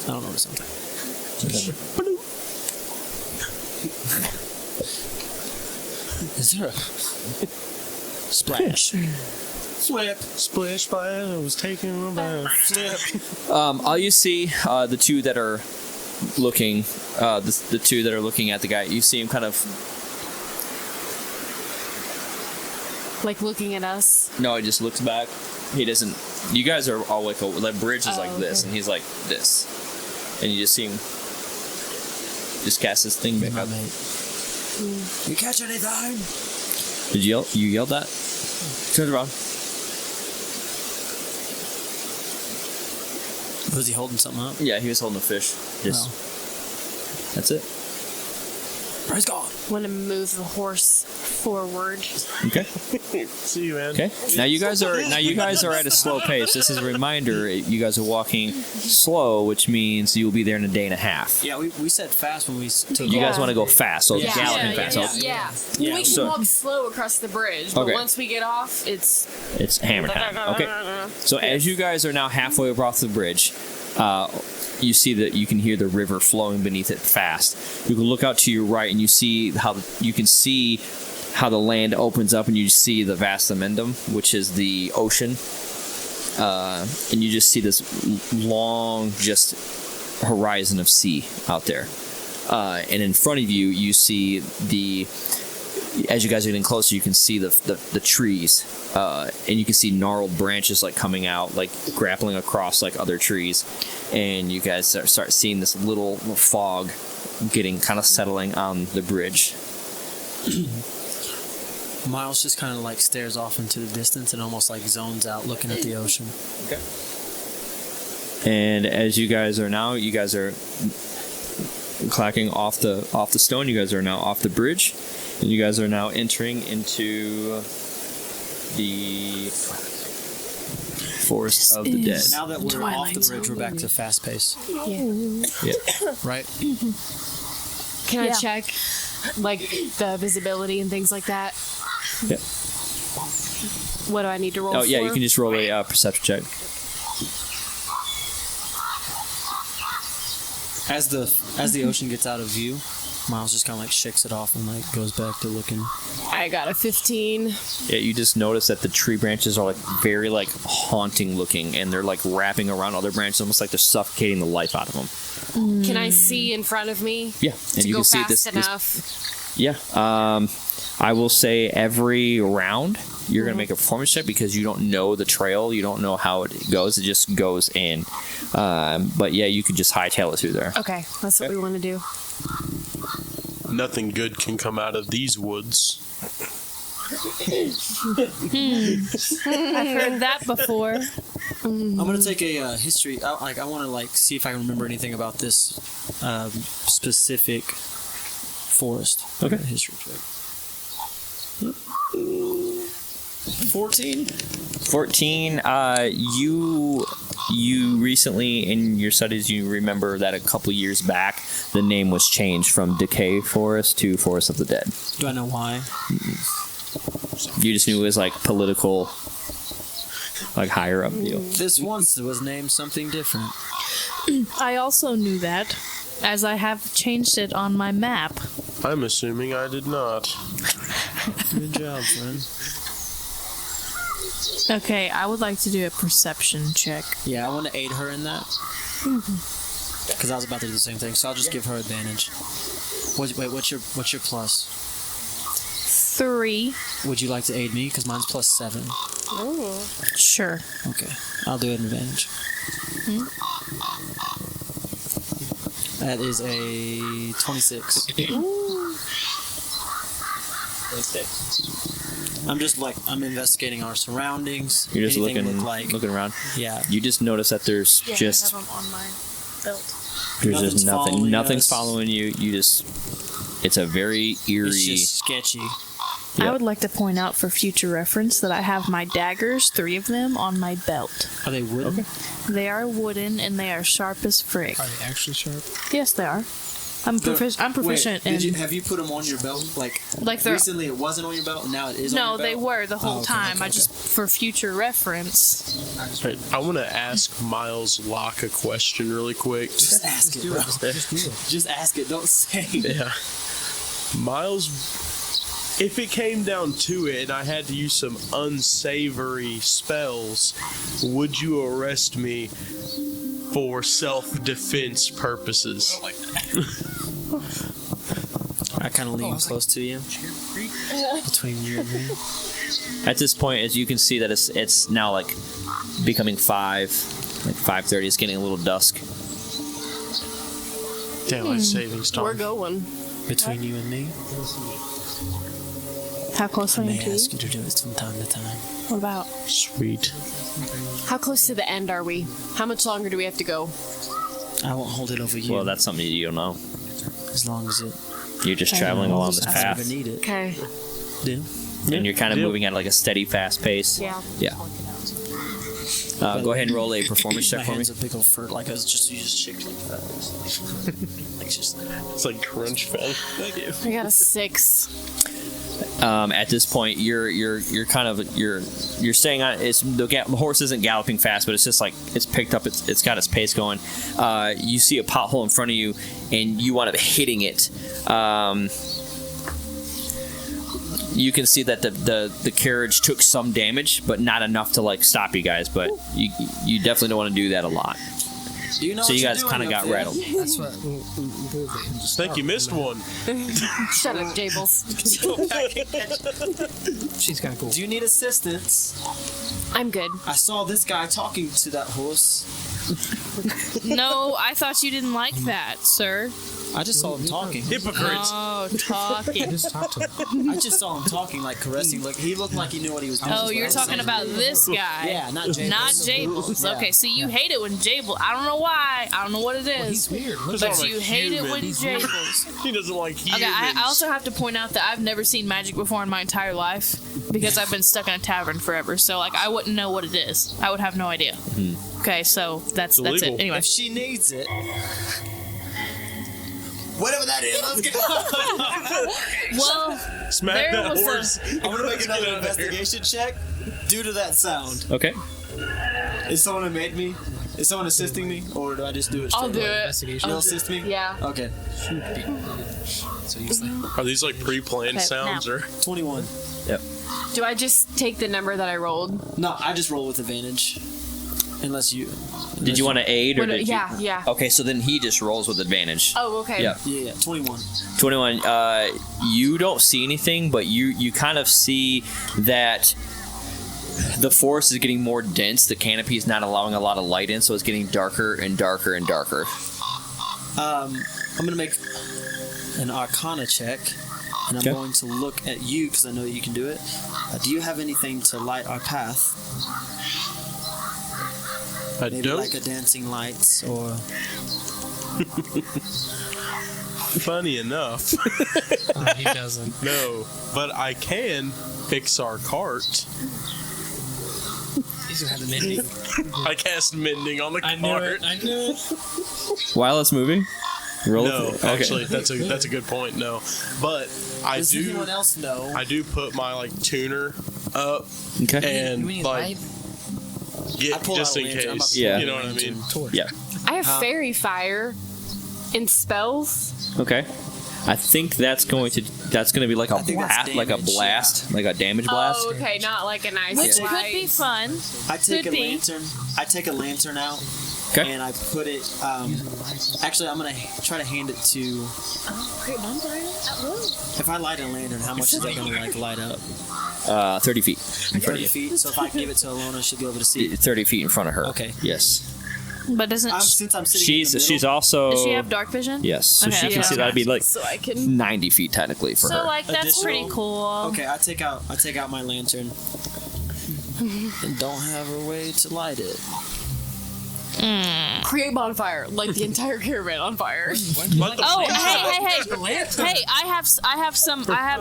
I don't know something. Is there a splash? Flip. Splish splash. I was taking a bath. Flip. All you see, the two that are looking, the two that are looking at the guy. You see him kind of. Like looking at us. No, he just looks back. He doesn't. You guys are all like the bridge is like Oh, this, okay. and he's like this, and you just see him just cast his thing back up. You catch anything? Did you yell? You yelled that? Turn around. Was he holding something up? Yeah, he was holding a fish. Just. That's it. Praise God. Want to move the horse forward. Okay. See you, man. Okay. Now you guys are at a slow pace. This is a reminder. You guys are walking slow, which means you will be there in a day and a half. Yeah, we said fast when we took You guys off. want to go fast, so Yeah. galloping Yeah, fast. yeah, So yeah. Yeah, We can so- walk slow across the bridge, but Okay. once we get off, it's it's hammer time. Okay. So as you guys are now halfway across the bridge, you see that you can hear the river flowing beneath it fast. You can look out to your right and you see how the land opens up and you see the vast amendum, which is the ocean, and you just see this long just horizon of sea out there. And in front of you, you see as you guys are getting closer, you can see the trees, and you can see gnarled branches like coming out, like grappling across like other trees, and you guys start seeing this little fog getting kind of settling on the bridge. Miles just kind of like stares off into the distance and almost like zones out looking at the ocean. And as you guys are clacking off the stone, you guys are now off the bridge, and you guys are now entering into the Forest of the Dead. Now that we're off the Twilight bridge, we're back to fast pace, Yeah. right? Can I Yeah. check like the visibility and things like that? Yep. What do I need to roll Oh yeah, for? you can just roll a perception check. As the ocean gets out of view, Miles just kind of like shakes it off and like goes back to looking. I got a 15. Yeah, you just notice that the tree branches are like very like haunting looking, and they're like wrapping around other branches, almost like they're suffocating the life out of them. Can I see in front of me? Yeah, and To you go can see fast this. enough. Yeah. I will say every round you're going to make a performance check because you don't know the trail. You don't know how it goes. It just goes in. But yeah, you could just hightail it through there. Okay, that's what we want to do. Nothing good can come out of these woods. I've heard that before. I'm gonna take a history. I want to like see if I can remember anything about this specific forest. Okay. History check. 14. 14. You recently in your studies you remember that a couple years back the name was changed from Decay Forest to Forest of the Dead. Do I know why? You just knew it was like political, like higher up deal. This once was named something different. I also knew that, as I have changed it on my map. I'm assuming I did not. Good job, friend. Okay, I would like to do a perception check. Yeah, I want to aid her in that. Because I was about to do the same thing, so I'll just give her advantage. What's your plus? 3. Would you like to aid me? Because mine's plus 7. Sure. Okay, I'll do an advantage. That is a 26. I'm investigating our surroundings. You're just Anything looking look like, looking around. Yeah. You just notice that there's just I have them on my belt. there's just nothing. Nothing's us. following you. You just it's a very eerie. It's just sketchy. Yeah. I would like to point out for future reference that I have my daggers, 3 of them, on my belt. Are they wooden? Okay. They are wooden and they are sharp as frick. Are they actually sharp? Yes, they are. I'm proficient in. Have you put them on your belt? Like they're recently it wasn't on your belt and now it is on no, your belt? they were the whole Oh, okay, time. okay, I just for future reference. Right, I want to ask Miles Locke a question really quick. Just ask it, bro. Just ask it. Don't say it. Yeah. Miles, if it came down to it and I had to use some unsavory spells, would you arrest me for self-defense purposes? I kind of lean close to you. Between you and me. At this point, as you can see that it's now like becoming 5:30. It's getting a little dusk. Daylight savings time. We're going. Between you and me. How close I are you may to? ask you to do it from time to time. What about? Sweet. How close to the end are we? How much longer do we have to go? I won't hold it over you. Well, that's something you don't know. as long as it. You're just traveling along this I path, never need it. Okay. Yeah. and you're kind of Yeah. moving at like a steady, fast pace. Yeah. Yeah. Go ahead and roll a performance My check for me. hands are big old fur, like it's just you just shake like that. Like just. It's like crunch fan. Thank you. I got a 6. At this point, you're kind of you're staying on. It's the horse isn't galloping fast, but it's just like it's picked up. It's got its pace going. You see a pothole in front of you, and you wind up hitting it. You can see that the carriage took some damage, but not enough to like stop you guys. But you definitely don't want to do that a lot. Do you know So what you you're guys doing kind of up got there? rattled. That's what. Move it and just Think stop. you missed one. Shut up, Jables. She's kind of cool. Do you need assistance? I'm good. I saw this guy talking to that horse. No, I thought you didn't like that, sir. I just saw him talking. Hypocrites. Oh, talking. Just talk to him. I just saw him talking, like caressing. Like he looked like he knew what he was doing. Oh, you're talking about this guy. Yeah, not Jables. Not Jables. Yeah. Okay, so you hate it when Jables. I don't know why. I don't know what it He's is. weird. Look Just at But like you hate it when He's weird. Jables. He doesn't like humans. Okay, I also have to point out that I've never seen magic before in my entire life because I've been stuck in a tavern forever. So like I wouldn't know what it is. I would have no idea. Okay, so that's illegal. it. Anyway, If she needs it, whatever that is, let's go. well, Smack there that was a- horse. I'm gonna make Let's get another out of here. investigation check due to that sound. Okay. Is someone made me? Is someone assisting me, or do I just do it? I'll straight do away? it. Investigation. You'll assist me. Yeah. Okay. So you say. Are these like pre-planned Okay, sounds now. or? 21. Do I just take the number that I rolled? No, I just roll with advantage. Unless you. Did you want to aid or What- did yeah, you? yeah. Okay, so then he just rolls with advantage. Oh, okay. Yeah. Yeah, 21. 21. You don't see anything, but you kind of see that the forest is getting more dense. The canopy is not allowing a lot of light in, so it's getting darker and darker and darker. I'm gonna make an Arcana check, and I'm Okay. going to look at you because I know that you can do it. Do you have anything to light our path? I Maybe don't. like a dancing lights or. Funny enough, He doesn't. no. But I can fix our cart. He's gonna have the mending. I cast mending on the I knew cart. it. I knew it. While it's moving, roll. No, okay. actually, that's a good point. No, but I Does do. anyone else know? I do put my like tuner up Okay. and You mean like I get pull just out a in lantern. I'm case. about to Yeah. pull You know a what I mean? lantern. Torch. Yeah. I have fairy fire in spells. Okay. I think that's going to be like a I think that's blast, like a damage, blast, like a damage blast. Oh, okay, not like a nice Which light. could be fun. I take Could a be. lantern. I take a lantern out. Okay. And I put it. Actually, I'm gonna try to hand it to. If I light a lantern, how much is that gonna like light up? 30 feet in front 30 of feet. So if I give it to Alona, she'll be able to see. you. 30 feet in front of her. Okay. Yes. But doesn't Since I'm sitting in the She's middle, also. does she have dark vision? Yes. So Okay, she can yeah. see that'd be like So I can. 90 feet technically for So her. like that's Additional- pretty cool. Okay, I take out my lantern. And don't have a way to light it. Create bonfire, light the entire caravan on fire. What the Oh, fuck? hey! I have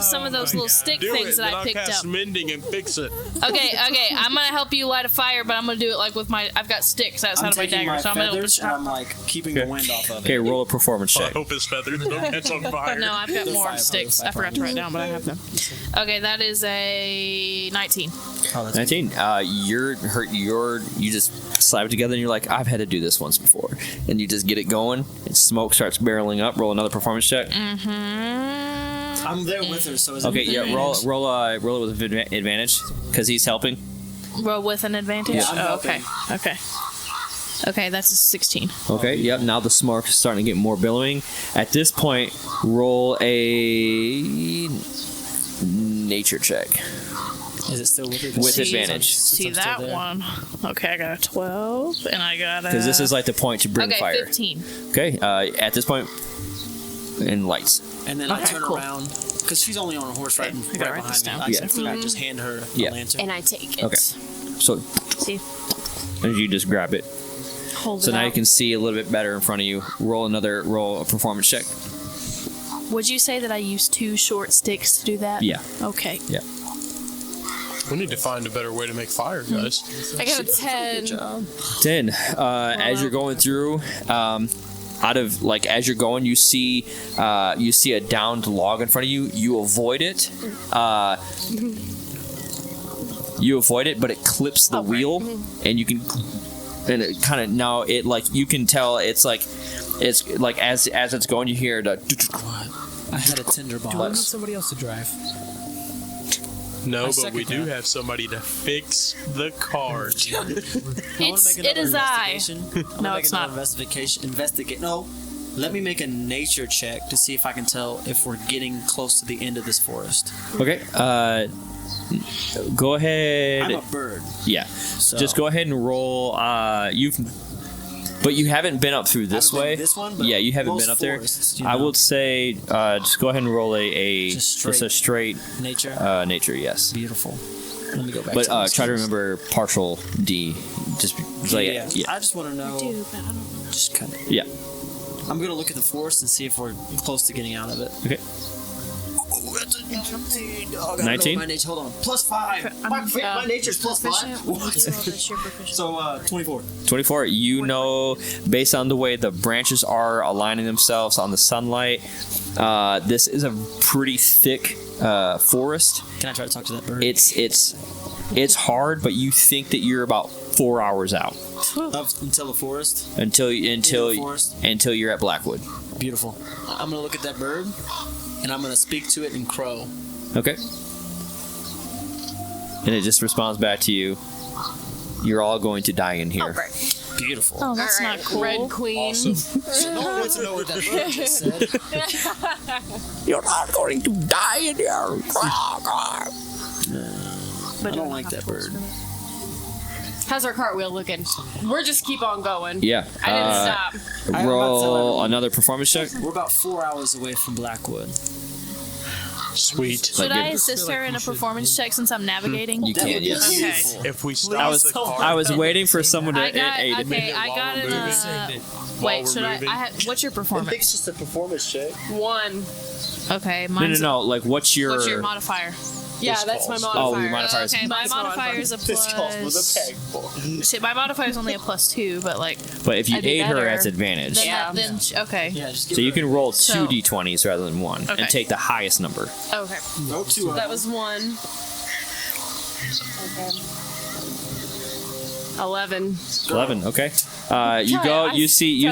some of those little stick Do things it, that then I I'll picked cast up. mending and fix it. Okay, I'm gonna help you light a fire, but I'm gonna do it like with my. I've got sticks outside I'm of my taking dagger, my so I'm gonna feathers and chop. I'm like keeping the wind off of Okay, it. roll a performance I check. hope his feathers don't catch on fire. No, I've got They're more fire sticks. proof, I forgot to write down, but I have them. Okay, that is a 19. 19. You just slap it together and you're like, I've had to do this once before. And you just get it going and smoke starts barreling up. Roll another performance check. I'm there with her, so is Okay, anything yeah, advantage? roll it with advantage because he's helping. Roll with an advantage. Yeah, I'm Oh, okay. helping. Okay. Okay, that's a 16. Okay, yep, now the smoke is starting to get more billowing. At this point, roll a nature check. Is it still with her? With See- advantage. See I'm still that there. one? Okay, I got a 12, and I got a. Because this is like the point to bring okay, fire. 15. Okay, at this point, in lights. And then I Okay, turn cool. around because she's only on a horse right, Okay, I right gotta write this behind me. down. I just hand her Yeah. a lantern. And I take it. Okay. So, See, and you just grab it. hold So it now out. you can see a little bit better in front of you. Roll a performance check. Would you say that I used 2 short sticks to do that? Yeah. Okay. We need to find a better way to make fire, guys. I got a 10. 10. As you're going through, as you're going, you see a downed log in front of you. You avoid it. But it clips the wheel, and you can, and it kind of now it like you can tell it's like as it's going, you hear the. I had a Do I tinderbox. need somebody else to drive? No, but second we do that. have somebody to fix the cart. It is I. No, it's not. Investigate. No. Let me make a nature check to see if I can tell if we're getting close to the end of this forest. Okay. Go ahead. I'm a bird. Yeah. So Just go ahead and roll. But you haven't been up through this haven't been way. this one, but Yeah, you haven't most been up there. forests, you I know. would say just go ahead and roll just a straight Nature. nature. Yes. Beautiful. Let me go back But to my try to skills. remember partial D. Just like Yeah. I just want to know. but I don't. Just kind of. Yeah. I'm gonna look at the forest and see if we're close to getting out of it. Okay. Oh, that's a 19. Oh, I gotta 19? roll my nature. Hold on. +5. My nature's +5. What? So 24. 24. You know, based on the way the branches are aligning themselves on the sunlight, this is a pretty thick forest. Can I try to talk to that bird? It's hard, but you think that you're about 4 hours out Until the forest. until forest. until you're at Blackwood. Beautiful. I'm gonna look at that bird, and I'm gonna speak to it in crow. Okay. And it just responds back to you. You're all going to die in here. Beautiful. Oh, that's not cool. Red Queen. So no one wants to know what that bird just said. You're not going to die in here. I don't like that bird. How's our cartwheel looking? We're just keep on going. Yeah. I didn't stop. Roll another performance check. We're about 4 hours away from Blackwood. Sweet. Should I assist her in a performance check since I'm navigating? You can, yes. Okay. If we stop I was the car, I was waiting for someone to I got aid me. okay. I got it. Wait, should I? What's your performance? just a performance check. 1. Okay, No, mine's no. Like, what's your? What's your modifier? Yeah, that's my modifier. Oh, your modifier is. Okay, my That's my modifier is a plus. Shit, my modifier is only a +2, but like But if you I did aid her, better. it's advantage. then, Yeah. okay. Yeah, just give So you her can roll So- 2 d20s rather than 1, Okay. and take the highest number. Okay. no 2 That was 1. 11. 11. Okay. You go. You see a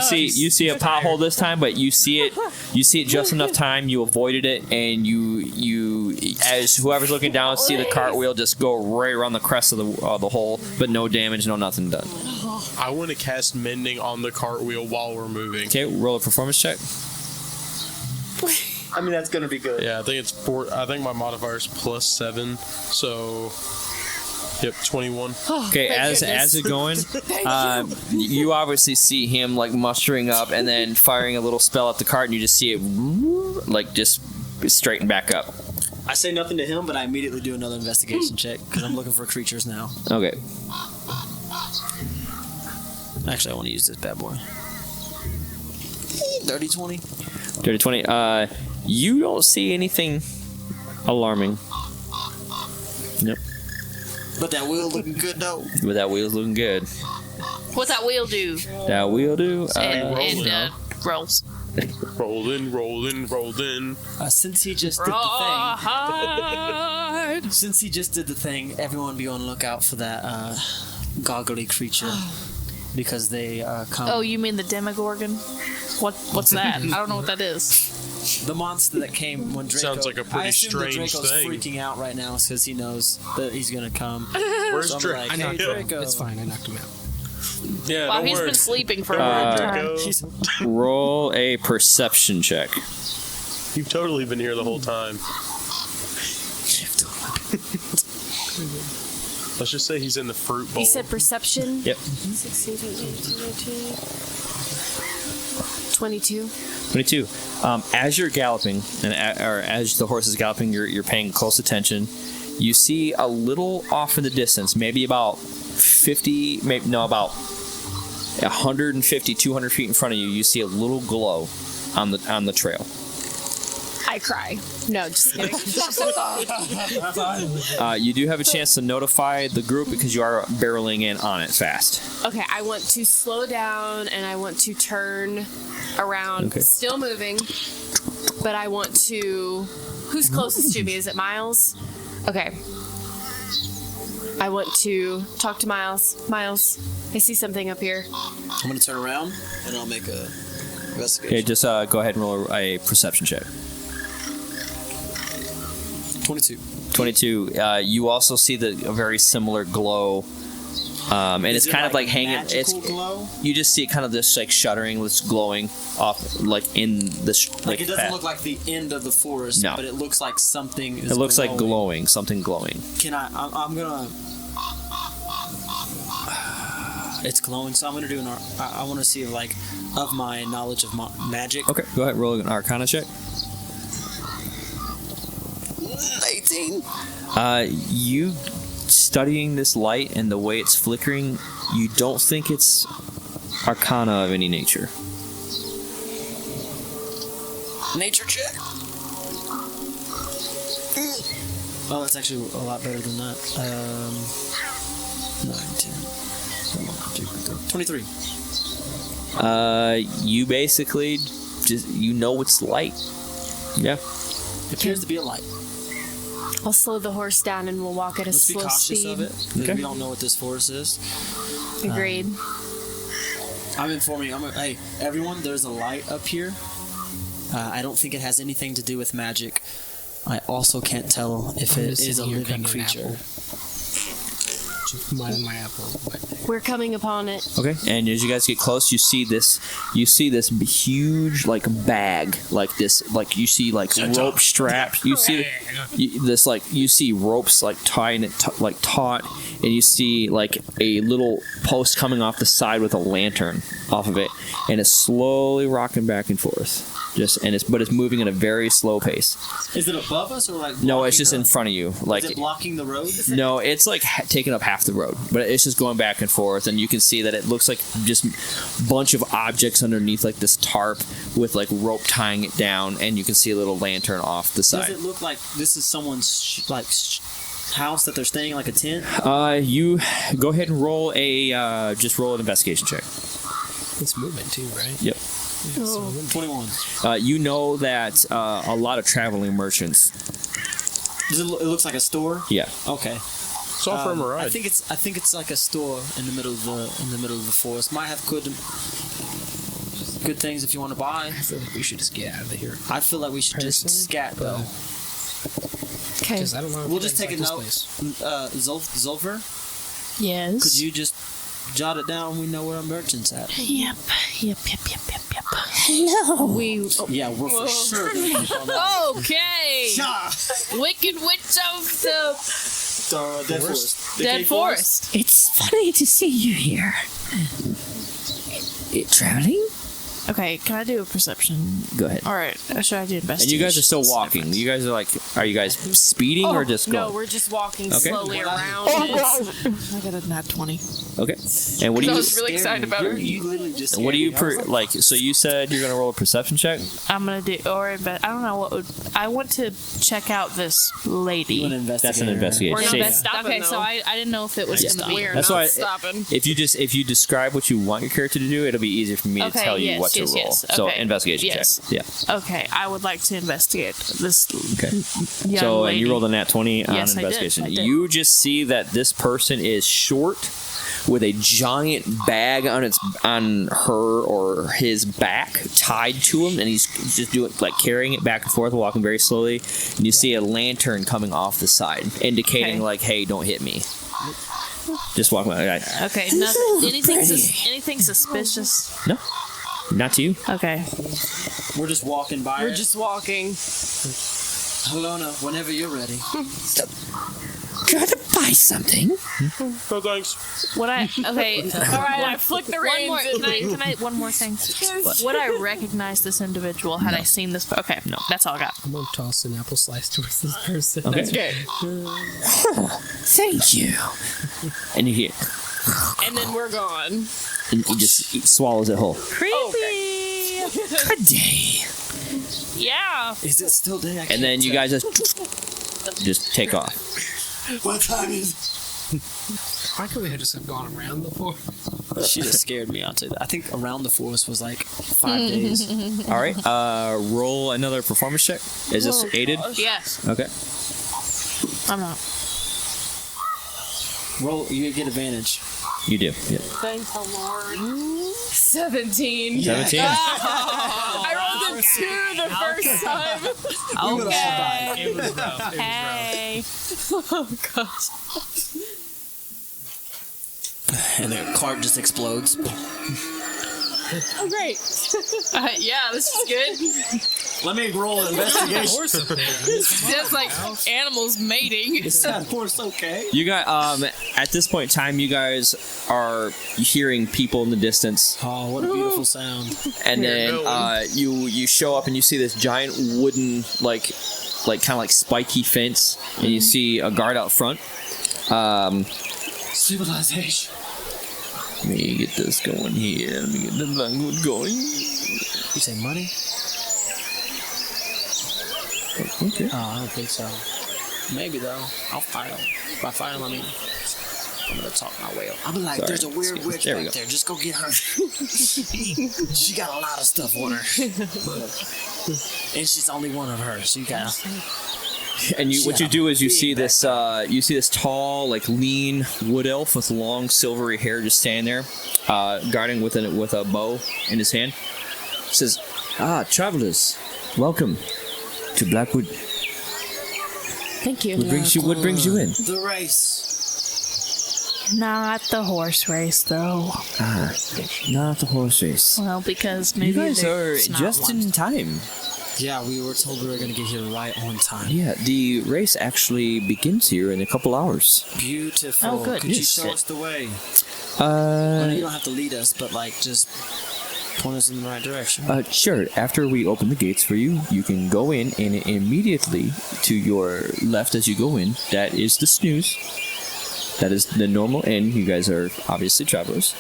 pothole this time, but you see it just enough time. You avoided it, and you as whoever's looking down see the cartwheel just go right around the crest of the hole, but no damage, no nothing done. I want to cast mending on the cartwheel while we're moving. Okay, roll a performance check. I mean, that's gonna be good. Yeah, I think it's 4. I think my modifier is +7. So, yep, 21. Okay, as it's going, you obviously see him like mustering up and then firing a little spell at the cart, and you just see it like just straighten back up. I say nothing to him, but I immediately do another investigation check because I'm looking for creatures now. Okay. Actually, I want to use this bad boy. 30-20. 30-20. You don't see anything alarming. Nope. But that wheel looking good though. But that wheel's looking good. What's that wheel do? That wheel do. It rolls. Rolling. Since he just did the thing. Since he just did the thing, everyone be on lookout for that goggly creature because they come. Oh, you mean the Demogorgon? What's that? I don't know what that is. The monster that came when Draco. Sounds like a pretty I assume that strange Draco's thing. freaking out right now because he knows that he's gonna come. Where's So I'm Draco? like, I hey, knocked him out. Draco. It's fine. I knocked him out. Yeah, Wow, don't he's worry. been sleeping for a Don't long worry, time. Draco. He's Roll a perception check. You've totally been here the whole time. Let's just say he's in the fruit bowl. You said perception? Yep. 16, 17, 18, 22. 22. As you're galloping, or as the horse is galloping, you're paying close attention. You see a little off in the distance, maybe about 150, 200 feet in front of you. You see a little glow on the trail. I cry. No, just kidding. You do have a chance to notify the group because you are barreling in on it fast. Okay, I want to slow down and I want to turn around. Okay. Still moving, but I want to. Who's closest to me? Is it Miles? Okay. I want to talk to Miles. Miles, I see something up here. I'm gonna turn around and I'll make a investigation. Okay, just go ahead and roll a perception check. 22. 22. You also see a very similar glow, and Is it's it kind of like hanging. magical glow? You just see it kind of just like shuddering, this glowing off, like in the Like it doesn't path. look like the end of the forest, No. but it looks like something. Is It looks like glowing, something glowing. Can I'm gonna. It's glowing, so I'm gonna do I want to see like of my knowledge of magic. Okay, go ahead, roll an Arcana check. 18. You studying this light and the way it's flickering, you don't think it's Arcana of any nature. Nature check. Oh, that's actually a lot better than that. 9, 10, 23. You basically just it's light. Yeah. It appears to be a light. I'll slow the horse down and we'll walk at a Let's be slow cautious speed. of it. Because we don't know what this forest is. Agreed. I'm informing. Hey, everyone, there's a light up here. I don't think it has anything to do with magic. I also can't tell if it is a living creature. My apple. We're coming upon it. Okay, and as you guys get close, you see this huge like bag, like this, like you see like rope straps. You see this like you see ropes like tying it like taut, and you see like a little post coming off the side with a lantern off of it, and it's slowly rocking back and forth. But it's moving at a very slow pace. Is it above us or like? No, it's just in front of you. Like is it blocking the road? no, it's like taking up half the road, but it's just going back and forth, and you can see that it looks like just a bunch of objects underneath like this tarp with like rope tying it down, and you can see a little lantern off the side. Does it look like this is someone's house that they're staying, like a tent? You go ahead and roll just roll an investigation check. It's moving too, right? Yep. Yeah, so 21. You know that a lot of traveling merchants. It looks like a store. Yeah. Okay. It's all for a mirage. I think it's like a store in the middle of the forest. Might have good things if you want to buy. I feel like we should just get out of here. I feel like we should just scat though. Okay. Because I don't know. We'll just take a this note. place. Zulfer, Yes. could you just jot it down? We know where our merchant's at. Yep. We Yeah, we're for sure. Okay. Wicked Witch of the Dead Forest. Dead Forest. It's funny to see you here. Traveling? Okay, can I do a perception? Go ahead. All right, should I do investigation? And you guys are still walking. You guys are like, are you guys speeding or just going? no, we're just walking Okay. slowly around. I got a nat 20. Okay. And what do I you? was really excited about it. You literally just. What do you like? So you said you're gonna roll a perception check. I'm gonna do, I don't know what would. I want to check out this lady. You want to investigate? That's an investigation. We're not See, stopping, Okay, though. so I didn't know if it was Yeah. gonna be. We're That's not why- stopping. if you describe what you want your character to do, it'll be easier for me to Okay, tell you yes, what to yes, roll. yes. So Okay. investigation Yes. check. Yeah. Okay, I would like to investigate this Okay. young So lady. you rolled a nat 20 on Yes, I did. investigation. I did. You just see that this person is short with a giant bag on her or his back tied to him, and he's just doing like carrying it back and forth, walking very slowly. And you see a lantern coming off the side, indicating Okay. like, "Hey, don't hit me." Just walk by. Okay, nothing. Anything suspicious? No, not to you. Okay. We're just walking by. We're just walking. Helena, whenever you're ready. Gotta buy something. No thanks. Would I? Okay. All right, I flick the One reins. more. and Can I? One more thing. Would I recognize this individual had I seen this? Okay. No. That's all I got. I'm gonna toss an apple slice towards this person. Okay. Thank you. And you hear, and then we're gone. and he just swallows it whole. Creepy. Good day. Yeah. Is it still day? I And then you guys just take off. What time is Why could we have just have gone around before? it? She just scared me. I'll tell you that. I think around the forest was like 5 days. All right. Roll another performance check. Is this aided? Yes. Okay. I'm not. Roll. You get advantage. You do. Yeah. Thank the Lord. 17. 17. I rolled a 2 the first time. Okay. Hey. Oh gosh. And the cart just explodes. Oh great. Yeah, this is good. Let me roll an investigation. Just like animals mating. Of course, okay. You guys, at this point in time, you guys are hearing people in the distance, Oh, what a beautiful sound. and then you show up and you see this giant wooden like kind of like spiky fence, and you see a guard out front. Civilization. Let me get this going here. Let me get the Blackwood going. You say money? Okay. Oh, I don't think so. Maybe though. I'll fight him. By fight him, I mean I'm gonna talk my way up. I'm like, Sorry. there's a weird witch There we back go. there. Just go get her. She got a lot of stuff on her, and she's only one of hers. So you gotta. And what you do is you see this tall, like lean wood elf with long silvery hair just standing there, guarding with a bow in his hand. He says, travelers, welcome to Blackwood. Thank you. What brings you in? The race. Not the horse race, though. Not the horse race. Well, because maybe You guys are there's not just one. in time. Yeah, we were told we were going to get here right on time. Yeah, the race actually begins here in a couple hours. Beautiful. Oh, good. Could you Yes. show us the way? I know you Uh, don't have to lead us, but like just point us in the right direction. sure. After we open the gates for you, you can go in, and immediately to your left as you go in, that is the snooze. That is the normal inn. You guys are obviously travelers.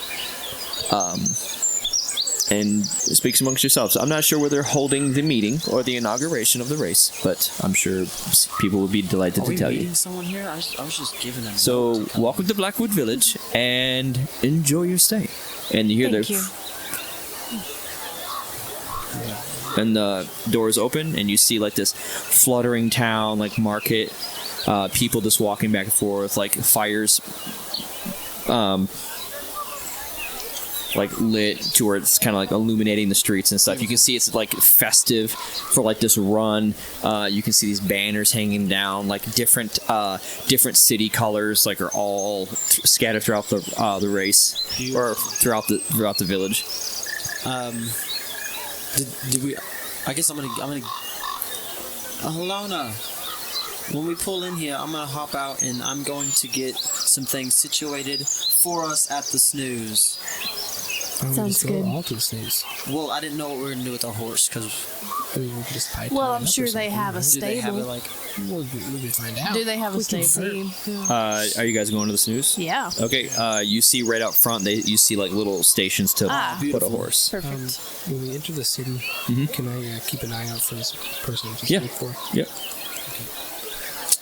And speaks amongst yourselves. I'm not sure where they're holding the meeting or the inauguration of the race, but I'm sure people would be delighted Are to we tell meeting you. someone here? I was just giving them. So, welcome to Blackwood Village and enjoy your stay. And you hear Thank the you. and the doors open, and you see like this fluttering town, like market, people just walking back and forth, like fires, like lit to where it's kind of like illuminating the streets and stuff. You can see it's like festive for like this run. You can see these banners hanging down, like different city colors, like are all scattered throughout the race or throughout the village. Did we? I guess I'm gonna. Alona, when we pull in here, I'm gonna hop out and I'm going to get some things situated for us at the snooze. Sounds good. All to the snooze. Well, I didn't know what we were gonna do with our horse because I mean, we could just tie Well, it I'm up or sure they something, have a right? do they have it stable. like? We'll find out. Do they have a We can stable? see. Are you guys going to the snooze? Yeah. Okay, you see right out front, you see like little stations to Ah. put a Beautiful. horse. Perfect. When we enter the city, can I keep an eye out for this person I'm just Yeah. looking for? Yep.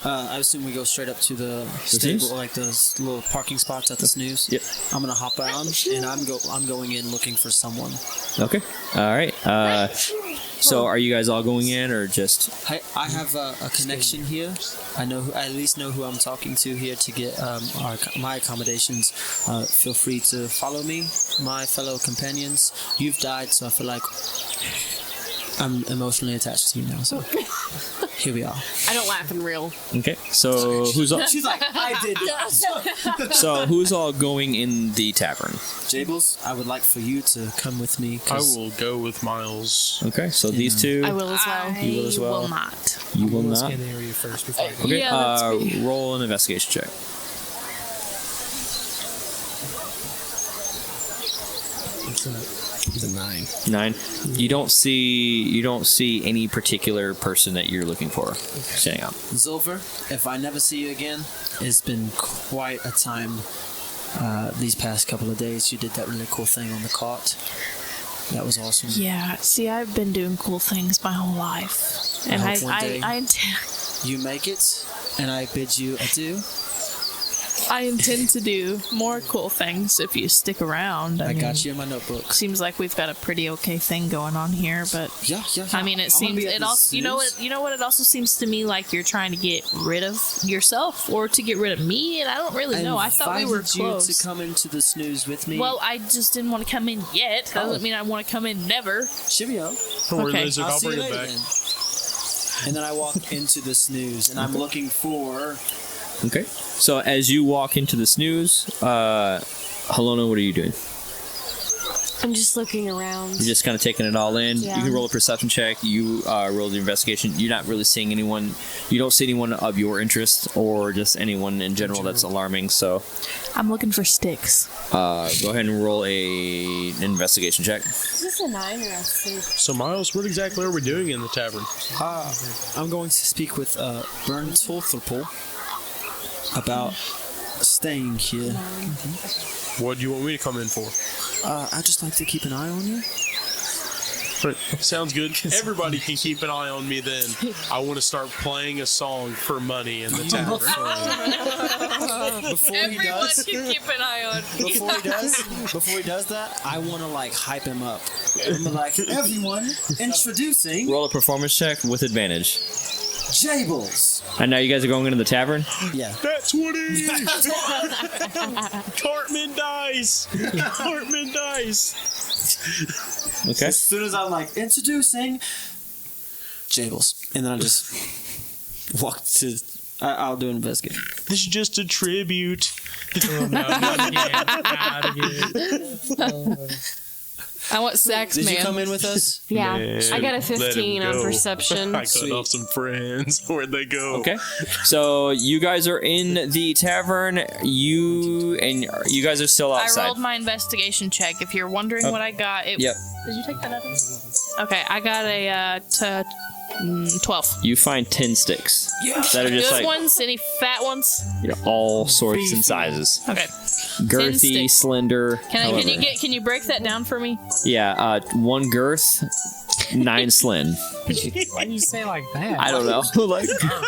I assume we go straight up to the snooze? stable, like those little parking spots at the snooze. Yep. I'm gonna hop on and I'm going in looking for someone. Okay. All right. So are you guys all going in or just? I have a connection here. I at least know who I'm talking to here to get my accommodations. Feel free to follow me, my fellow companions. You've died, so I feel like I'm emotionally attached to you now. So here we are. I don't laugh in real. Okay. So who's all? She's like, I did. So who's all going in the tavern? Jables, I would like for you to come with me. I will go with Miles. Okay. So these two. I will as well. You will as well? will not. You will Let's not. scan the area first before I go. Okay. Yeah, that's me. Roll an investigation check. It's a 9. 9. You don't see any particular person that you're looking for standing out. Zilver, if I never see you again, it's been quite a time these past couple of days. You did that really cool thing on the cart. That was awesome. Yeah. See, I've been doing cool things my whole life, and hope one day- I intend. You make it, and I bid you adieu. I intend to do more cool things if you stick around. I got you in my notebook. Seems like we've got a pretty okay thing going on here, but Yeah. I mean, it seems it also. You know what? It also seems to me like you're trying to get rid of yourself or to get rid of me, and I don't really know. I thought we were invited you close. to come into the snooze with me. Well, I just didn't want to come in yet. Doesn't mean I want to come in never. Cheerio. Don't worry, Okay. Lizard, I'll I'll see you bring it later back. then. And then I walk into the snooze, and I'm looking for. Okay. So as you walk into the snooze, Helena, what are you doing? I'm just looking around. You're just kind of taking it all in. Yeah. You can roll a perception check. You roll the investigation. You're not really seeing anyone. You don't see anyone of your interest or just anyone in general that's alarming. So I'm looking for sticks. go ahead and roll an investigation check. Is this a 9 or a 6? So, Miles, what exactly are we doing in the tavern? I'm going to speak with Bern Tolthorpol about staying here. What do you want me to come in for? I'd just like to keep an eye on you. Sounds good. Everybody can keep an eye on me then. I want to start playing a song for money in the tavern. Before he does, can keep an eye on. before he does that, I want to like hype him up. I'm like, everyone, introducing. Roll a performance check with advantage. Jables. And now you guys are going into the tavern? Yeah. That's 20! Cartman dies! Cartman dies! Okay. As soon as I'm like, introducing Jables. And then I just walk to... I'll do an investigation. This is just a tribute. Oh, no, not again. Not again. I want sex, Did man. you come in with us? Yeah, Man, I got a let 15 him on go. perception. I cut Sweet. off some friends. Where'd they go? Okay. So you guys are in the tavern. You guys are still I outside. rolled my investigation check. If you're wondering what I got, it. Yep. Did you take that out? Okay, I got a 12. You find 10 sticks that are just Good like ones? Any fat ones? all sorts and sizes. Okay. Girthy, sticks. slender. however. Can you break that down for me? Yeah, 1 girth, 9 slim. Why do you say it like that? I don't know. Like, How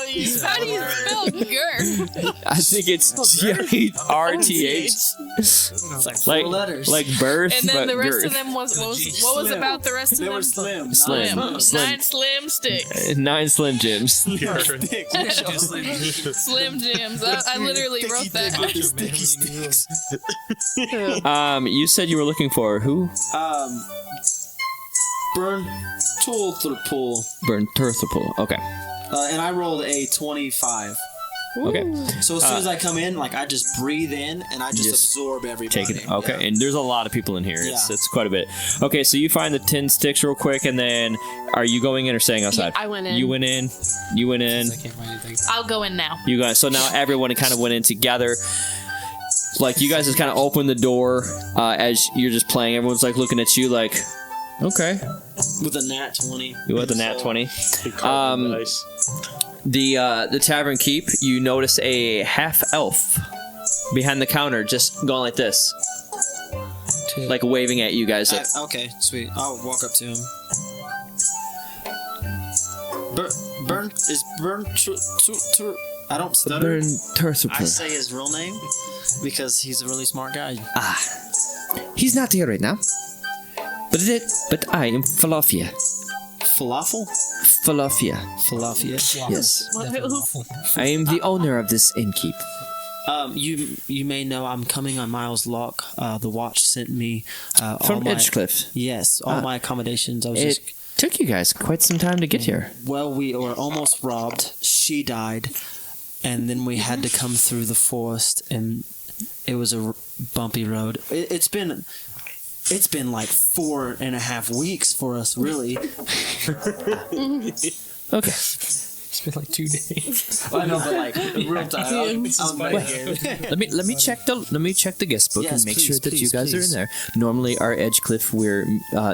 do you spell girth? I think it's GRTH. It's like 4 Like letters. like birth, And then but the rest girth. of them was what was Slim. about the rest of They them? were slim. Slim. 9 slim sticks. 9 slim Jims. Slim Jims. I literally wrote that. Sticky sticks. You said you were looking for who? Burn tool through pool. Burn Turthapul. Okay. And I rolled a 25. Okay. So as soon as I come in, like I just breathe in and I just absorb everybody. Take it. Okay. Yeah. And there's a lot of people in here. Yeah. It's quite a bit. Okay. So you find the 10 sticks real quick, and then are you going in or staying outside? I went in. You went in. You went in. I can't find anything. I'll go in now. You guys. So now everyone kind of went in together. Like you guys just kind of open the door as you're just playing. Everyone's like looking at you like, okay. With a nat 20. You want the nat 20? Nice. The tavern keep. You notice a half elf behind the counter, just going like this, like waving at you guys. Like, Okay, sweet. I'll walk up to him. Burn is Burn. I don't stutter. Burn I Turthapul. say his real name because he's a really smart guy. He's not here right now. But I am Falafia. Falafel? Falafia. Falafia. Yes. Definitely awful. I am the owner of this innkeep. You may know I'm coming on Miles Lock. The watch sent me all From my, Edgecliff. Yes, all my accommodations. I was It just took you guys quite some time to get here. well, we were almost robbed. She died, and then we had to come through the forest, and it was a bumpy road. It's been like 4.5 weeks for us, really. Okay. It's been like 2 days. I know, but like real time. Let me check the guest book Yes, and make please, sure that you please, guys are in please. there. Normally, our Edgecliff, where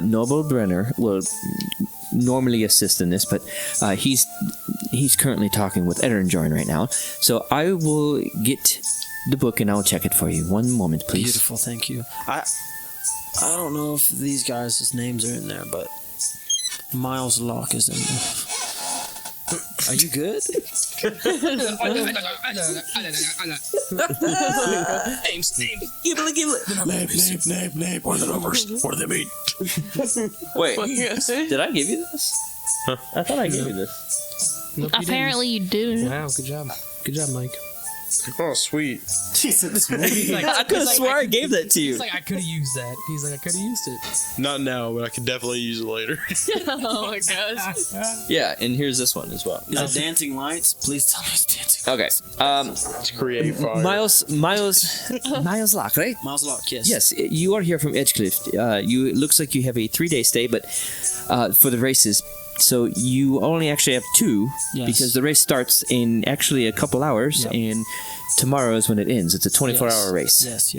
Noble Brenner will normally assist in this, but he's currently talking with Edernjoin right now. So I will get the book and I'll check it for you. One moment, please. Beautiful, thank you. I don't know if these guys' names are in there, but Miles Lock is in there. Are you good? Name. What are the numbers? What do they mean? Wait, did I give you this? I thought I gave you this. Nope, you Apparently you do. didn't. Wow, good job. Good job, Mike. Oh, sweet. He said this He's like, I could have swore I gave that to you. He's like, I could have used that. He's like, I could have used it. Not now, but I could definitely use it later. Oh my gosh. Yeah, and here's this one as well. Is it dancing lights? Please tell me it's dancing. Okay. To create fire. Miles Lock, right? Miles Lock, yes. Yes, you are here from Edgecliff. It looks like you have a 3-day stay, but for the races, so you only actually have 2 Yes. because the race starts in actually a couple hours, Yep. and tomorrow is when it ends. It's a 24-hour race. Yes.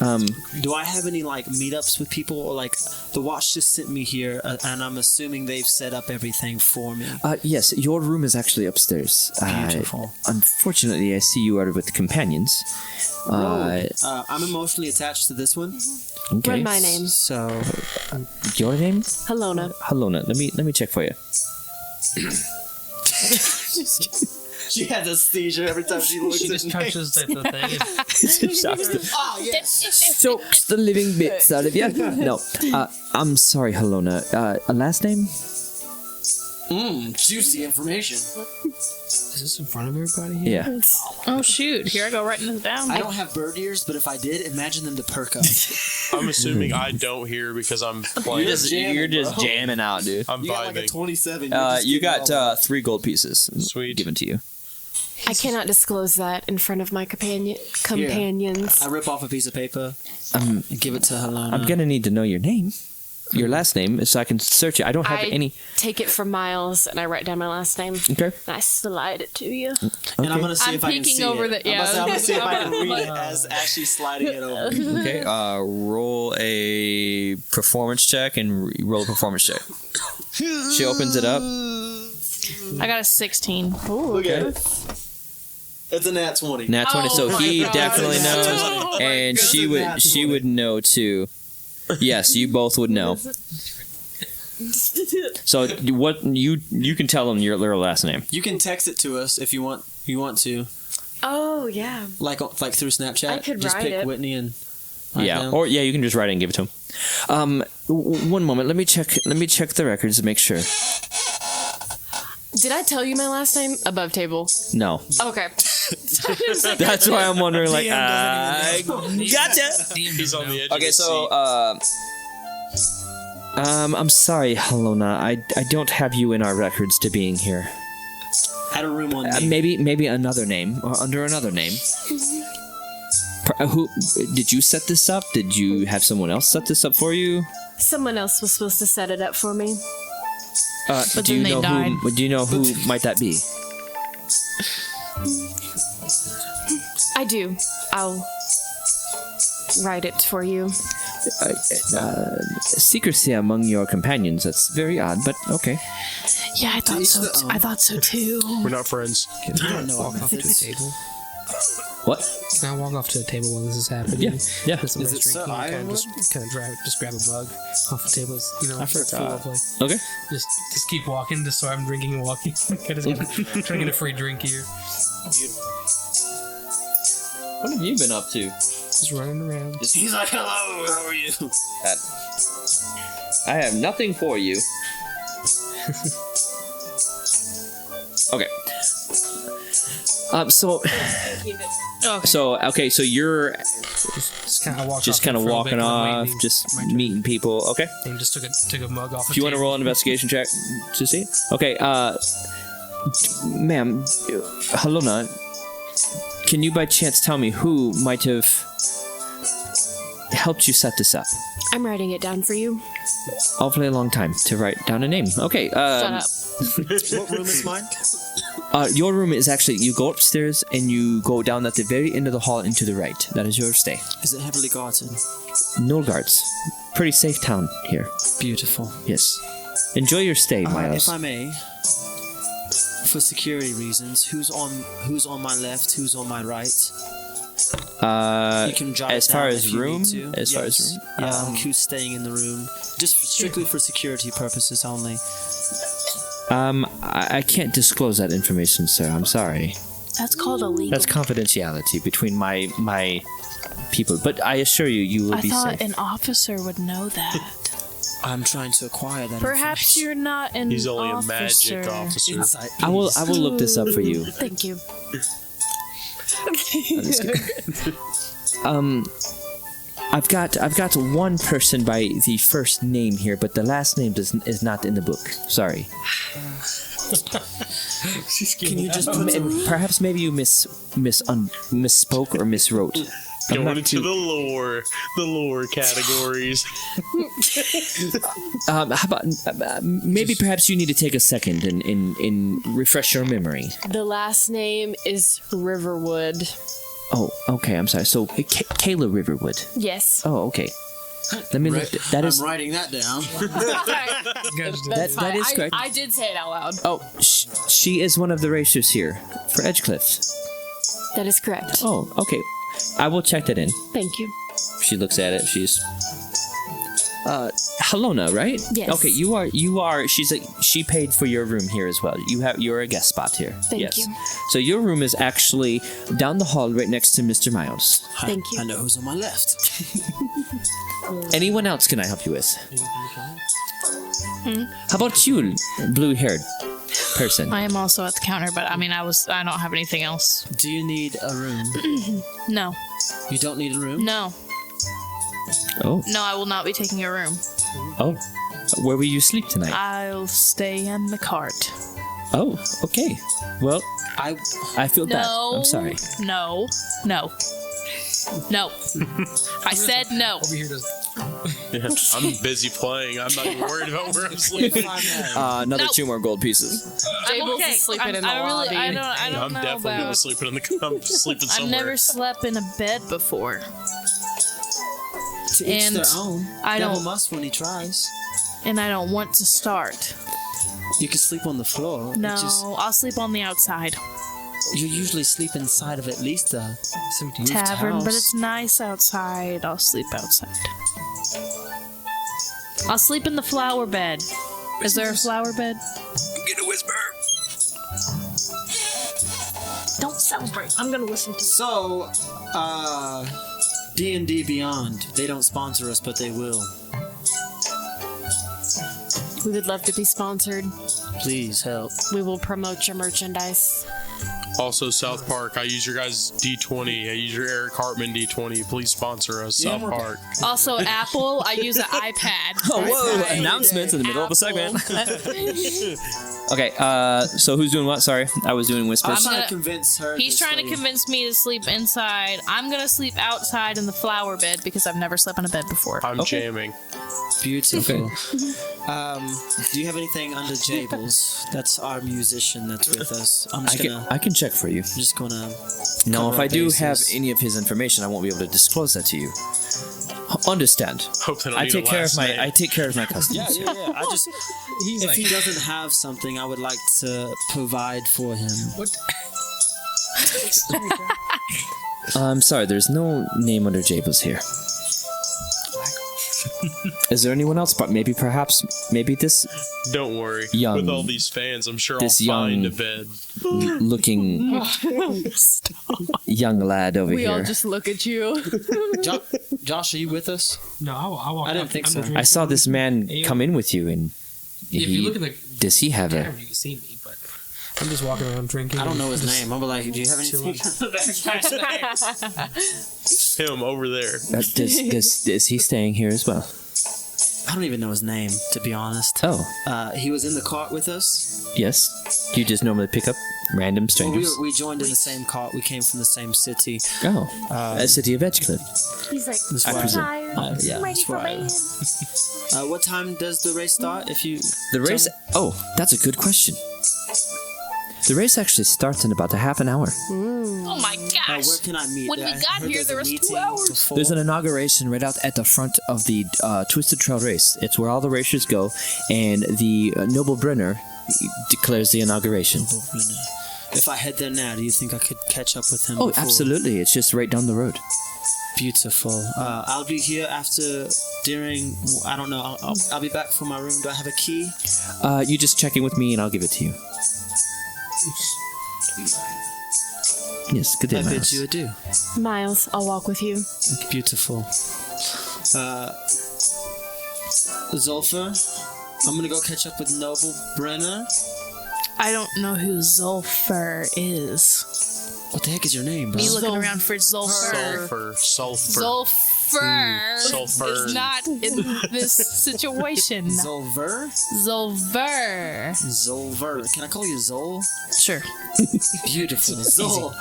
Um, Do I have any like meetups with people, or like the watch just sent me here, and I'm assuming they've set up everything for me. yes, your room is actually upstairs. Beautiful. Unfortunately, I see you are with companions. I'm emotionally attached to this one, Okay. Run my name. so Your name? Helona. Halona. Let me check for you. she has a seizure every time she looks She at just me. touches the thing. Oh yes. Soaks the living bits out of you. No, I'm sorry, Halona. A last name? Juicy information. Is this in front of everybody here? Yeah. Oh shoot! Here I go writing this down. I don't have bird ears, but if I did, imagine them to perk up. I'm assuming I don't hear because I'm playing. You're just jamming out, dude. I'm You got like a vibing. 27. You got 3 gold pieces. Sweet. Given to you. I cannot disclose that in front of my companions. I rip off a piece of paper and give it to Helena. I'm gonna need to know your name, your last name, so I can search it. I don't have I any. take it from Miles and I write down my last name. Okay. And I slide it to you. And I'm gonna see I'm if I can peeking see over it. the- yeah. I'm gonna see if I can read it as actually sliding it over. Okay. Roll a performance check and roll a performance check. She opens it up. I got a 16. Look at it. It's a nat 20. Nat 20. Oh so my he God. definitely knows, Oh my and God. she It's a would nat she 20. would know too. Yes, you both would know. So what you can tell them your last name. You can text it to us if you want. You want to, Oh, yeah. like through Snapchat. I could just write pick it. Whitney and. write Yeah, down. or you can just write it and give it to him. One moment. Let me check the records to make sure. Did I tell you my last name? Above table. No, Okay. that's why I'm wondering. Like, DM gotcha. He's on the edge. Okay, of so the I'm sorry, Helena. I don't have you in our records to being here. Had a room on me. Maybe another name or under another name. Who did you set this up? Did you have someone else set this up for you? Someone else was supposed to set it up for me. But do you then they know died. who? Do you know who might that be? I do. I'll write it for you. Secrecy among your companions. That's very odd, but okay. Yeah, I thought so. I thought so too. We're not friends. Can I walk off to a table? What? Can I walk off to a table while this is happening? Yeah. Put somebody's Is it so drinking, iron kind of grab a mug off the table. You know, I forgot. full of, like, Okay. just keep walking, just so I'm drinking and walking. I just trying to get a free drink here. What have you been up to? Just running around. He's like, hello, how are you? I have nothing for you. Okay. So you're Just kind of walk just off kind of in front walking it, off, waiting. just My turn. meeting people. Okay. And just took a mug off. If you want to roll an investigation check to see. Okay. Ma'am, Helena, can you by chance tell me who might have helped you set this up? I'm writing it down for you. Awfully long time to write down a name. Okay. Shut up. What room is mine? Your room is actually, you go upstairs and you go down at the very end of the hall and to the right. That is your stay. Is it heavily guarded? No guards. Pretty safe town here. Beautiful. Yes. Enjoy your stay, Miles. If I may, for security reasons, who's on my left, who's on my right? You can jot as it far down as if you room, need to. as far as Yes. room, Yeah, like who's staying in the room? Just strictly for security purposes only. I can't disclose that information, sir. I'm sorry. That's called illegal. That's confidentiality between my people. But I assure you, you will I be thought safe. an officer would know that. I'm trying to acquire that. Perhaps information. you're not an He's only officer. a magic officer. Insight, I will please. look this up for you. Thank you. I've got one person by the first name here, but the last name is not in the book. Sorry. Can you just put some... Perhaps maybe you misspoke or miswrote. I'm Going not into too- the lore categories. How about maybe perhaps you need to take a second and refresh your memory. The last name is Riverwood. Oh, okay. I'm sorry. So, Kayla Riverwood. Yes. Oh, okay. Let me look. That is I'm writing that down. that is correct. I did say it out loud. Oh, she is one of the racers here for Edgecliff. That is correct. Oh, okay. I will check that in. Thank you. She looks at it. She's Helena, right? Yes. Okay, you are. She paid for your room here as well. You're a guest spot here. Thank yes. you. So your room is actually down the hall, right next to Mr. Miles. Thank you. I know who's on my left. Anyone else can I help you with? How about you, blue-haired person? I am also at the counter, but I mean, I don't have anything else. Do you need a room? No, You don't need a room? no, Oh, no. I will not be taking a room. oh. Where will you sleep tonight? I'll stay in the cart. Oh, okay. Well, I I feel bad. No. I'm sorry. No. No. No. I said no. Over here does. I'm busy playing. I'm not even worried about where I'm sleeping. Another No. 2 more gold pieces. Jables is sleeping in the lobby. I don't I'm know definitely gonna about. sleep in the. I'm sleeping I've somewhere. never slept in a bed before. to each And their own. I Devil don't- must when he tries. And I don't want to start. You can sleep on the floor. No, It just, I'll sleep on the outside. you usually sleep inside of at least a roofed Tavern, house. but it's nice outside. I'll sleep outside. I'll sleep in the flower bed. Is there a flower bed? Get a whisper. Don't celebrate. I'm gonna listen to. So, D&D Beyond. They don't sponsor us, but they will. We would love to be sponsored. Please help. We will promote your merchandise. Also, South Park. I use your guys' D20. I use your Eric Hartman D20. Please sponsor us, South Park. Also, Apple. I use an iPad. Oh, whoa! Right. Announcements in the middle of a segment. Apple. Okay, so who's doing what? Sorry, I was doing I'm whispers. trying gonna- to convince her. He's this trying to way. convince me to sleep inside. I'm gonna sleep outside in the flower bed because I've never slept in a bed before. I'm jamming. Beautiful. Do you have anything under Jables? That's our musician that's with us. I can check for you. I'm just gonna. No, cover if I our do bases. have any of his information, I won't be able to disclose that to you. Understand? Hope they don't I need take a care of last my name. I take care of my customers. Yeah. I just. He's If like, he doesn't have something, I would like to provide for him. what? I'm sorry, there's no name under Jables here. Is there anyone else? But maybe this Don't worry. Young- With all these fans, I'm sure I'll this find a young- bed. looking young lad over We here. all just look at you. Josh, are you with us? No, I walk. I didn't up, think I'm so. drinking. I saw this man Ale. come in with you, and If you look in the does he have a? tavern, you can see me, but I'm just walking around drinking. I don't know his Just name. I'm like, do you have anything? Him over there. Is he staying here as well? I don't even know his name, to be honest. Oh, He was in the cart with us. yes. Do you just normally pick up random Well, strangers? we joined in the same cart. We came from the same city. Oh, a city of Edgecliff. He's like, That's I why. presume. Yeah, I'm ready that's for why. bed. What time does the race start? If you The race. Oh, that's a good question. The race actually starts in about a half an hour. Oh my gosh! where can I meet? When we I got heard here, there's there a was 2 meeting hours. before. There's an inauguration right out at the front of the Twisted Trail race. It's where all the racers go, and the Noble Brenner declares the inauguration. If I head there now, do you think I could catch up with him? Oh, before? absolutely. It's just right down the road. Beautiful. I'll be here during. I don't know. I'll be back from my room. Do I have a key? You just check in with me, and I'll give it to you. Yes, good day, I bid Miles. you adieu. Miles, I'll walk with you. Beautiful. Zolfer, I'm gonna go catch up with Noble Brenner. I don't know who Zulfer is. What the heck is your name, bro? Me looking around for Zulfer. Sulfur. Zulfer Sulfur. is not in this situation. Zolver? Zulver. Zolver. Can I call you Zol? Sure. Beautiful. Zol.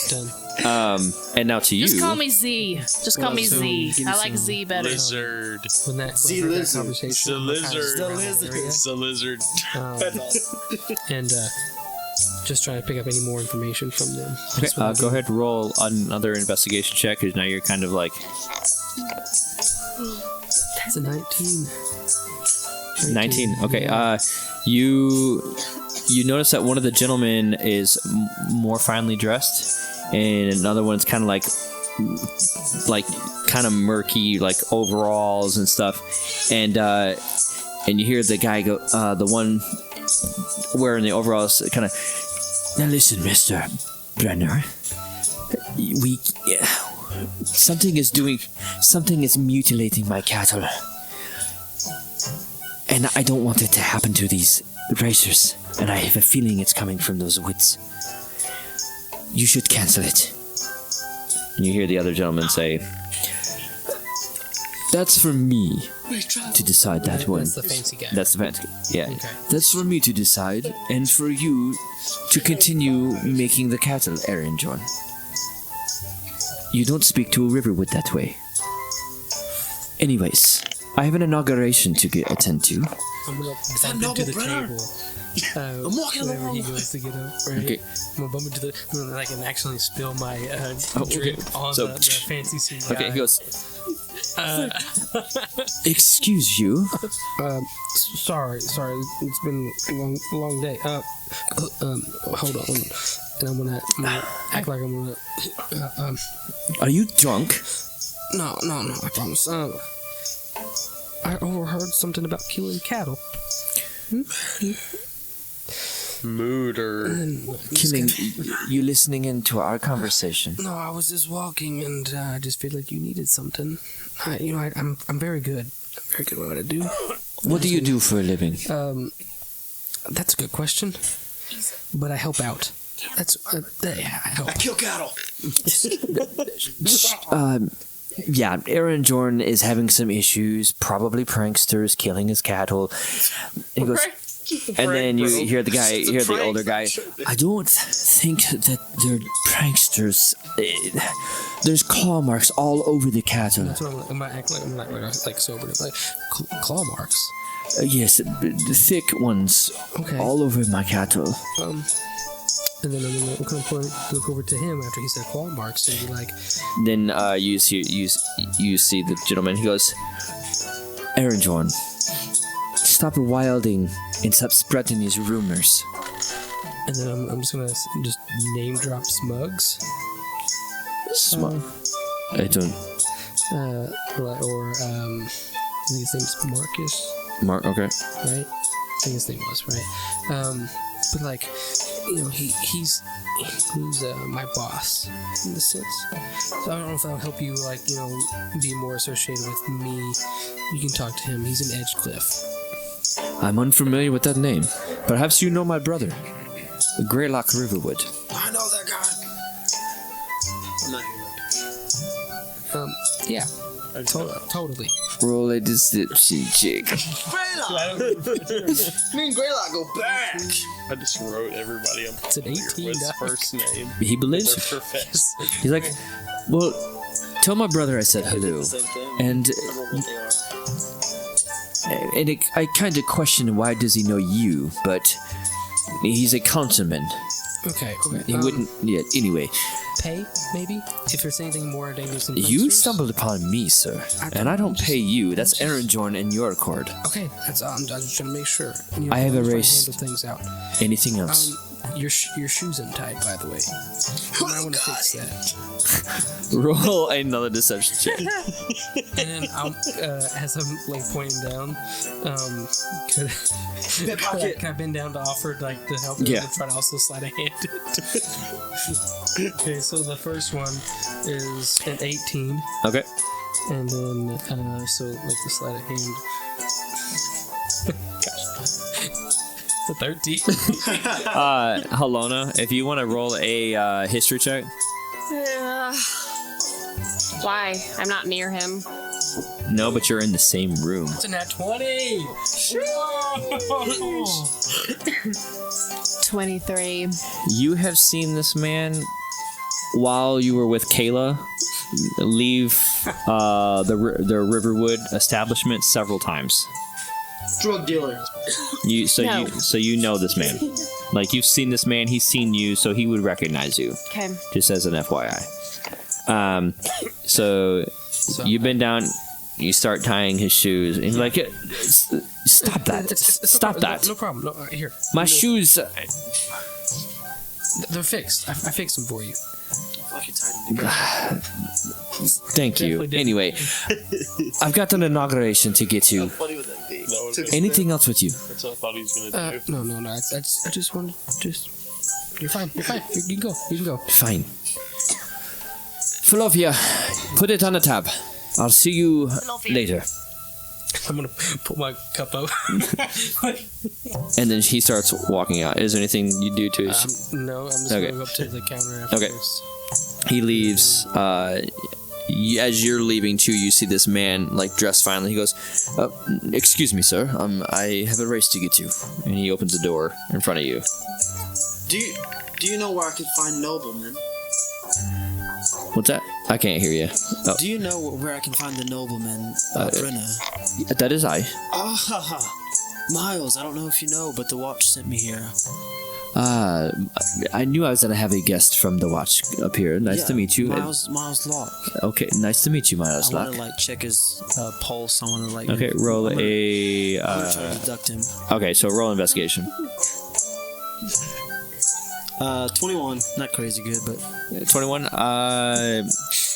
done. And now to you. Just call me Z. Just call me so Z. give me I like some Z better. Lizard. When that See, when I heard that lizard. conversation, The lizard. The lizard. It's the lizard. and just trying to pick up any more information from them. Okay, That's what I'm go doing. ahead, roll another investigation check, because now you're kind of like That's a 19. 19. Okay, you notice that one of the gentlemen is more finely dressed, and another one's kind of like kind of murky, like overalls and stuff, and you hear the guy go, the one wearing the overalls, kind of. Now listen, Mr. Brenner. Something is mutilating my cattle. And I don't want it to happen to these racers. And I have a feeling it's coming from those wits. You should cancel it. And you hear the other gentleman say, that's for me to decide that one. That's the fancy guy. That's the fancy guy, yeah. Okay. That's for me to decide, and for you to continue making the cattle, Aaron John. You don't speak to a riverwood that way. Anyways, I have an inauguration to attend to. I'm gonna bump into the table. I'm walking along. He goes to get up. Right? Okay. I'm gonna bump into the. I can actually spill my drink on So- the fancy suit guy. Okay, he goes, excuse you. Sorry. It's been a long day. Hold on. And I'm gonna act like I'm gonna. Are you drunk? No, I promise. I overheard something about killing cattle. Mooder. Killing you listening into our conversation. No, I was just walking, and I just feel like you needed something. I'm very good. I'm very good at what I do. What do you do for a living? That's a good question. But I help out. That's I help. I kill cattle. Yeah, Aaron Jordan is having some issues, probably pranksters killing his cattle. He goes, and then you hear the older guy. I don't think that they're pranksters. There's claw marks all over the cattle. That's what I'm gonna act like. I'm not like sober. Like claw marks. Yes, the thick ones, Okay. all over my cattle. And then I'm gonna look over to him after he said claw marks and be like, Then you see the gentleman. He goes, Aaron Jordan, stop wilding and stop spreading these rumors. and then I'm just gonna just name drop Smugs. I don't. Or I think his name's Marcus, Mark. Okay. right? I think his name was right. But like, he's my boss in the sense. So I don't know if that'll help you, like, be more associated with me. You can talk to him. He's in Edgecliff. I'm unfamiliar with that name. Perhaps you know my brother, the Greylock Riverwood. I know that guy. I'm not here. Yeah, totally. Roll a deception check. Greylock. Me and Greylock go back. I just wrote everybody I'm It's an 18 with dice. first name. He believes. Their profess. He's like, well, tell my brother I said hello. Same thing. And I don't know what they are. I kind of question why does he know you, but he's a councilman. Okay. He wouldn't. Yeah. Anyway, pay maybe if there's anything more dangerous than you pranksters? stumbled upon me, sir, and I don't pay you. That's Aaron Jordan in your accord. Okay, that's I'm just trying to make sure. I have I'm trying to erased- handle things out. Anything else? Your shoes untied, by the way. You might want to fix that. Roll another deception check. And then as I'm like pointing down, can I bend down to offer to help him Yeah. and try to also slide a hand? Okay, so the first one is an 18, Okay. and then so like the sleight of hand. It's a 13. Halona, if you want to roll a history check. Why? I'm not near him. No, but you're in the same room. It's a nat 20. 23. You have seen this man while you were with Kayla leave the Riverwood establishment several times. Drug dealer. So you know this man. Like, you've seen this man, he's seen you, so he would recognize you. Okay. Just as an FYI. So you bend down, you start tying his shoes, and he's like, stop that. Stop that. No problem. No, here. My shoes. They're fixed. I fixed them for you. Like you tied him together. Thank you. Definitely did. Anyway, I've got an inauguration to get to. Funny would that be? Anything else with you? That's what I thought he was gonna do. No. I just wanted You're fine. You can go. Fine. Philophia, put it on the tab. I'll see you later. I'm gonna pull my cup up. And then he starts walking out. Is there anything you do to his... No, I'm just Okay. gonna go up to the counter afterwards. Okay. He leaves. As you're leaving too, you see this man like dressed finely. He goes, "Excuse me, sir. I have a race to get to." And he opens the door in front of you. Do you know where I could find noblemen? What's that? I can't hear you. Oh, Do you know where I can find the nobleman, Brenna? that is I. Miles, I don't know if you know, but the watch sent me here. I knew I was gonna have a guest from the watch up here. Nice to meet you. Miles Locke. Okay, nice to meet you, Miles I want Locke. to like check his pulse. I want to like. Okay, roll I'm gonna try a. to deduct him. Okay, so roll investigation. 21. Not crazy good, but 21.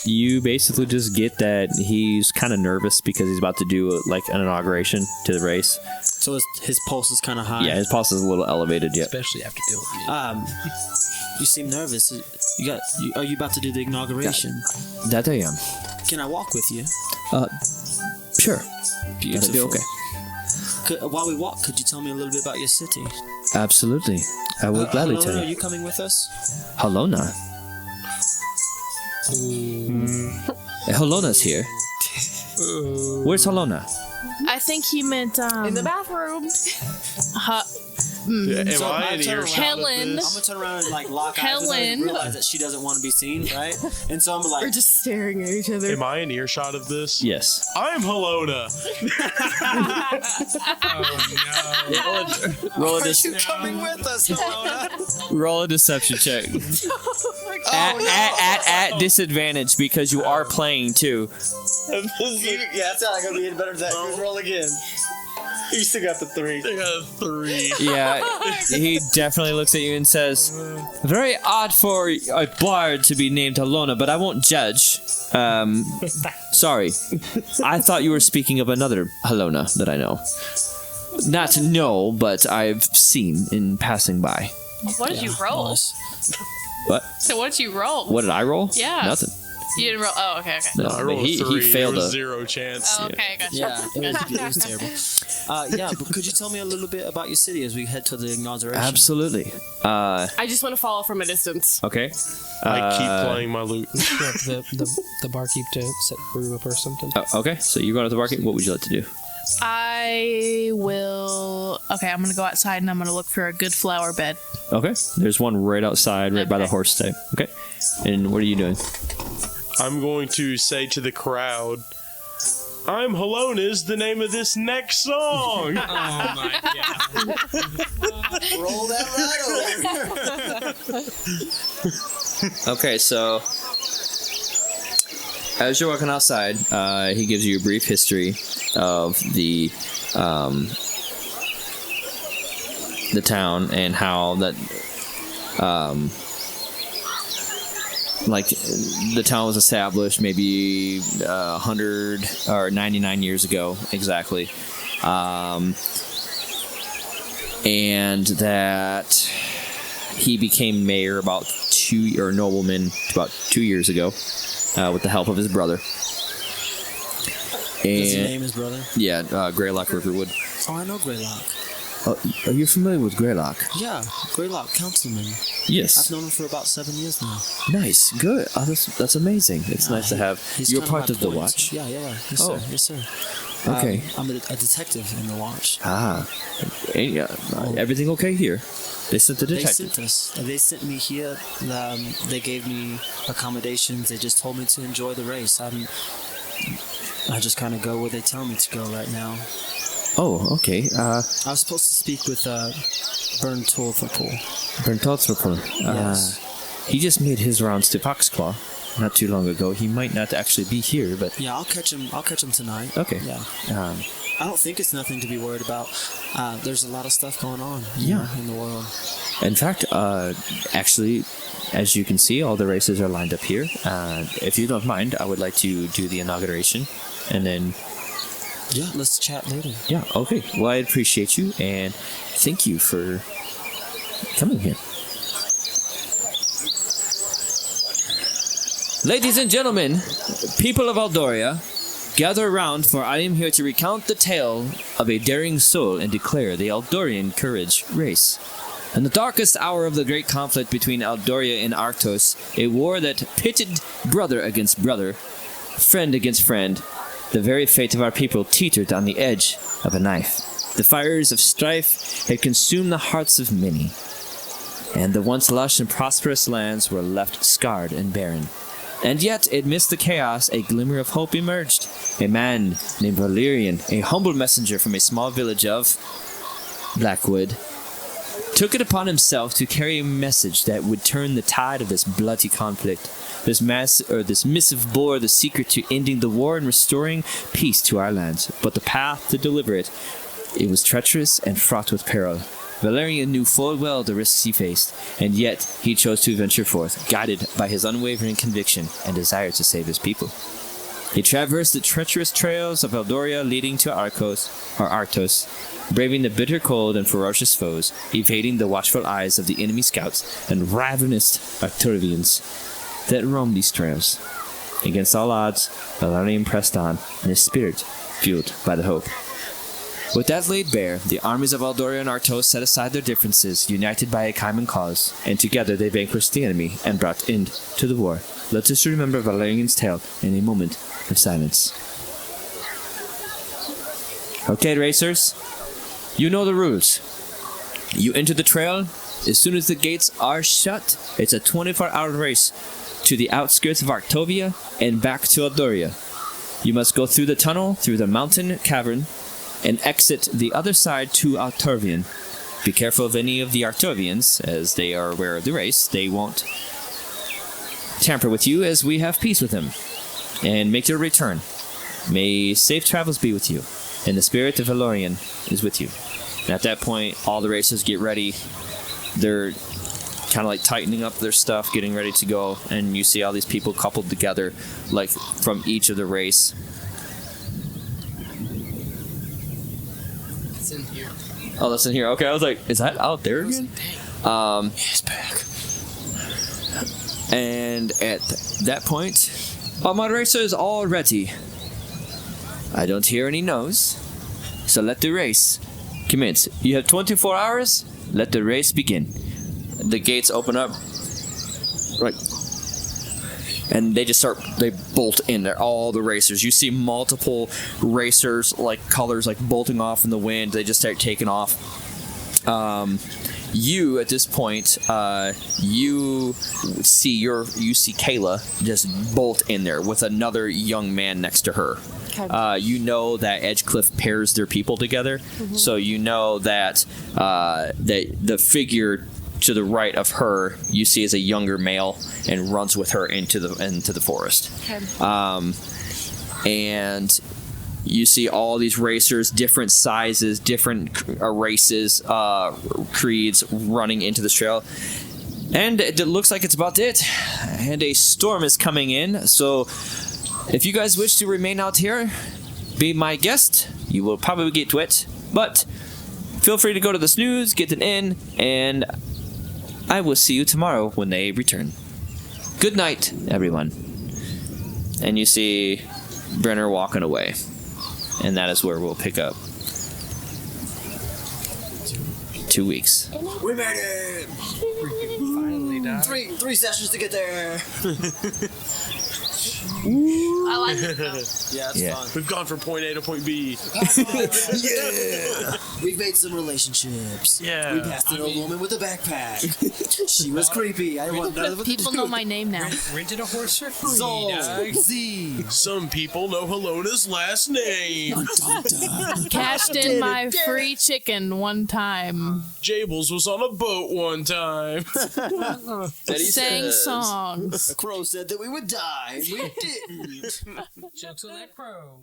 You basically just get that he's kind of nervous because he's about to do like an inauguration to the race. so his pulse is kind of high. Yeah, his pulse is a little elevated. Yeah. Especially after dealing with me. You seem nervous. Are you about to do the inauguration? That I am. Can I walk with you? Sure. Beautiful. That'd be okay. While we walk, could you tell me a little bit about your city? Absolutely. I would gladly Hello, tell are you. you coming with us? Halona. Halona's here. Where's Halona? I think he meant In the bathroom. Am So I I in turn earshot around. of Helen. this? I'm gonna turn around and like lock eyes with her and Helen. realize that she doesn't want to be seen, right? And so I'm We're like, just staring at each other. Am I in earshot of this? Yes. I'm Halona. Roll a "Are you coming with us, Helena?" roll a deception check. At disadvantage because you are playing too. Yeah, that's not gonna be better than that. Roll again. You still got the 3. I got a 3. Yeah, he definitely looks at you and says, "Very odd for a bard to be named Halona, but I won't judge. Sorry, I thought you were speaking of another Halona that I know. Not know, but I've seen in passing by. what did you roll? What? So what did you roll? What did I roll? Yeah. Nothing. You didn't roll. Oh, okay. No, I rolled he a 3. failed There was a. 0 chance. Oh, okay, gotcha. Yeah, it was terrible. Yeah, but could you tell me a little bit about your city as we head to the inauguration? Absolutely. I just want to follow from a distance. Okay. I keep playing my lute. the barkeep to set the room up or something. Okay, so you're going to the market. What would you like to do? I will. Okay, I'm gonna go outside and I'm gonna look for a good flower bed. Okay. There's one right outside, right by the Okay. horse stable. Okay. And what are you doing? I'm going to say to the crowd, I'm Halona is the name of this next song. Oh my god. Roll that right over. Okay, so as you're walking outside, he gives you a brief history of the town and how that like the town was established maybe 100 or 99 years ago exactly, and that he became mayor about nobleman about 2 years ago with the help of his brother. Does he And name his brother? yeah, Greylock Riverwood. Oh, I know Greylock. Are you familiar with Greylock? Yeah, Greylock, councilman. I've Yes. known him for about 7 years now. Nice. Good. Oh, that's amazing. It's nice to have. He's You're kind part my of the point. watch. Yeah. Yes, Oh. sir. Yes, sir. Okay. I'm a detective in the watch. Everything okay here? They sent the They detective. sent us. They sent me here. They gave me accommodations. They just told me to enjoy the race. I just kind of go where they tell me to go right now. Oh, okay. I was supposed to speak with Berntorthapol. Berntotsvapur. Yes. He just made his rounds to Foxclaw not too long ago. He might not actually be here, but Yeah, I'll catch him. I'll catch him tonight. okay. Yeah. Um, I don't think it's nothing to be worried about. There's a lot of stuff going on. you Yeah. know, in the world. In fact, actually, as you can see, all the races are lined up here. If you don't mind, I would like to do the inauguration, and then Yeah, let's chat later. yeah, okay. Well, I appreciate you and thank you for coming here. Ladies and gentlemen, people of Aldoria, Gather around, for I am here to recount the tale of a daring soul and declare the Eldorian courage race. In the darkest hour of the great conflict between Eldoria and Arctos, a war that pitted brother against brother, friend against friend, the very fate of our people teetered on the edge of a knife. The fires of strife had consumed the hearts of many, and the once lush and prosperous lands were left scarred and barren. And yet, amidst the chaos, a glimmer of hope emerged. A man named Valerian, a humble messenger from a small village of Blackwood, took it upon himself to carry a message that would turn the tide of this bloody conflict. This missive bore the secret to ending the war and restoring peace to our lands. But the path to deliver it was treacherous and fraught with peril. Valerian knew full well the risks he faced, and yet he chose to venture forth, guided by his unwavering conviction and desire to save his people. He traversed the treacherous trails of Eldoria leading to Arctos, braving the bitter cold and ferocious foes, evading the watchful eyes of the enemy scouts and ravenous Arcturians that roamed these trails. Against all odds, Valerian pressed on, and his spirit fueled by the hope. With that laid bare, the armies of Eldoria and Arctos set aside their differences, united by a common cause, and together they vanquished the enemy and brought end to the war. Let us remember Valerian's tale in a moment of silence. Okay, racers, you know the rules. You enter the trail. As soon as the gates are shut, it's a 24-hour race to the outskirts of Arctovia and back to Eldoria. You must go through the tunnel, through the mountain cavern, and exit the other side to Arctovian. Be careful of any of the Arctovians, as they are aware of the race. They won't tamper with you, as we have peace with them. And make your return. May safe travels be with you, and the spirit of Valorian is with you. And at that point, all the racers get ready. They're kind of like tightening up their stuff, getting ready to go, and you see all these people coupled together, like from each of the race. It's in here. Oh, that's in here. Okay, I was like, is that out there again? He's back. And at that point, all my racers all ready. I don't hear any no's, so let the race commence. You have 24 hours. Let the race begin. The gates open up, right, and they bolt in there. All the racers. You see multiple racers, like colors, like bolting off in the wind. They just start taking off. You at this point, you see Kayla just bolt in there with another young man next to her. Okay. You know that Edgecliff pairs their people together, so you know that that the figure to the right of her you see as a younger male and runs with her into the forest. Okay. And you see all these racers, different sizes, different races, creeds, running into this trail. And it looks like it's about it. And a storm is coming in, so if you guys wish to remain out here, be my guest. You will probably get wet, but feel free to go to the snooze, get an inn, and I will see you tomorrow when they return. Good night, everyone. And you see Brenner walking away. And that is where we'll pick up. 2 weeks. We made it! Finally died. Three sessions to get there. I like it though. Yeah, it's fun. We've gone from point A to point B. Yeah! We've made some relationships. Yeah. We passed an old woman with a backpack. She was creepy. I want none of it. People know my name now. Rented a horse for free, Zol. dog. Z. Some people know Helona's last name. Dun, dun. Cashed in my free chicken one time. Jables was on a boat one time. Sang songs. A crow said that we would die, and we didn't. Jokes on that crow.